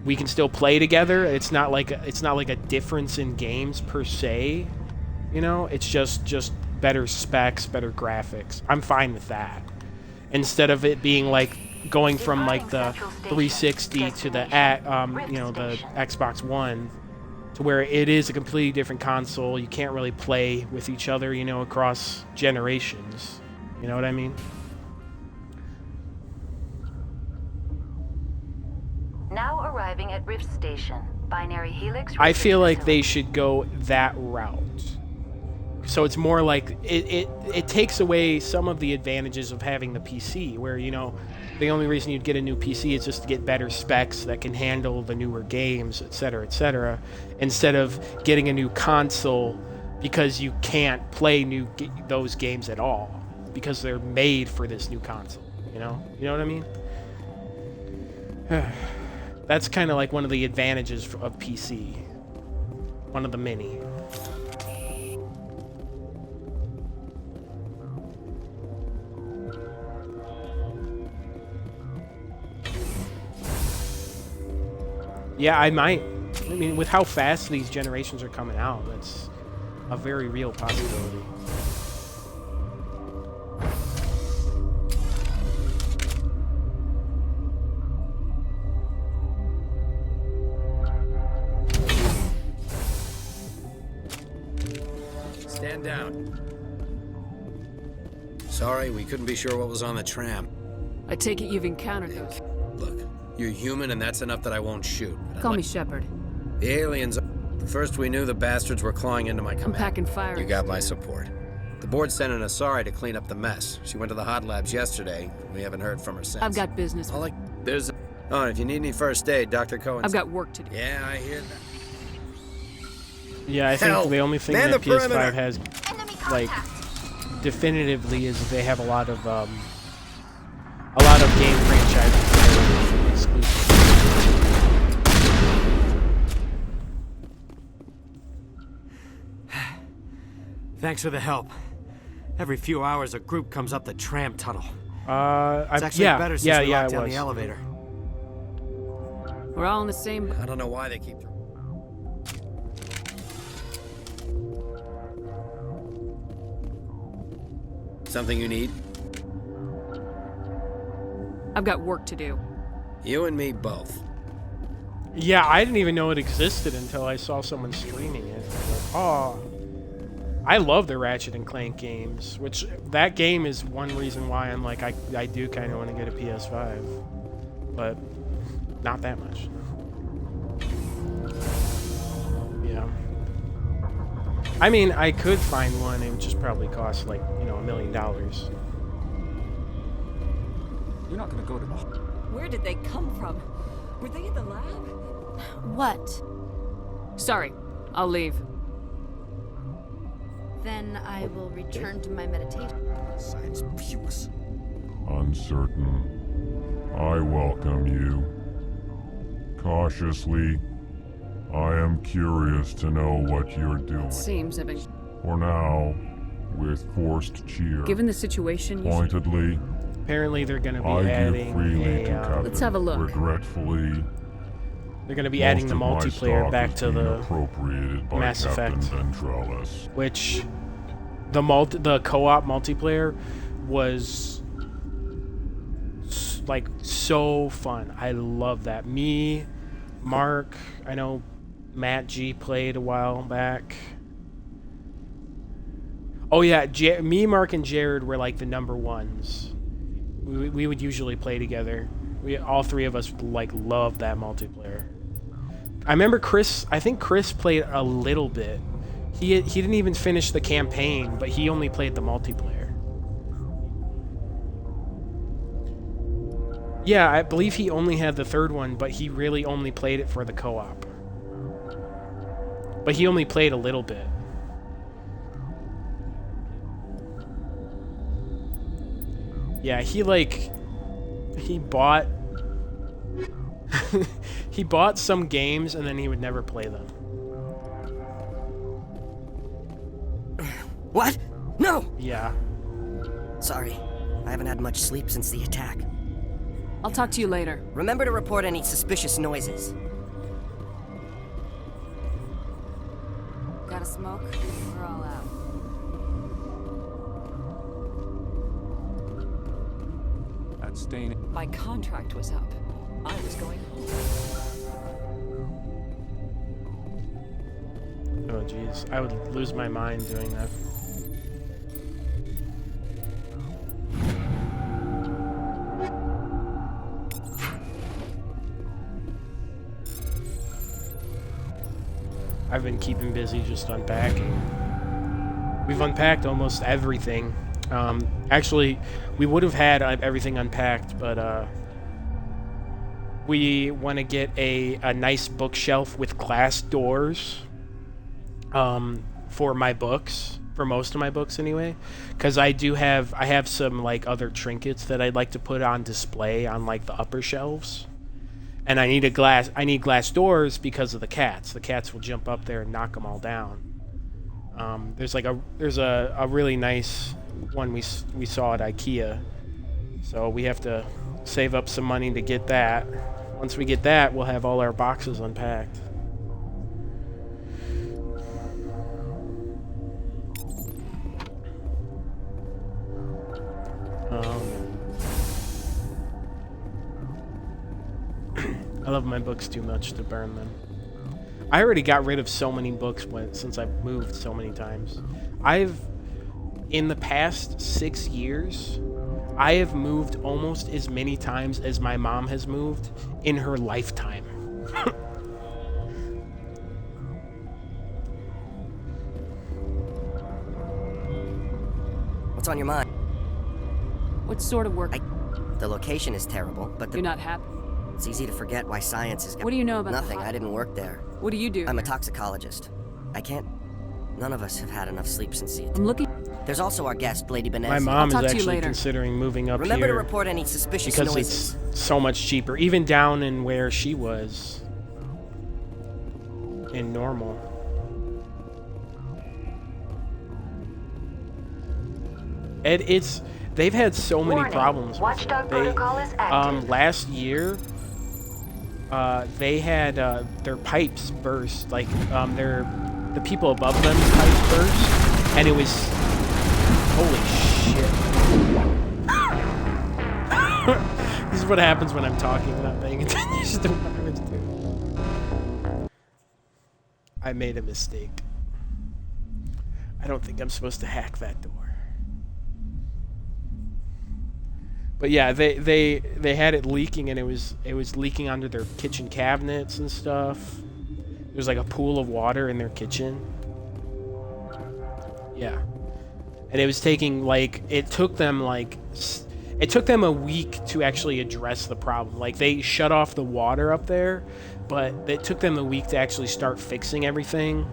[SPEAKER 1] we can still play together. It's not like a difference in games per se, you know. It's just better specs, better graphics. I'm fine with that, instead of it being like going from like the 360 to the you know, the Xbox One, to where it is a completely different console. You can't really play with each other, you know, across generations. You know what I mean?
[SPEAKER 6] Now arriving at Rift Station. Binary Helix.
[SPEAKER 1] I feel like they should go that route. So it's more like it takes away some of the advantages of having the PC, where, you know, the only reason you'd get a new PC is just to get better specs that can handle the newer games, etc., instead of getting a new console because you can't play those games at all because they're made for this new console. You know what I mean? That's kind of like one of the advantages of PC. One of the many. Yeah, I might. I mean, with how fast these generations are coming out, that's a very real possibility.
[SPEAKER 9] Stand down. Sorry, we couldn't be sure what was on the tram.
[SPEAKER 5] I take it you've encountered those.
[SPEAKER 9] Look, you're human, and that's enough that I won't shoot.
[SPEAKER 5] Call me Shepard.
[SPEAKER 9] The aliens. The first we knew, the bastards were clawing into my command.
[SPEAKER 5] I'm packing fire.
[SPEAKER 9] You got my support. The board's sending us Asari to clean up the mess. She went to the hot labs yesterday. We haven't heard from her since.
[SPEAKER 5] I've got business.
[SPEAKER 9] There's. Oh, and if you need any first aid, Dr. Cohen.
[SPEAKER 5] I've got work to do.
[SPEAKER 9] Yeah, I hear that.
[SPEAKER 1] Yeah, I think the only thing that PS5 has, like, definitively is they have a lot of game franchises that are exclusive.
[SPEAKER 18] Thanks for the help. Every few hours, a group comes up the tram tunnel.
[SPEAKER 1] It's
[SPEAKER 18] actually better since we locked down the elevator.
[SPEAKER 5] We're all in the same.
[SPEAKER 9] I don't know why they keep. Something you need?
[SPEAKER 5] I've got work to do.
[SPEAKER 9] You and me both.
[SPEAKER 1] Yeah, I didn't even know it existed until I saw someone streaming it. Like, oh, I love the Ratchet and Clank games, which that game is one reason why I'm like, I do kind of want to get a PS5, but not that much. Yeah. I mean, I could find one. It would just probably cost like, $1 million.
[SPEAKER 18] You're not gonna go to the...
[SPEAKER 5] Where did they come from? Were they in the lab?
[SPEAKER 8] What?
[SPEAKER 5] Sorry, I'll leave.
[SPEAKER 7] Then I will return to my meditation.
[SPEAKER 14] Science pukes.
[SPEAKER 11] Uncertain. I welcome you. Cautiously, I am curious to know what you're doing.
[SPEAKER 5] Seems a bit...
[SPEAKER 11] For now, with forced cheer.
[SPEAKER 5] Given the situation, you
[SPEAKER 11] Pointedly,
[SPEAKER 1] Apparently they're going to be
[SPEAKER 11] I
[SPEAKER 1] adding
[SPEAKER 11] give freely to Captain.
[SPEAKER 5] Let's have a look.
[SPEAKER 11] Regretfully,
[SPEAKER 1] they're going to be adding the
[SPEAKER 11] most of my
[SPEAKER 1] multiplayer
[SPEAKER 11] stock
[SPEAKER 1] back
[SPEAKER 11] is
[SPEAKER 1] to
[SPEAKER 11] being
[SPEAKER 1] the
[SPEAKER 11] appropriated by
[SPEAKER 1] Mass
[SPEAKER 11] Captain
[SPEAKER 1] Effect,
[SPEAKER 11] Ventrellis.
[SPEAKER 1] which the co-op multiplayer was like so fun. I love that. Me, Mark, I know Matt G played a while back. Oh yeah, me, Mark, and Jared were like the number ones. We would usually play together. All three of us like loved that multiplayer. I remember Chris. I think Chris played a little bit. He didn't even finish the campaign, but he only played the multiplayer. Yeah, I believe he only had the third one, but he really only played it for the co-op. But he only played a little bit. Yeah, he bought he bought some games and then he would never play them.
[SPEAKER 16] What? No!
[SPEAKER 1] Yeah.
[SPEAKER 16] Sorry. I haven't had much sleep since the attack.
[SPEAKER 5] I'll talk to you later.
[SPEAKER 16] Remember to report any suspicious noises.
[SPEAKER 8] Got a smoke? We're all out.
[SPEAKER 19] That stain...
[SPEAKER 5] My contract was up. I was going home.
[SPEAKER 1] Oh jeez, I would lose my mind doing that. I've been keeping busy just unpacking. We've unpacked almost everything. Actually, we would have had everything unpacked, but we want to get a nice bookshelf with glass doors for my books, for most of my books anyway, because I have some like other trinkets that I'd like to put on display on like the upper shelves. And I need glass doors because of the cats. The cats will jump up there and knock them all down. There's a really nice one we saw at IKEA. So we have to save up some money to get that. Once we get that, we'll have all our boxes unpacked. I love my books too much to burn them. I already got rid of so many books since I've moved so many times. In the past 6 years, I have moved almost as many times as my mom has moved in her lifetime.
[SPEAKER 16] What's on your mind?
[SPEAKER 5] What sort of work?
[SPEAKER 16] The location is terrible, but
[SPEAKER 5] You're not happy?
[SPEAKER 16] It's easy to forget why science is...
[SPEAKER 5] What do you know about
[SPEAKER 16] Nothing, I didn't work there.
[SPEAKER 5] What do you do?
[SPEAKER 16] I'm a toxicologist. I can't... None of us have had enough sleep since the...
[SPEAKER 5] I'm looking...
[SPEAKER 16] There's also our guest, Lady Benesi.
[SPEAKER 1] My mom is actually considering moving up
[SPEAKER 16] Remember
[SPEAKER 1] here.
[SPEAKER 16] to report any suspicious
[SPEAKER 1] because
[SPEAKER 16] noises.
[SPEAKER 1] it's so much cheaper, even down in where she was in normal. They've had so many problems.
[SPEAKER 6] Watchdog protocol is active.
[SPEAKER 1] Last year, they had their pipes burst. Like the people above them pipes burst, and it was holy shit. This is what happens when I'm talking and not paying attention to what I was doing. I made a mistake. I don't think I'm supposed to hack that door. But yeah, they had it leaking, and it was leaking under their kitchen cabinets and stuff. There was like a pool of water in their kitchen. Yeah. And it was taking it took them It took them a week to actually address the problem. Like, they shut off the water up there, but it took them a week to actually start fixing everything.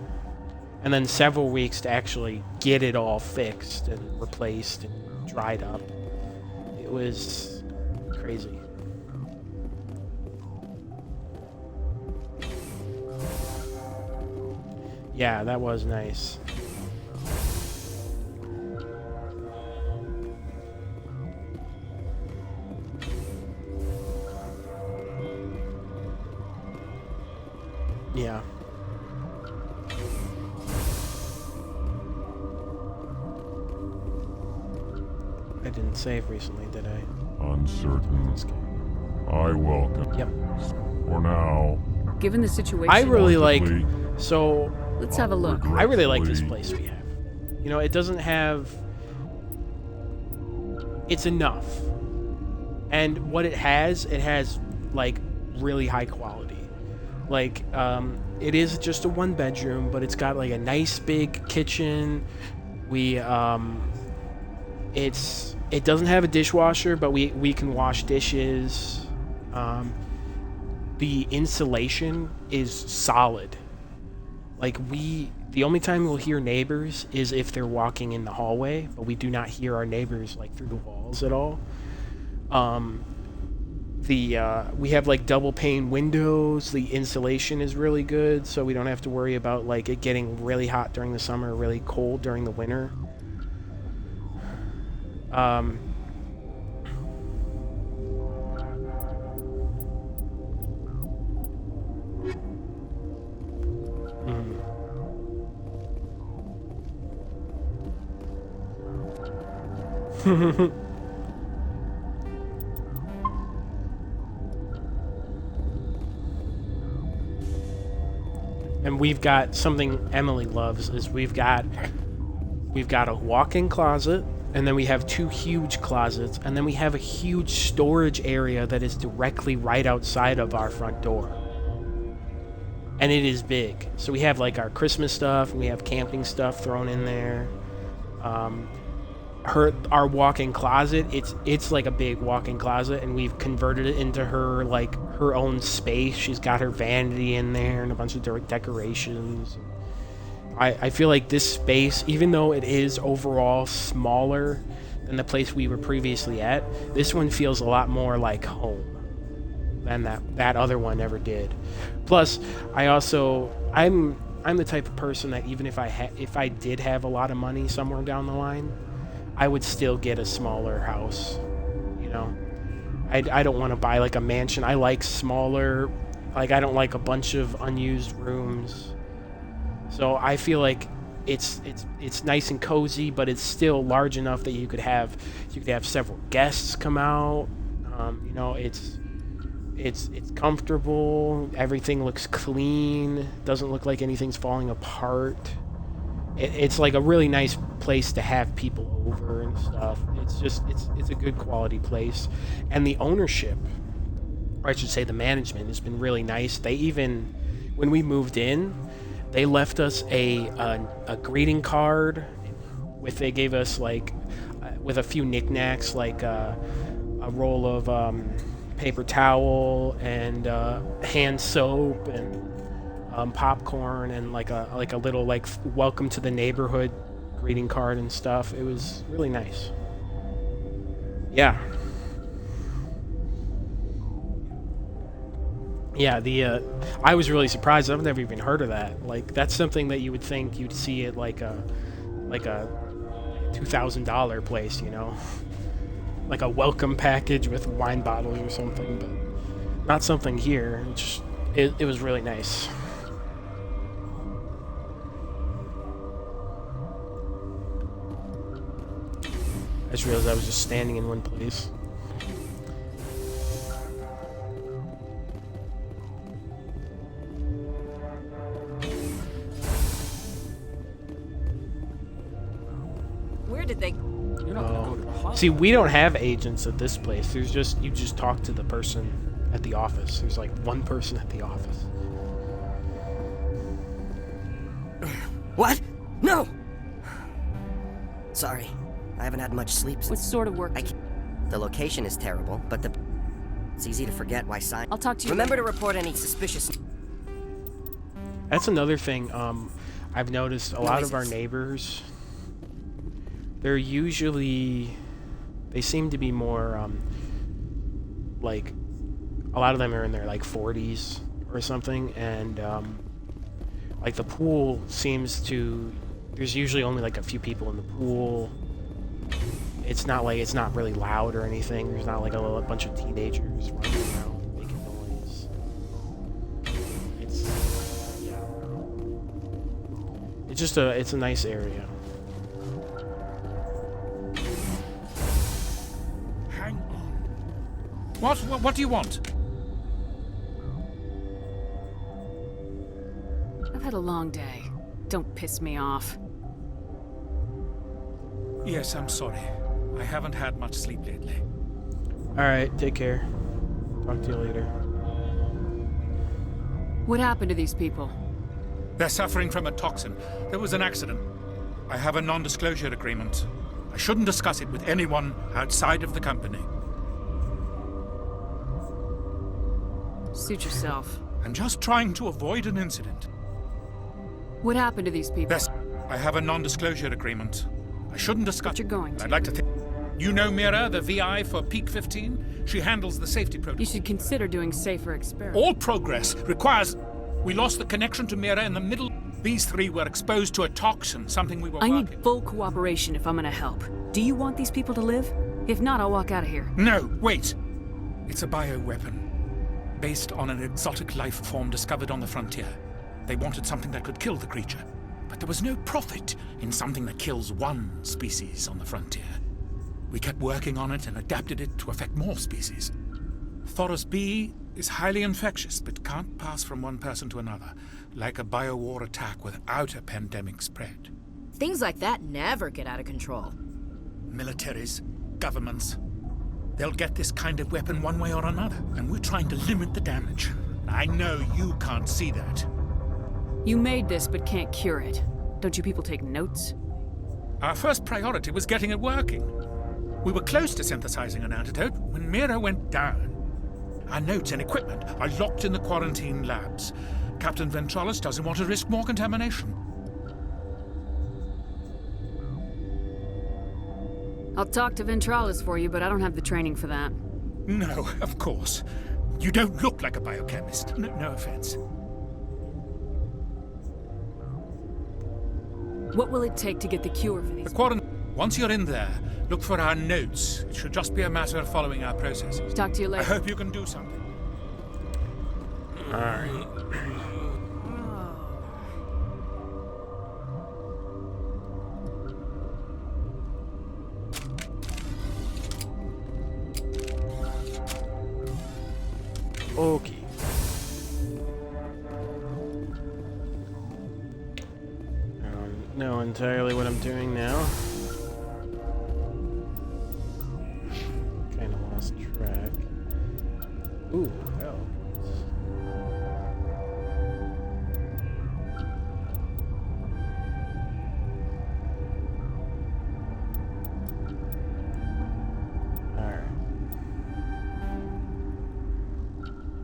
[SPEAKER 1] And then several weeks to actually get it all fixed and replaced and dried up. It was crazy. Yeah, that was nice. Yeah. I didn't save recently, did I?
[SPEAKER 11] Uncertain. I welcome.
[SPEAKER 1] Yep.
[SPEAKER 11] For now.
[SPEAKER 5] Given the situation,
[SPEAKER 1] I really like. So.
[SPEAKER 5] Let's have a look.
[SPEAKER 1] I really like this place we have. You know, it doesn't have. It's enough. And what it has like really high quality. Like, it is just a 1-bedroom, but it's got like a nice big kitchen. It doesn't have a dishwasher, but we can wash dishes. The insulation is solid. Like, the only time we'll hear neighbors is if they're walking in the hallway, but we do not hear our neighbors like through the walls at all. We have like double pane windows. The insulation is really good, so we don't have to worry about like it getting really hot during the summer, really cold during the winter. And we've got something Emily loves is we've got a walk-in closet, and then we have 2 huge closets, and then we have a huge storage area that is directly right outside of our front door. And it is big. So we have like our Christmas stuff, and we have camping stuff thrown in there. Our walk-in closet, it's like a big walk-in closet, and we've converted it into her own space. She's got her vanity in there and a bunch of decorations. I feel like this space, even though it is overall smaller than the place we were previously at, this one feels a lot more like home than that other one ever did. Plus, I'm the type of person that even if I did have a lot of money somewhere down the line, I would still get a smaller house, you know. I don't want to buy like a mansion. I like smaller, like I don't like a bunch of unused rooms. So I feel like it's nice and cozy, but it's still large enough that you could have several guests come out. You know, it's comfortable. Everything looks clean. Doesn't look like anything's falling apart. It's like a really nice place to have people over and stuff. It's a good quality place, and the ownership, or I should say the management, has been really nice. They even, when we moved in, they left us a greeting card they gave us like with a few knickknacks, like a roll of paper towel and hand soap and popcorn and like a little like welcome to the neighborhood greeting card and stuff. It was really nice. Yeah. Yeah, I was really surprised. I've never even heard of that. Like, that's something that you would think you'd see at like a $2,000 place, you know, like a welcome package with wine bottles or something, but not something here. It was really nice. I just realized I was just standing in one place.
[SPEAKER 5] Where did they?
[SPEAKER 18] You're not gonna go to the hospital.
[SPEAKER 1] See, we don't have agents at this place. You just talk to the person at the office. There's like one person at the office.
[SPEAKER 16] What? No! Sorry. I haven't had much sleep since...
[SPEAKER 5] What sort of work?
[SPEAKER 16] The location is terrible, but it's easy to forget why sign.
[SPEAKER 5] I'll talk to you
[SPEAKER 16] Remember
[SPEAKER 5] later.
[SPEAKER 16] to report any suspicious...
[SPEAKER 1] That's another thing. I've noticed a lot of our
[SPEAKER 16] Noises.
[SPEAKER 1] neighbors. They're usually, they seem to be more like, a lot of them are in their like 40s or something, and like the pool seems to. There's usually only like a few people in the pool. It's not really loud or anything. There's not like a bunch of teenagers running around making noise. It's a nice area.
[SPEAKER 10] Hang on. What do you want?
[SPEAKER 5] I've had a long day. Don't piss me off.
[SPEAKER 10] Yes, I'm sorry. I haven't had much sleep lately.
[SPEAKER 1] Alright, take care. Talk to you later.
[SPEAKER 5] What happened to these people?
[SPEAKER 10] They're suffering from a toxin. There was an accident. I have a non-disclosure agreement. I shouldn't discuss it with anyone outside of the company.
[SPEAKER 5] Suit yourself.
[SPEAKER 10] I'm just trying to avoid an incident.
[SPEAKER 5] What happened to these people?
[SPEAKER 10] Yes, I have a non-disclosure agreement. I shouldn't discuss.
[SPEAKER 5] But you're going to.
[SPEAKER 10] I'd like to think. You know Mira, the VI for Peak 15? She handles the safety protocol.
[SPEAKER 5] You should consider doing safer experiments.
[SPEAKER 10] All progress requires... We lost the connection to Mira in the middle. These three were exposed to a toxin, something we were
[SPEAKER 5] I
[SPEAKER 10] working...
[SPEAKER 5] need full cooperation if I'm gonna help. Do you want these people to live? If not, I'll walk out of here.
[SPEAKER 10] No, wait. It's a bioweapon. Based on an exotic life form discovered on the frontier. They wanted something that could kill the creature. But there was no profit in something that kills one species on the frontier. We kept working on it and adapted it to affect more species. Thoros B is highly infectious, but can't pass from one person to another, like a biowar attack without a pandemic spread.
[SPEAKER 7] Things like that never get out of control.
[SPEAKER 10] Militaries, governments, they'll get this kind of weapon one way or another, and we're trying to limit the damage. I know you can't see that.
[SPEAKER 5] You made this, but can't cure it. Don't you people take notes?
[SPEAKER 10] Our first priority was getting it working. We were close to synthesizing an antidote when Mira went down. Our notes and equipment are locked in the quarantine labs. Captain Ventralis doesn't want to risk more contamination.
[SPEAKER 5] I'll talk to Ventralis for you, but I don't have the training for that.
[SPEAKER 10] No, of course. You don't look like a biochemist. No offense.
[SPEAKER 5] What will it take to get the cure for these?
[SPEAKER 10] Once you're in there, look for our notes. It should just be a matter of following our processes.
[SPEAKER 5] Talk to you later.
[SPEAKER 10] I hope you can do something.
[SPEAKER 1] Alright. Okay. I don't know entirely what I'm doing now. Kind of lost track. Ooh, hell.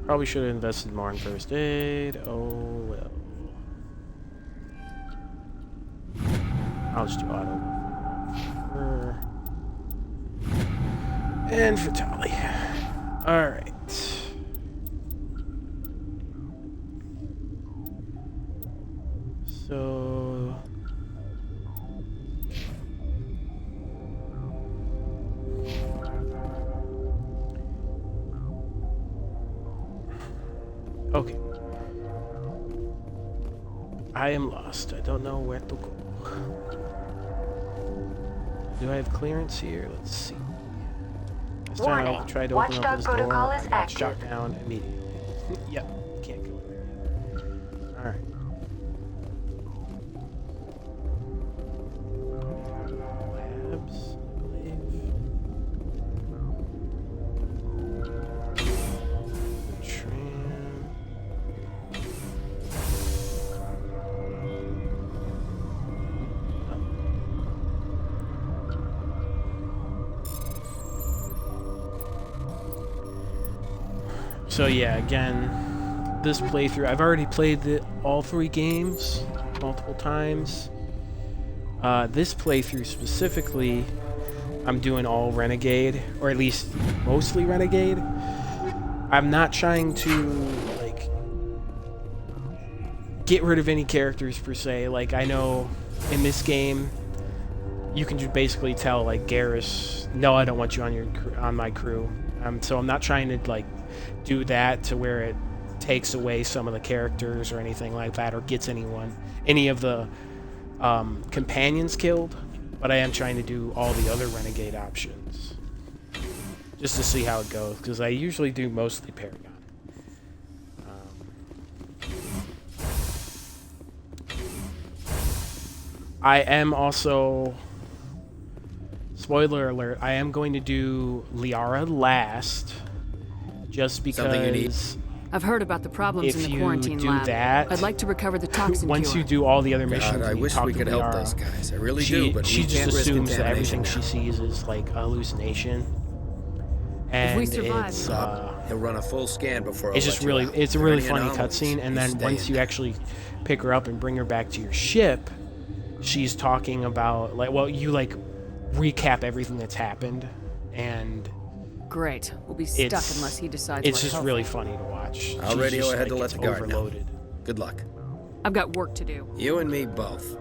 [SPEAKER 1] Probably should have invested more in first aid. Oh well. I'll just do auto. And fatality. Alright. So... Okay. I am lost. I don't know where to go. Do I have clearance here? Let's see. This time I'll try to open up this door. I got shot down immediately. Yep, can't go in there yet. Alright. Labs, I believe. So yeah, again, this playthrough, I've already played all 3 games multiple times. This playthrough specifically, I'm doing all Renegade, or at least mostly Renegade. I'm not trying to, like, get rid of any characters per se. Like, I know in this game, you can just basically tell, like, Garrus, no, I don't want you on my crew. So I'm not trying to, like, do that to where it takes away some of the characters or anything like that, or gets any of the companions killed. But I am trying to do all the other Renegade options, just to see how it goes, because I usually do mostly Paragon. I am also, spoiler alert, I am going to do Liara last, just because
[SPEAKER 5] I've heard about the problems in the quarantine lab.
[SPEAKER 1] That,
[SPEAKER 5] I'd like to recover the toxin
[SPEAKER 1] once
[SPEAKER 5] cure.
[SPEAKER 1] you do all the other missions,
[SPEAKER 9] I wish we could help those guys. I really do, but
[SPEAKER 1] she
[SPEAKER 9] we
[SPEAKER 1] just
[SPEAKER 9] can't risk
[SPEAKER 1] assumes that everything
[SPEAKER 9] contamination
[SPEAKER 1] she sees is like a hallucination. And
[SPEAKER 5] if we survive,
[SPEAKER 1] it's
[SPEAKER 9] he'll run a full scan before.
[SPEAKER 1] It's just really, it's a really funny cutscene. And then once you actually pick her up and bring her back to your ship, she's talking about, like, well, you like recap everything that's happened, and
[SPEAKER 5] great. We'll be stuck unless he decides.
[SPEAKER 1] It's just really funny to watch.
[SPEAKER 9] I'll radio ahead to let the guard know. Good luck.
[SPEAKER 5] I've got work to do.
[SPEAKER 9] You and me both.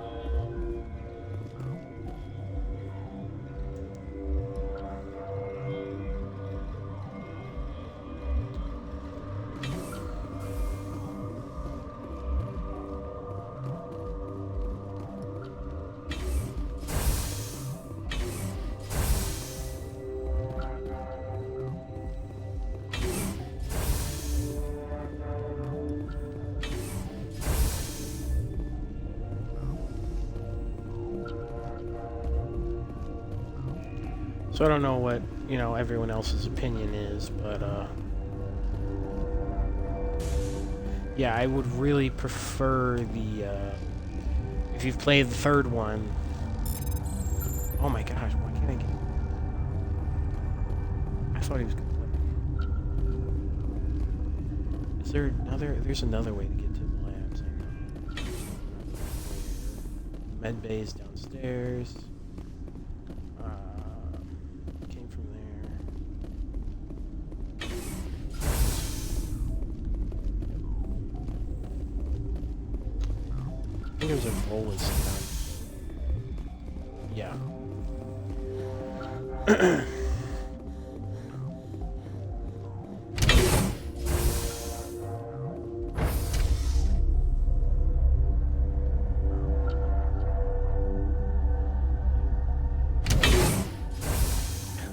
[SPEAKER 1] So I don't know what, everyone else's opinion is, but, yeah, I would really prefer if you've played the third one. Oh my gosh, why can't I get... I thought he was gonna play. Is there there's another way to get to the labs. Med bay's downstairs. I think there's a bolus down. Yeah.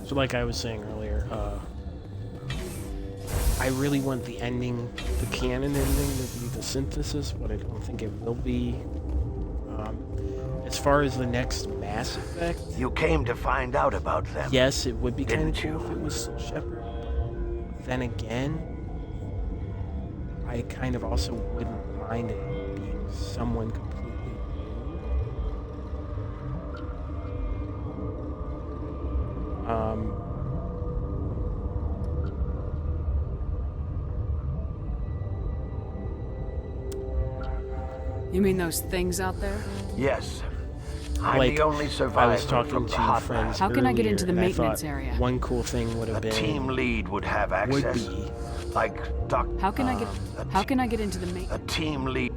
[SPEAKER 1] So like I was saying earlier, I really want the ending, the canon ending, to be the synthesis, but I don't think it will be. As far as the next Mass Effect,
[SPEAKER 3] you came to find out about them.
[SPEAKER 1] Yes, it would be kind of cool if it was still Shepard. Then again, I kind of also wouldn't mind it being someone completely new.
[SPEAKER 5] You mean those things out there?
[SPEAKER 3] Yes. I'm
[SPEAKER 1] like,
[SPEAKER 3] the only survivor
[SPEAKER 1] I was talking
[SPEAKER 3] from
[SPEAKER 1] to
[SPEAKER 3] the hot
[SPEAKER 1] friends
[SPEAKER 5] How can I get into the
[SPEAKER 1] earlier, and
[SPEAKER 5] maintenance
[SPEAKER 1] I thought
[SPEAKER 5] area?
[SPEAKER 1] One cool thing would have been
[SPEAKER 3] a team lead would have access. Like
[SPEAKER 5] How can I get into the maintenance?
[SPEAKER 3] A team lead.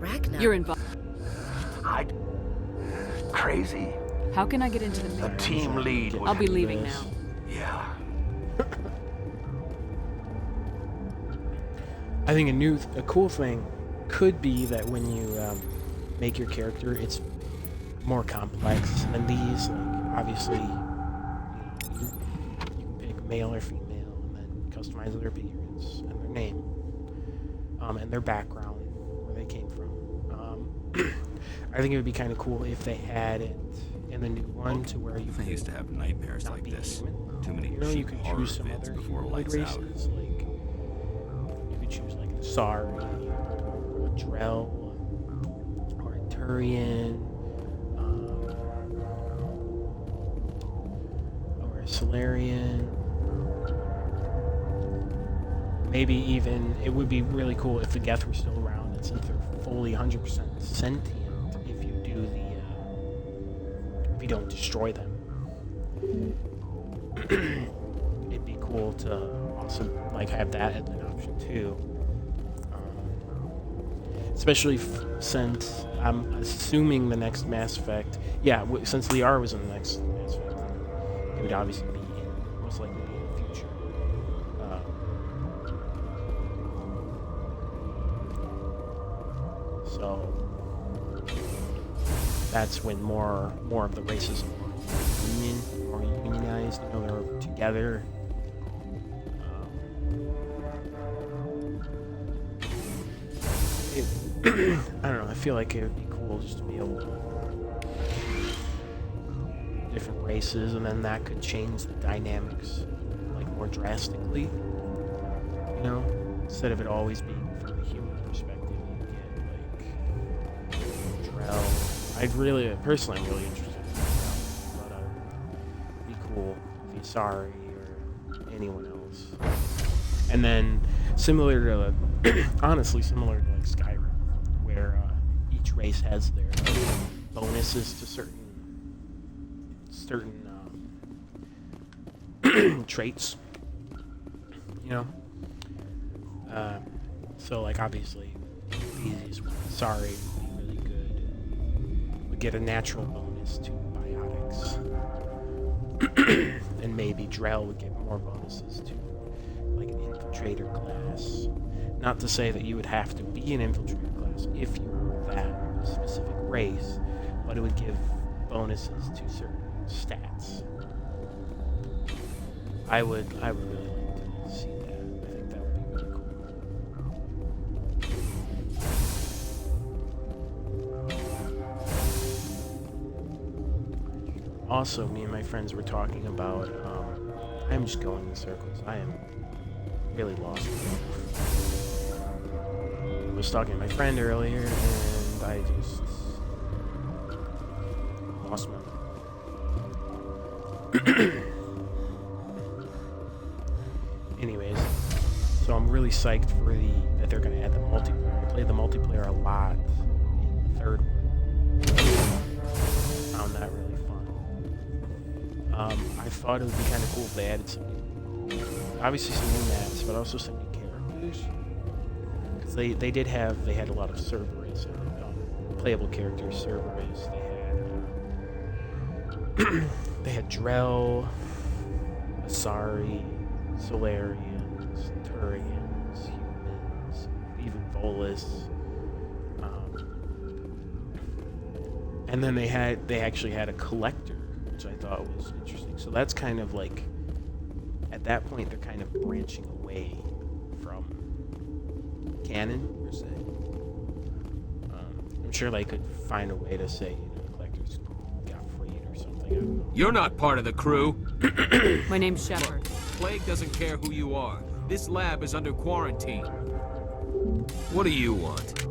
[SPEAKER 8] Ragnar.
[SPEAKER 5] You're involved.
[SPEAKER 3] Crazy.
[SPEAKER 5] How can I get into the maintenance?
[SPEAKER 3] A team lead.
[SPEAKER 5] I'll be leaving now.
[SPEAKER 3] Yeah.
[SPEAKER 1] I think a cool thing could be that when you make your character, it's more complex than these. Like, obviously, you can pick male or female, and then customize their appearance and their name, and their background, where they came from. I think it would be kind of cool if they had it in the new one to where you.
[SPEAKER 19] I used to have nightmares like this. Too many.
[SPEAKER 1] You can choose some other humanoid races. Like you could choose like a Sari, or a Drell, or a Turian, or a Solarian. Maybe even it would be really cool if the Geth were still around, and since they're fully 100% sentient, if you do the if you don't destroy them, it'd be cool to also like have that as an option too. Especially since I'm assuming the next Mass Effect, since Liara was in the next Mass Effect, it would obviously be most likely be in the future. So that's when more of the races are more unionized. You know, they're together. I don't know. I feel like it would be cool just to be able to different races, and then that could change the dynamics like more drastically. You know, instead of it always being from the human perspective, you get like Drell. I'm really interested in Drell, but it'd be cool if Isari or anyone else. And then similar to honestly similar to like Skyrim, where each race has their bonuses to certain traits, you know. So like obviously the easiest one, Sorry would be really good. Would get a natural bonus to biotics, and maybe Drell would get more bonuses to like an infiltrator class. Not to say that you would have to be an infiltrator class if you were that specific race, but it would give bonuses to certain stats. I would really like to see that. I think that would be really cool. Also, me and my friends were talking about, I'm just going in circles. I am really lost. I was talking to my friend earlier, and I just lost my mind. Anyways, so I'm really psyched for that they're gonna add the multiplayer. I played the multiplayer a lot in the third one. Found that really fun. I thought it would be kind of cool if they added obviously some new maps, but also some new characters. Because they had a lot of Cerberus, playable characters. Cerberus. They had Drell, Asari, Solarians, Turians, humans, even Volus. And then they actually had a collector, which I thought was interesting. So that's kind of like, at that point, they're kind of branching away from canon, per se. I'm sure they could find a way to say, the collectors got freed or something. I don't know.
[SPEAKER 13] You're not part of the crew.
[SPEAKER 5] My name's Shepard.
[SPEAKER 13] Plague doesn't care who you are. This lab is under quarantine. What do you want?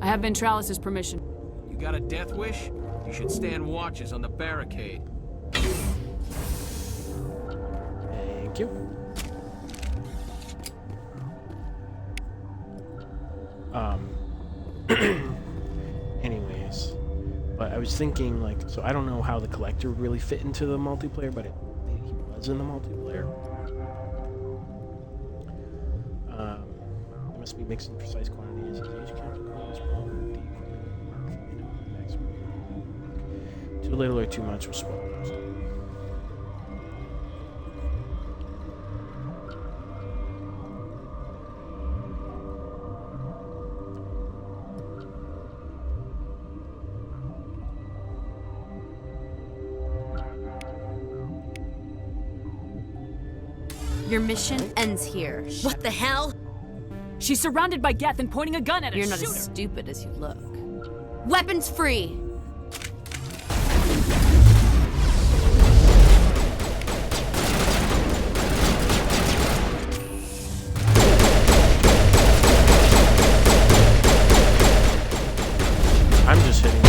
[SPEAKER 5] I have Ventralis' permission.
[SPEAKER 13] You got a death wish? You should stand watches on the barricade.
[SPEAKER 1] Thank you. Anyways, but I was thinking, like, so I don't know how the collector would really fit into the multiplayer, but he was in the multiplayer. They must be mixed in precise quantities. Too little or too much will spoil most of it.
[SPEAKER 8] Your mission ends here.
[SPEAKER 7] What the hell?
[SPEAKER 5] She's surrounded by Geth and pointing a gun at us.
[SPEAKER 8] You're not
[SPEAKER 5] Shoot
[SPEAKER 8] as
[SPEAKER 5] her.
[SPEAKER 8] stupid as you look. Weapons free!
[SPEAKER 1] I'm just hitting.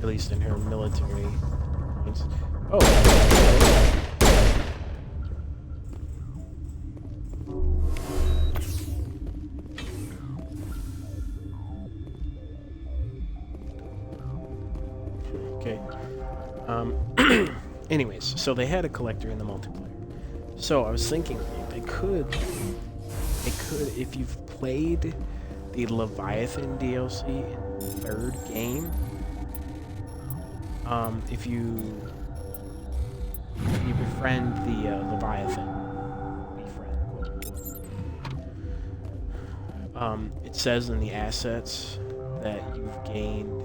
[SPEAKER 1] least in her military points. Oh. Okay. Anyways, so they had a collector in the multiplayer. So I was thinking they could, if you've played the Leviathan DLC in the 3rd game, if you befriend the Leviathan, it says in the assets that you've gained,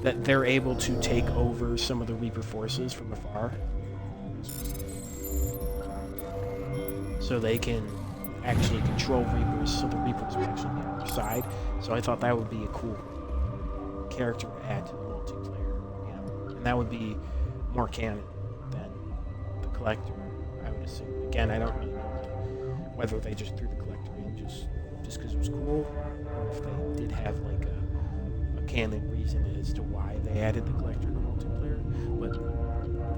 [SPEAKER 1] that they're able to take over some of the Reaper forces from afar. So they can actually control Reapers, so the Reapers will actually be on their side. So I thought that would be a cool character to add to the multiplayer, you know, and that would be more canon than the Collector, I would assume. Again, I don't really know whether they just threw the Collector in just because it was cool, or if they did have like a canon reason as to why they added the Collector in the multiplayer. But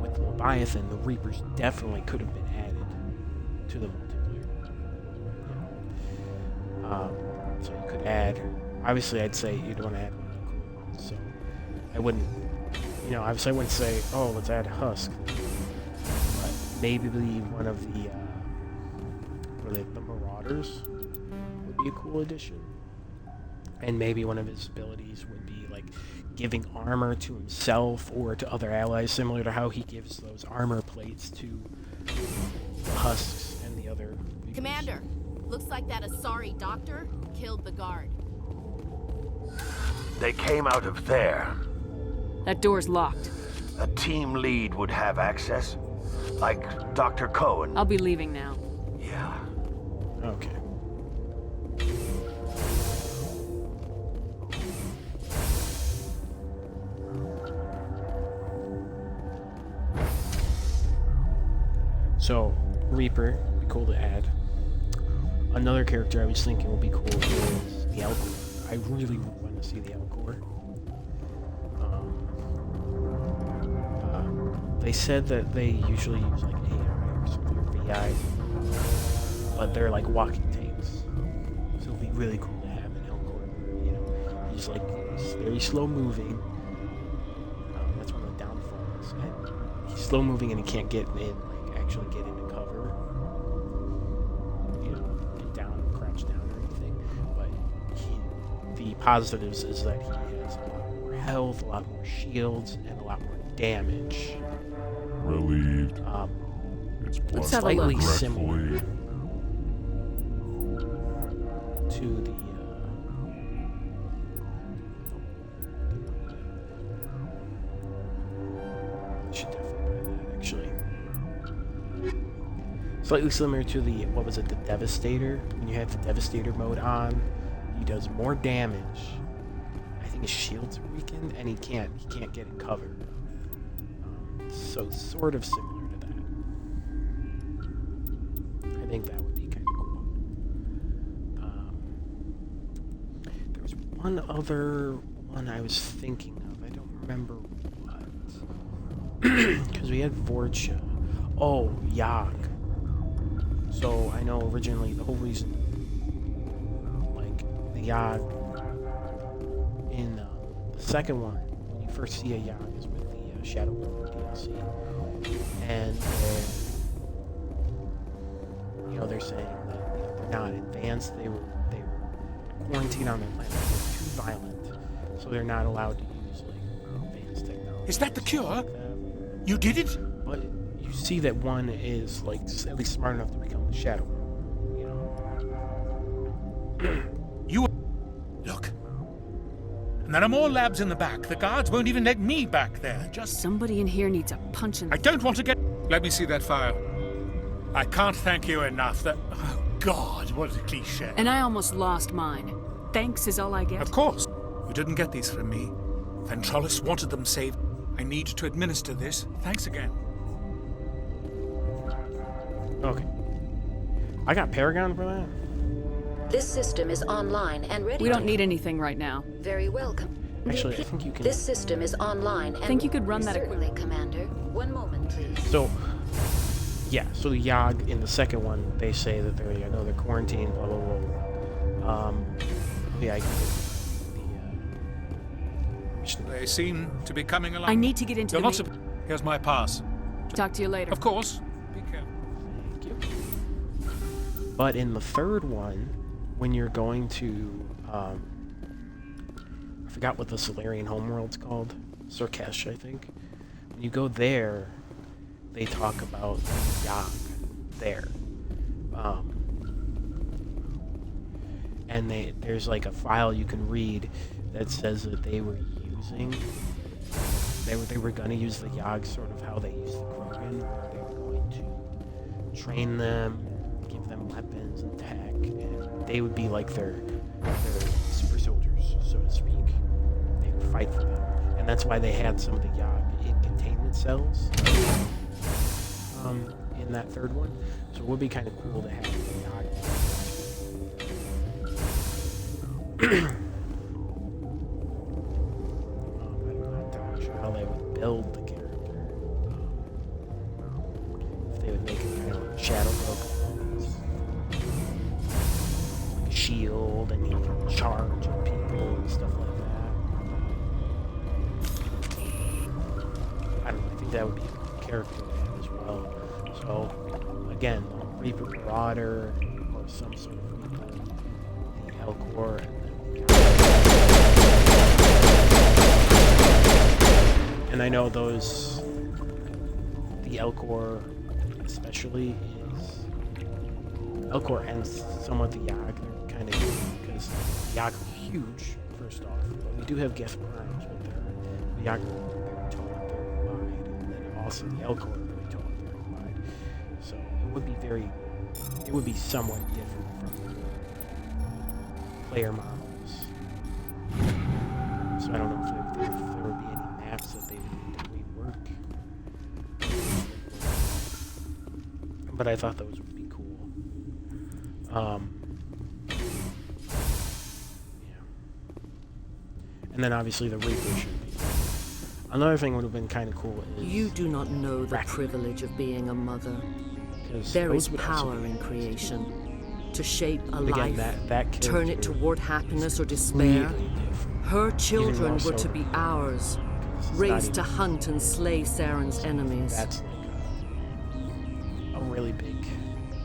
[SPEAKER 1] with Leviathan, the Reapers definitely could have been added to the multiplayer. So you could add, obviously I'd say you'd want to add one of the cool ones, so I wouldn't, you know, obviously I wouldn't say, oh, let's add Husk, but maybe one of the Marauders would be a cool addition, and maybe one of his abilities would be like giving armor to himself or to other allies, similar to how he gives those armor plates to the Husks and the other Reapers.
[SPEAKER 7] Commander, looks like that Asari doctor killed the guard.
[SPEAKER 3] They came out of there.
[SPEAKER 5] That door's locked.
[SPEAKER 3] A team lead would have access, like Dr. Cohen.
[SPEAKER 5] I'll be leaving now.
[SPEAKER 3] Yeah.
[SPEAKER 1] Okay. So, Reaper would be cool to add. Another character I was thinking would be cool is the Elcor. I really want to see the Elcor. They said that they usually use like AI or something, or VI, but they're like walking tanks. So it'd be really cool to have an Elcor. You know, he's very slow moving. That's one of the downfalls. And he's slow moving and he can't get in, actually get into cover. You know, get down, crouch down or anything. But the positives is that he has a lot more health, a lot more shields, and a lot more damage.
[SPEAKER 11] Relieved. It's
[SPEAKER 5] Let's have a
[SPEAKER 1] slightly
[SPEAKER 5] look.
[SPEAKER 1] similar to the I should definitely buy that actually. Slightly similar to the, what was it, the Devastator. When you have the Devastator mode on, he does more damage. I think his shields are weakened and he can't get in cover. So sort of similar to that. I think that would be kind of cool. There was one other one I was thinking of. I don't remember what. Because we had Vorcha. Oh, Yag. So I know originally the whole reason, like the Yag in the second one, when you first see a Yag is with the Shadow Warrior DLC, and you know, they're saying that they're not advanced. They were quarantined on their planet. They're too violent, so they're not allowed to use like advanced technology.
[SPEAKER 10] Is that the cure? You did it?
[SPEAKER 1] But you see that one is like at least smart enough to become the Shadow Warrior, you know.
[SPEAKER 10] You look. And there are more labs in the back. The guards won't even let me back there. Just
[SPEAKER 5] somebody in here needs a punch in.
[SPEAKER 10] I don't want to get. Let me see that file. I can't thank you enough. That. Oh God, what a cliche.
[SPEAKER 5] And I almost lost mine. Thanks is all I get.
[SPEAKER 10] Of course. You didn't get these from me. Ventrollis wanted them saved. I need to administer this. Thanks again.
[SPEAKER 1] Okay. I got Paragon for that?
[SPEAKER 6] This system is online and ready.
[SPEAKER 5] We don't need anything right now.
[SPEAKER 6] Very welcome.
[SPEAKER 1] Actually, I think you can.
[SPEAKER 6] This system is online and
[SPEAKER 5] think you could run that
[SPEAKER 6] certainly, Commander. One moment, please.
[SPEAKER 1] So, yeah. So the Yogg in the second one, they say that they're they're quarantined. Blah blah blah. Yeah.
[SPEAKER 10] They seem to be coming along.
[SPEAKER 5] I need to get into
[SPEAKER 10] You're
[SPEAKER 5] the
[SPEAKER 10] not Here's my pass.
[SPEAKER 5] Talk to you later.
[SPEAKER 10] Of course. Be careful.
[SPEAKER 1] Thank you. But in the third one, when you're going to, I forgot what the Solarian homeworld's called, Surkesh, I think. When you go there, they talk about Yogg there. And there's like a file you can read that says that they were using, they were going to use the Yogg sort of how they used the Krogan, where they were going to train them, give them weapons and tech, and they would be like their super soldiers, so to speak. They would fight for them. And that's why they had some of the Yogg in containment cells in that third one. So it would be kind of cool to have the Yogg. I don't know how they would build the character. If they would make it kind of like Shadow Cloak, like a shield, and he can charge at people and stuff like that. I don't know, I think that would be a cool character to have as well. So, again, Reaper Marauder, or some sort of Reaper, the Elcor, and I know those, the Elcor especially is, Elcor and somewhat the Yogg, they're kind of unique because the Yogg are huge, first off. We do have Geth Primes, but the Yogg are very tall and very wide, and then also the Elcor are very tall and very wide. So it would be somewhat different from player models. So I don't know if there would be any maps that they would need to rework. But I thought those would be cool. Yeah. And then obviously the Reaper should be. Another thing would have been kind of cool is...
[SPEAKER 15] You do not know the privilege of being a mother. There is power in creation. To shape a life, turn it toward happiness or despair. Her children were to be ours, raised to hunt and slay Saren's enemies.
[SPEAKER 1] That's like a really big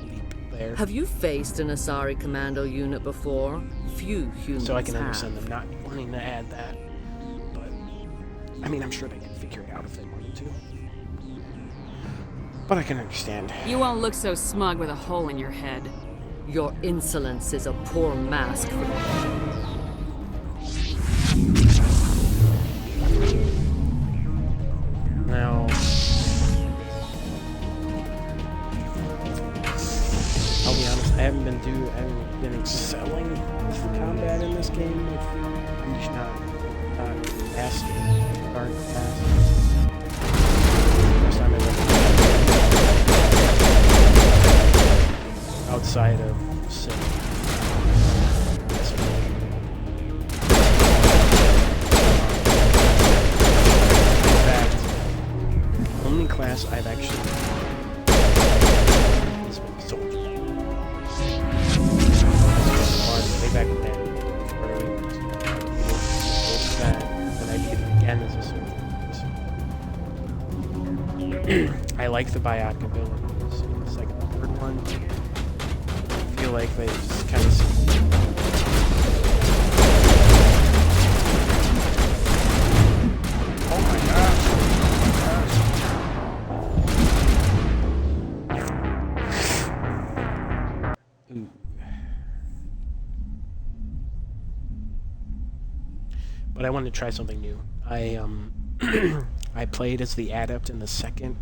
[SPEAKER 1] leap there.
[SPEAKER 15] Have you faced an Asari commando unit before? Few humans
[SPEAKER 1] So I can
[SPEAKER 15] have.
[SPEAKER 1] understand them not wanting to add that. But, I mean, I'm sure they could figure it out if they wanted to. But I can understand.
[SPEAKER 5] You won't look so smug with a hole in your head.
[SPEAKER 15] Your insolence is a poor mask for
[SPEAKER 1] Now, I'll be honest, I haven't been excelling with the combat in this game. I'm just not mastering guard fast. First time I've ever outside of Sim. Only class I've actually is with the soldier. Way back then, before I was that, and I did it again as a soldier. I like the biotic abilities in the second and third one. I feel like they just kind of. Oh my gosh. But I wanted to try something new. I played as the Adept in the second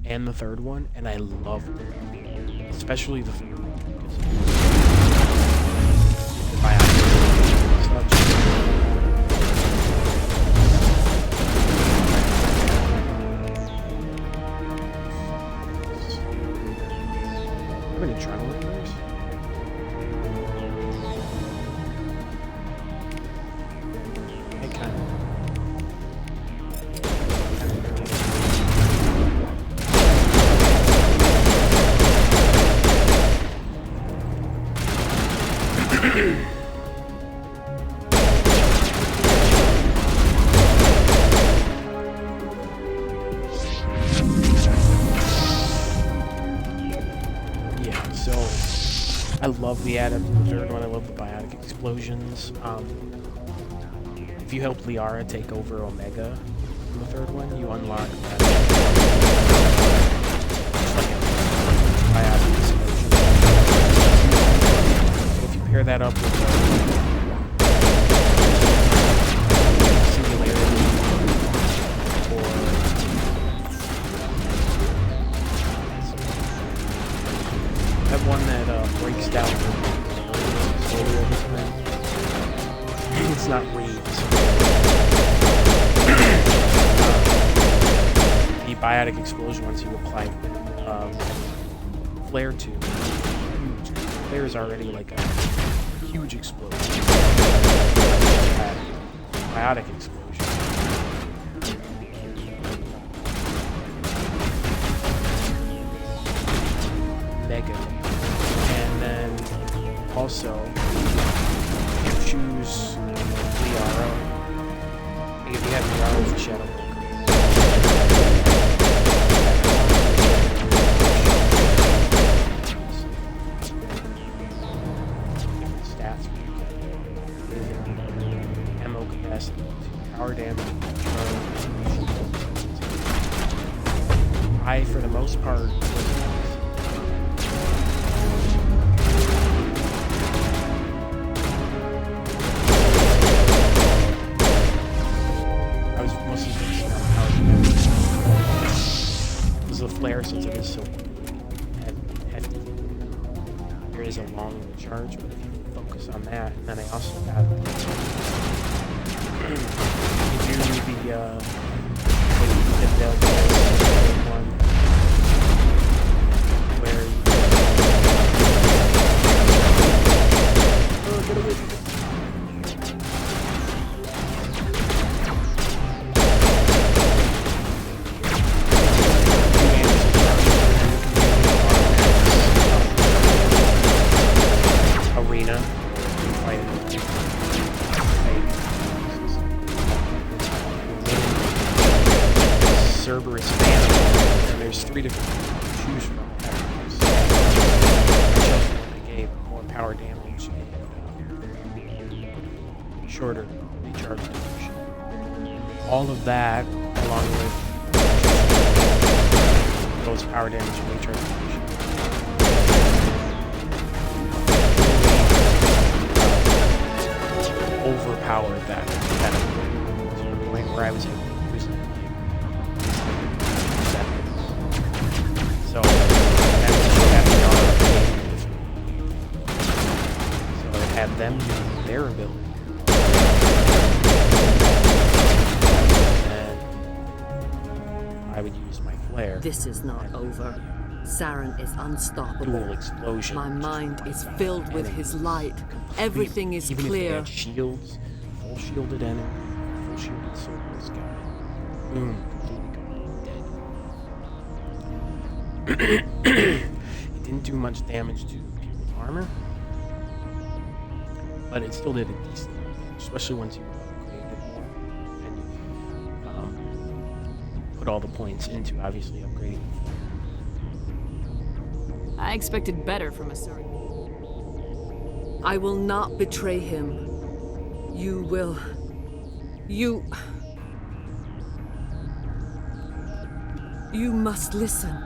[SPEAKER 1] and the third one, and I loved it. Especially the third one. How many travel rangers? love the third one. I love the biotic explosions. If you help Liara take over Omega in the third one, you unlock that. Like a biotic explosion. So if you pair that up with singularity or that one that breaks down slowly over time. It's not waves. The biotic explosion, once you apply flare to, flare is already like a huge explosion. Biotic explosion. Mega. And then also, you choose Liara. If you have Liara as a shadow different stats. Ammo capacity, power damage, I, for the most part, the flare, since it is so hefty, there is a long charge, but if you focus on that, and then I also got you do the one where get away from it. Cerberus Phantom, and there's 3 different ones to choose from. They gave more power damage and shorter recharge duration. All of that, along with those power damage and recharge duration, overpowered that to the point where I was able to use it. So, it had them do their ability. And I would use my flare.
[SPEAKER 15] This is not over. Saren is unstoppable.
[SPEAKER 1] Dual explosion.
[SPEAKER 15] My mind is filled with his light. Everything is
[SPEAKER 1] even
[SPEAKER 15] clear.
[SPEAKER 1] If they had shields, full shielded enemy, full shielded Cerberus guy. Boom, completely gone. Dead. It didn't do much damage to people's armor, but it still did a decent amount, especially once you upgraded it more and you put all the points into obviously upgrading.
[SPEAKER 5] I expected better from a Saren.
[SPEAKER 15] I will not betray him. You will. You must listen.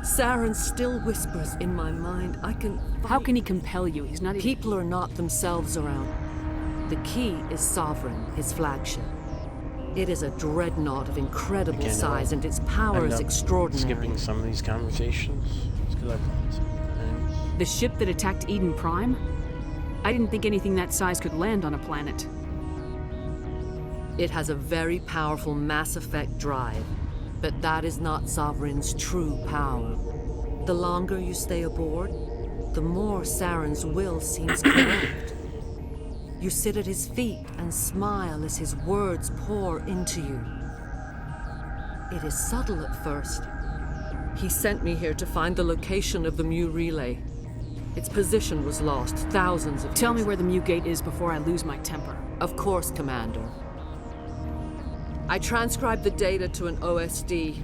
[SPEAKER 15] Saren still whispers in my mind. I can fight.
[SPEAKER 5] How can he compel you? He's not even...
[SPEAKER 15] People are not themselves around. The key is Sovereign, his flagship. It is a dreadnought of incredible size, and its power is extraordinary.
[SPEAKER 1] Skipping some of these conversations. It's because I've played so many times.
[SPEAKER 5] The ship that attacked Eden Prime? I didn't think anything that size could land on a planet.
[SPEAKER 15] It has a very powerful Mass Effect drive, but that is not Sovereign's true power. The longer you stay aboard, the more Saren's will seems correct. You sit at his feet and smile as his words pour into you. It is subtle at first. He sent me here to find the location of the Mu relay. Its position was lost thousands of years.
[SPEAKER 5] Tell me where the Mu gate is before I lose my temper.
[SPEAKER 15] Of course, Commander. I transcribed the data to an OSD.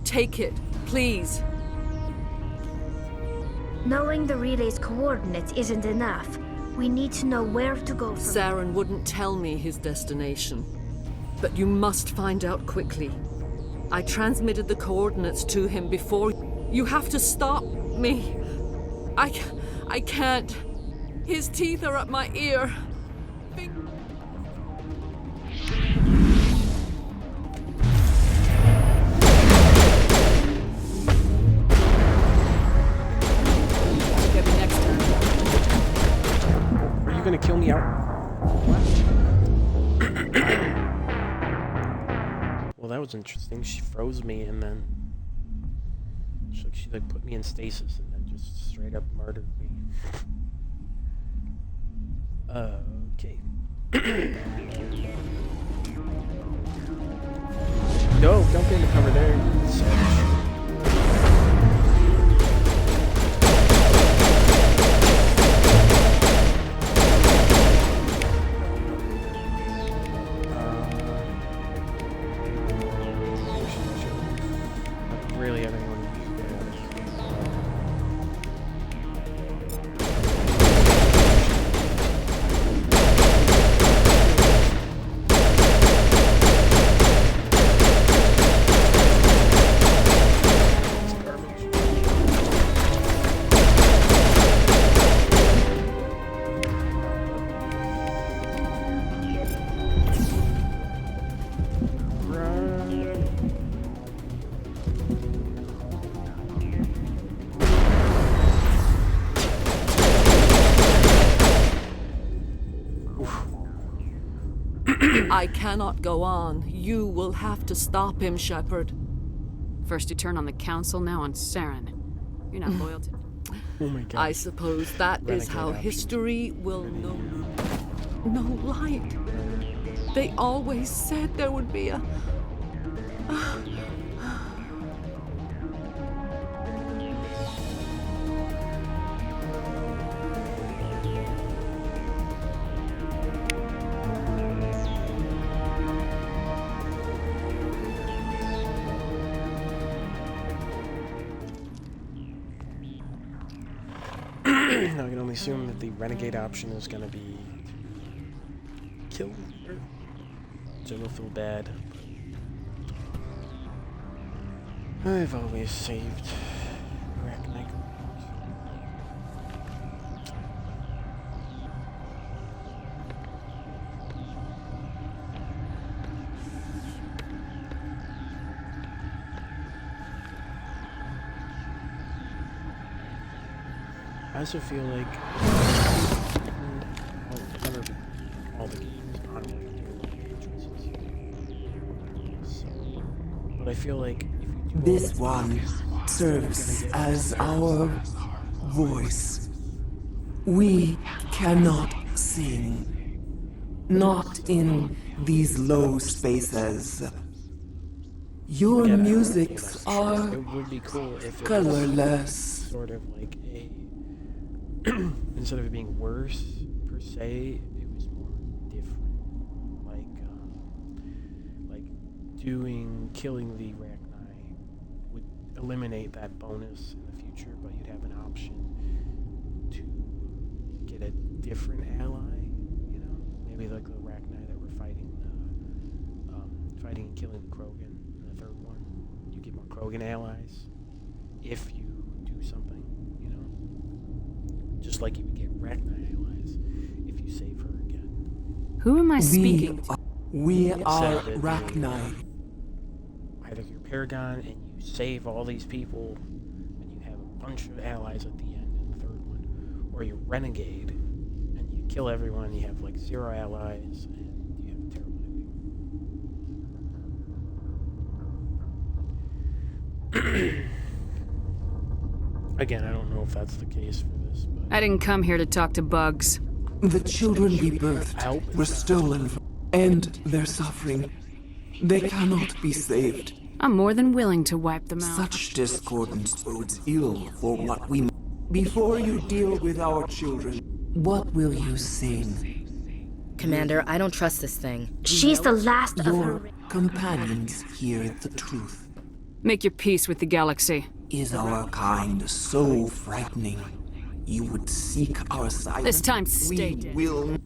[SPEAKER 15] Take it, please.
[SPEAKER 17] Knowing the relay's coordinates isn't enough. We need to know where to go from.
[SPEAKER 15] Saren wouldn't tell me his destination. But you must find out quickly. I transmitted the coordinates to him before. You have to stop me. I can't. His teeth are up my ear.
[SPEAKER 1] Are you gonna kill me out? Well, that was interesting. She froze me and then she like put me in stasis and then just straight up murdered me. Okay. No, don't get in the cover there. Really having one of
[SPEAKER 15] I cannot go on. You will have to stop him, Shepard.
[SPEAKER 5] First you turn on the Council, now on Saren. You're not loyal to...
[SPEAKER 1] Oh my god.
[SPEAKER 15] I suppose that is how history will know no light. They always said there would be a...
[SPEAKER 1] I can only assume that the renegade option is going to be kill her. Which I will feel bad. I've always saved Arachnite. I also feel like all the games on choices. But I feel like if you do
[SPEAKER 20] this one serves as our voice. We cannot sing. Not in these low spaces. Your musics are
[SPEAKER 1] it would be cool if it
[SPEAKER 20] colorless.
[SPEAKER 1] Was sort of like a instead of it being worse per se, it was more different. Like killing the Arachnite would eliminate that bonus in the future, but you'd have an option to get a different ally. You know, maybe like the Arachnite that we're fighting and killing the Krogan in the third one. You get more Krogan allies if you do something. Just like you would get Arachnite allies if you save her again.
[SPEAKER 5] Who am I speaking to?
[SPEAKER 20] We are Arachnite.
[SPEAKER 1] Either you're Paragon and you save all these people and you have a bunch of allies at the end in the third one, or you're Renegade and you kill everyone and you have like 0 allies and you have a terrible ending. Again, I don't know if that's the case for this, but...
[SPEAKER 5] I didn't come here to talk to bugs.
[SPEAKER 20] The children we birthed were stolen and their suffering. They cannot be saved.
[SPEAKER 5] I'm more than willing to wipe them out.
[SPEAKER 20] Such discordance bodes ill for what we... Before you deal with our children, what will you sing?
[SPEAKER 4] Commander, I don't trust this thing.
[SPEAKER 17] She's the last of her...
[SPEAKER 20] Your companions hear the truth.
[SPEAKER 5] Make your peace with the galaxy.
[SPEAKER 20] Is our kind so frightening? You would seek our silence?
[SPEAKER 5] This time, stay dead.
[SPEAKER 20] We will...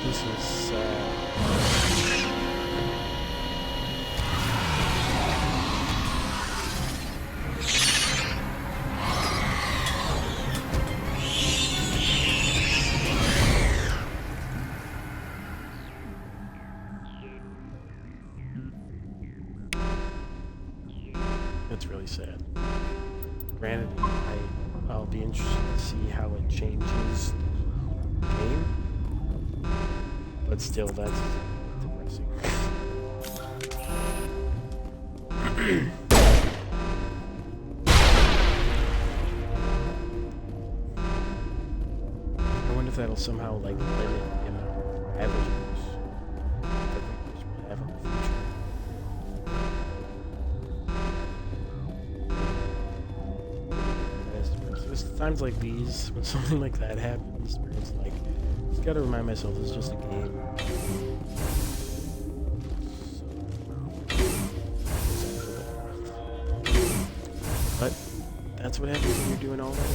[SPEAKER 1] This is It's really sad. Granted, I'll be interested to see how it changes the game, but still, that's depressing. I wonder if that'll somehow like limit the amount of ravages that Reapers will have in the future. It's times like these, when something like that happens, where it's like, I just gotta remind myself this is just a game. But that's what happens when you're doing all that.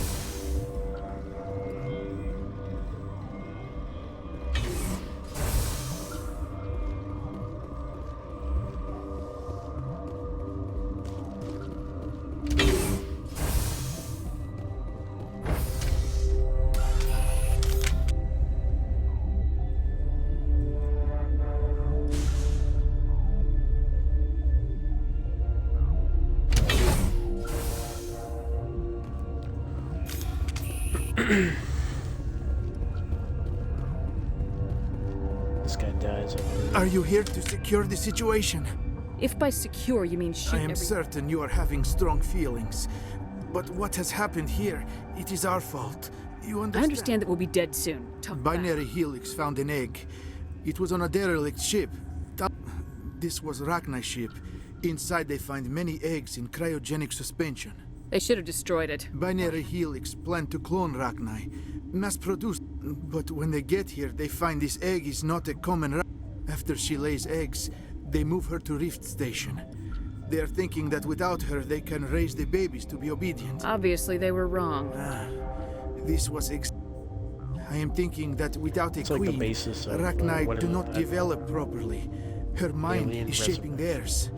[SPEAKER 1] This guy dies.
[SPEAKER 14] Are you here to secure the situation?
[SPEAKER 5] If by secure you mean shoot
[SPEAKER 14] I am certain you are having strong feelings. But what has happened here, it is our fault. You understand?
[SPEAKER 5] I understand that we'll be dead soon. Talk
[SPEAKER 14] Binary Helix found an egg. It was on a derelict ship. This was Rachni's ship. Inside they find many eggs in cryogenic suspension.
[SPEAKER 5] They should have destroyed it.
[SPEAKER 14] Binary Helix planned to clone Rachni, mass-produced. But when they get here, they find this egg is not a common After she lays eggs, they move her to Rift Station. They are thinking that without her, they can raise the babies to be obedient.
[SPEAKER 5] Obviously, they were wrong.
[SPEAKER 14] This was I am thinking that without a queen, Rachni do not develop properly. Her mind is shaping theirs.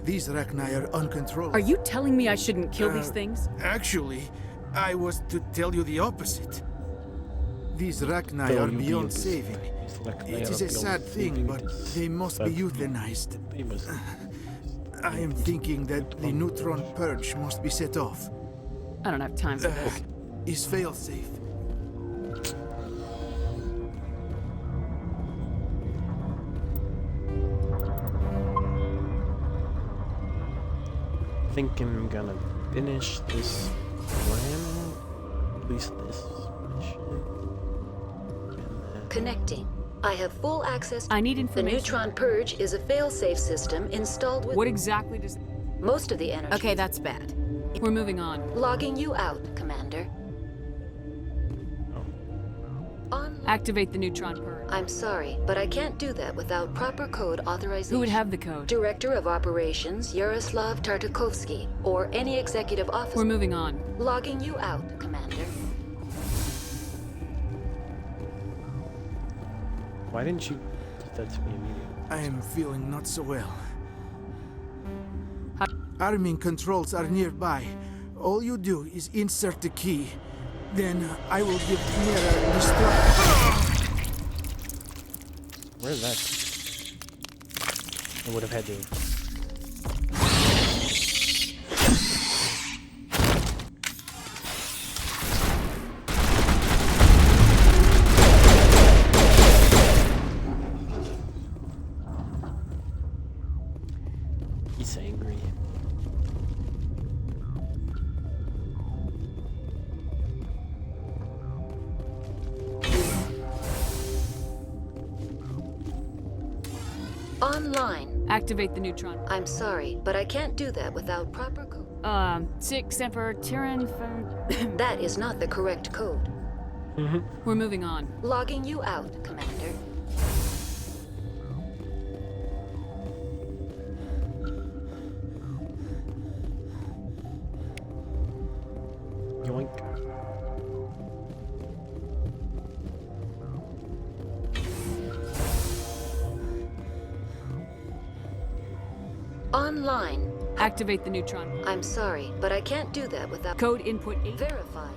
[SPEAKER 14] These Rachni are uncontrollable.
[SPEAKER 5] Are you telling me I shouldn't kill these things?
[SPEAKER 14] Actually, I was to tell you the opposite. These Rachni are beyond saving. It is a sad thing, but they must be euthanized. I am thinking that the neutron purge must be set off.
[SPEAKER 5] I don't have time for this.
[SPEAKER 14] Is fail-safe.
[SPEAKER 1] I think I'm gonna finish this plan, at least this mission.
[SPEAKER 6] Connecting. I have full access to...
[SPEAKER 5] I need information.
[SPEAKER 6] The neutron purge is a fail-safe system installed with...
[SPEAKER 5] What exactly does...
[SPEAKER 6] Most of the energy...
[SPEAKER 5] Okay, that's bad. We're moving on.
[SPEAKER 6] Logging you out, Commander.
[SPEAKER 5] Activate the neutron purge.
[SPEAKER 6] I'm sorry, but I can't do that without proper code authorization.
[SPEAKER 5] Who would have the code?
[SPEAKER 6] Director of Operations, Yaroslav Tartakovsky, or any executive officer.
[SPEAKER 5] We're moving on.
[SPEAKER 6] Logging you out, Commander.
[SPEAKER 1] Why didn't you do that to me immediately?
[SPEAKER 14] I am feeling not so well. Arming controls are nearby. All you do is insert the key. Then I will give Mira destruct.
[SPEAKER 1] Where's that? I would have had to. He's angry.
[SPEAKER 6] Online.
[SPEAKER 5] Activate the neutron.
[SPEAKER 6] I'm sorry, but I can't do that without proper code.
[SPEAKER 5] 6 Emperor Tyrann from...
[SPEAKER 6] That is not the correct code.
[SPEAKER 5] We're moving on.
[SPEAKER 6] Logging you out, Commander.
[SPEAKER 1] Yoink.
[SPEAKER 6] Online.
[SPEAKER 5] Activate the neutron.
[SPEAKER 6] I'm sorry, but I can't do that without...
[SPEAKER 5] Code input 8.
[SPEAKER 6] Verify.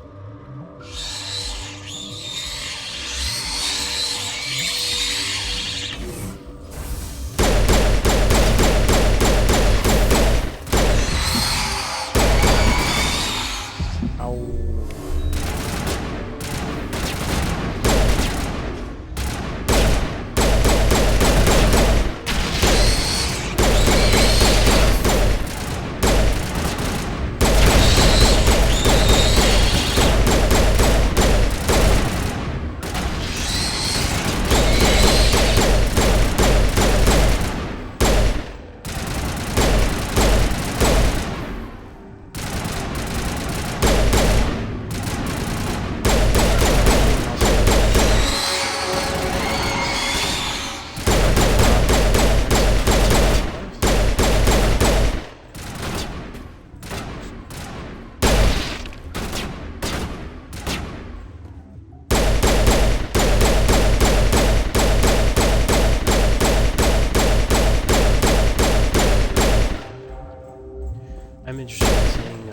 [SPEAKER 1] I'm interested in seeing,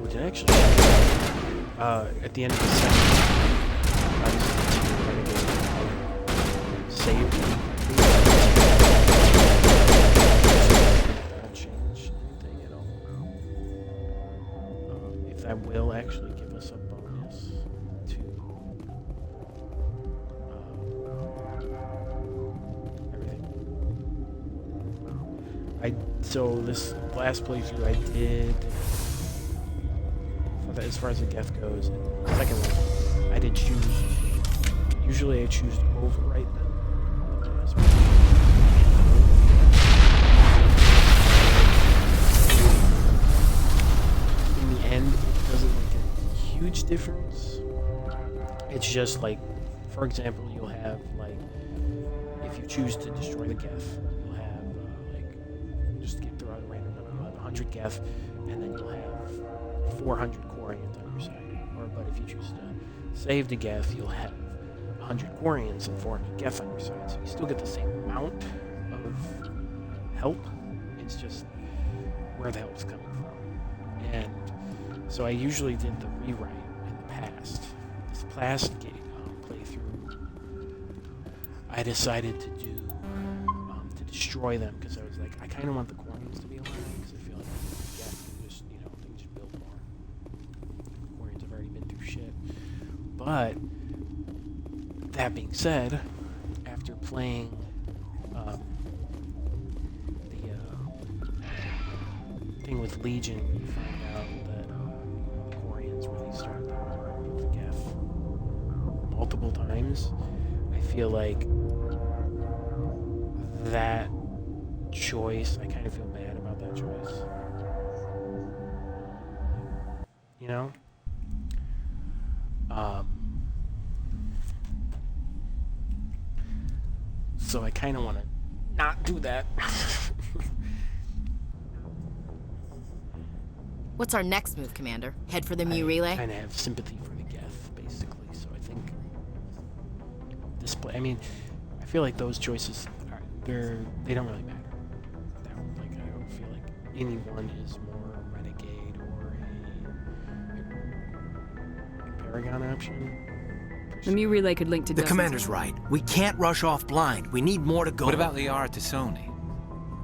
[SPEAKER 1] what did I actually at the end of the second, save. That'll change anything at all. If that will actually give us a bonus to everything. So this last playthrough I did, as far as the Geth goes, the second one, I did choose, usually I choose to overwrite them. In the end, it doesn't make a huge difference. It's just like, for example, you'll have, like, if you choose to destroy the Geth, you'll have, just get through a random number, you'll have 100 Geth, and then you'll have 400 Quarians on your side. But if you choose to save the Geth, you'll have 100 Quarians and 400 Geth on your side. So you still get the same amount of help. It's just where the help's coming from. And so I usually did the rewrite in the past. This past playthrough, I decided to do to destroy them because I was like, I kind of want the Quarians to be alive because I feel like Geth can just, they can just build more. Quarians have already been through shit. But that being said, after playing the thing with Legion, you find out that Quarians really started their run with the Geth multiple times. I feel like that choice, I kind of feel bad about that choice. You know? So I kind of want to not do that.
[SPEAKER 4] What's our next move, Commander? Head for the Mu relay?
[SPEAKER 1] I kind of have sympathy for the Geth, basically. So I think this play. I mean, I feel like those choices they don't really matter. I don't feel like anyone is more a renegade or a Paragon option.
[SPEAKER 5] The Mu relay could link to
[SPEAKER 12] the commander's right. We can't rush off blind. We need more to go.
[SPEAKER 13] What about Liara Tassoni?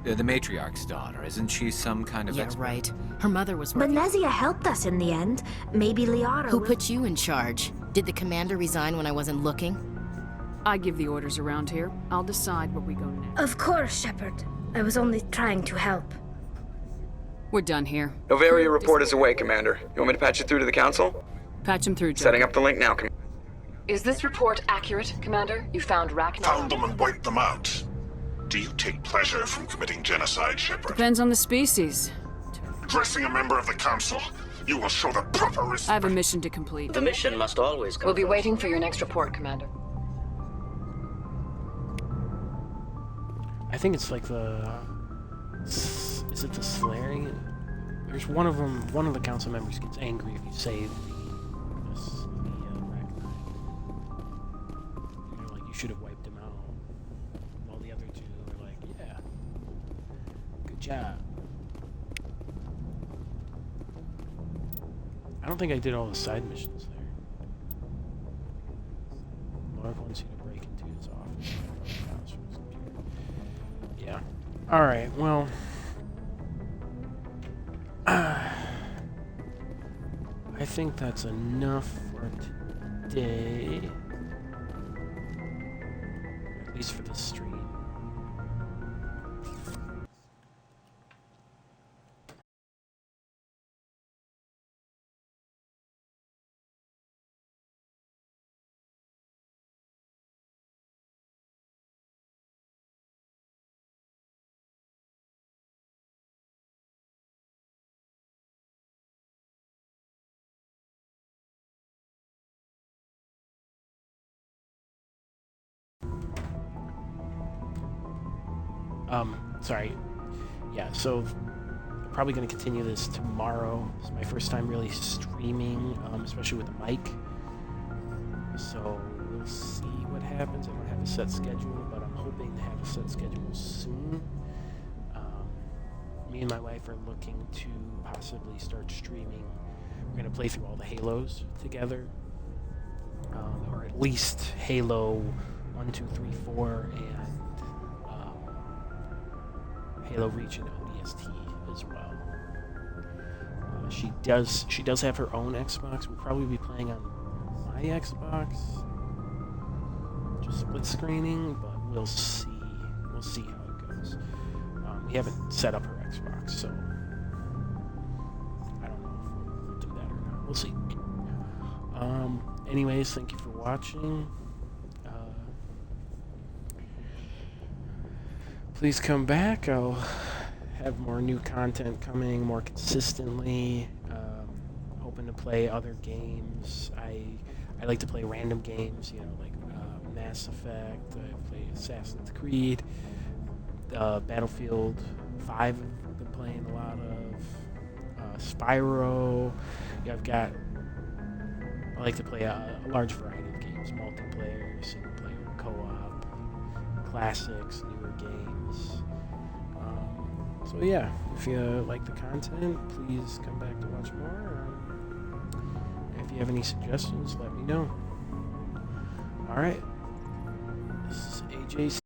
[SPEAKER 13] The matriarch's daughter. Isn't she some kind of expert?
[SPEAKER 4] Right. Her mother was
[SPEAKER 17] But
[SPEAKER 4] working.
[SPEAKER 17] Nezia helped us in the end. Maybe Liara
[SPEAKER 4] Who
[SPEAKER 17] will...
[SPEAKER 4] put you in charge? Did the commander resign when I wasn't looking?
[SPEAKER 5] I give the orders around here. I'll decide where we go next.
[SPEAKER 17] Of course, Shepard. I was only trying to help.
[SPEAKER 5] We're done here.
[SPEAKER 22] Novaria report is away, Commander. You want me to patch it through to the Council?
[SPEAKER 5] Patch him through, Joe.
[SPEAKER 22] Setting up the link now, Commander.
[SPEAKER 23] Is this report accurate, Commander? You found Ragnar?
[SPEAKER 11] Found them and wiped them out. Do you take pleasure from committing genocide, Shepard?
[SPEAKER 5] Depends on the species.
[SPEAKER 11] Addressing a member of the Council, you will show the proper respect.
[SPEAKER 5] I have a mission to complete.
[SPEAKER 9] The mission must always come
[SPEAKER 2] We'll be
[SPEAKER 9] first.
[SPEAKER 2] waiting for your next report, Commander.
[SPEAKER 1] I think it's like the... Is it the Slaring? There's one of them, one of the council members gets angry if you save the Rachni. They're like, you should have wiped him out. While the other two are like, yeah, good job. I don't think I did all the side missions there. Mark wants you to break into his office. Yeah. Alright, well... I think that's enough for today. At least for the stream. Sorry. Yeah, so I'm probably going to continue this tomorrow. It's my first time really streaming, especially with a mic. So we'll see what happens. I don't have a set schedule, but I'm hoping to have a set schedule soon. Me and my wife are looking to possibly start streaming. We're going to play through all the Halos together. Or at least Halo 1, 2, 3, 4, and Halo Reach and ODST as well. She does have her own Xbox. We'll probably be playing on my Xbox, just split screening, but we'll see. We'll see how it goes. We haven't set up her Xbox, so I don't know if we'll do that or not. We'll see. Anyways, thank you for watching. Please come back. I'll have more new content coming more consistently. Hoping to play other games. I like to play random games, you know, like Mass Effect. I play Assassin's Creed. Battlefield 5 I've been playing a lot of. Spyro. Yeah, I like to play a large variety of games. Multiplayer, single player, co-op, classics, newer games. So yeah, if you like the content, please come back to watch more. If you have any suggestions, let me know. Alright, this is AJ.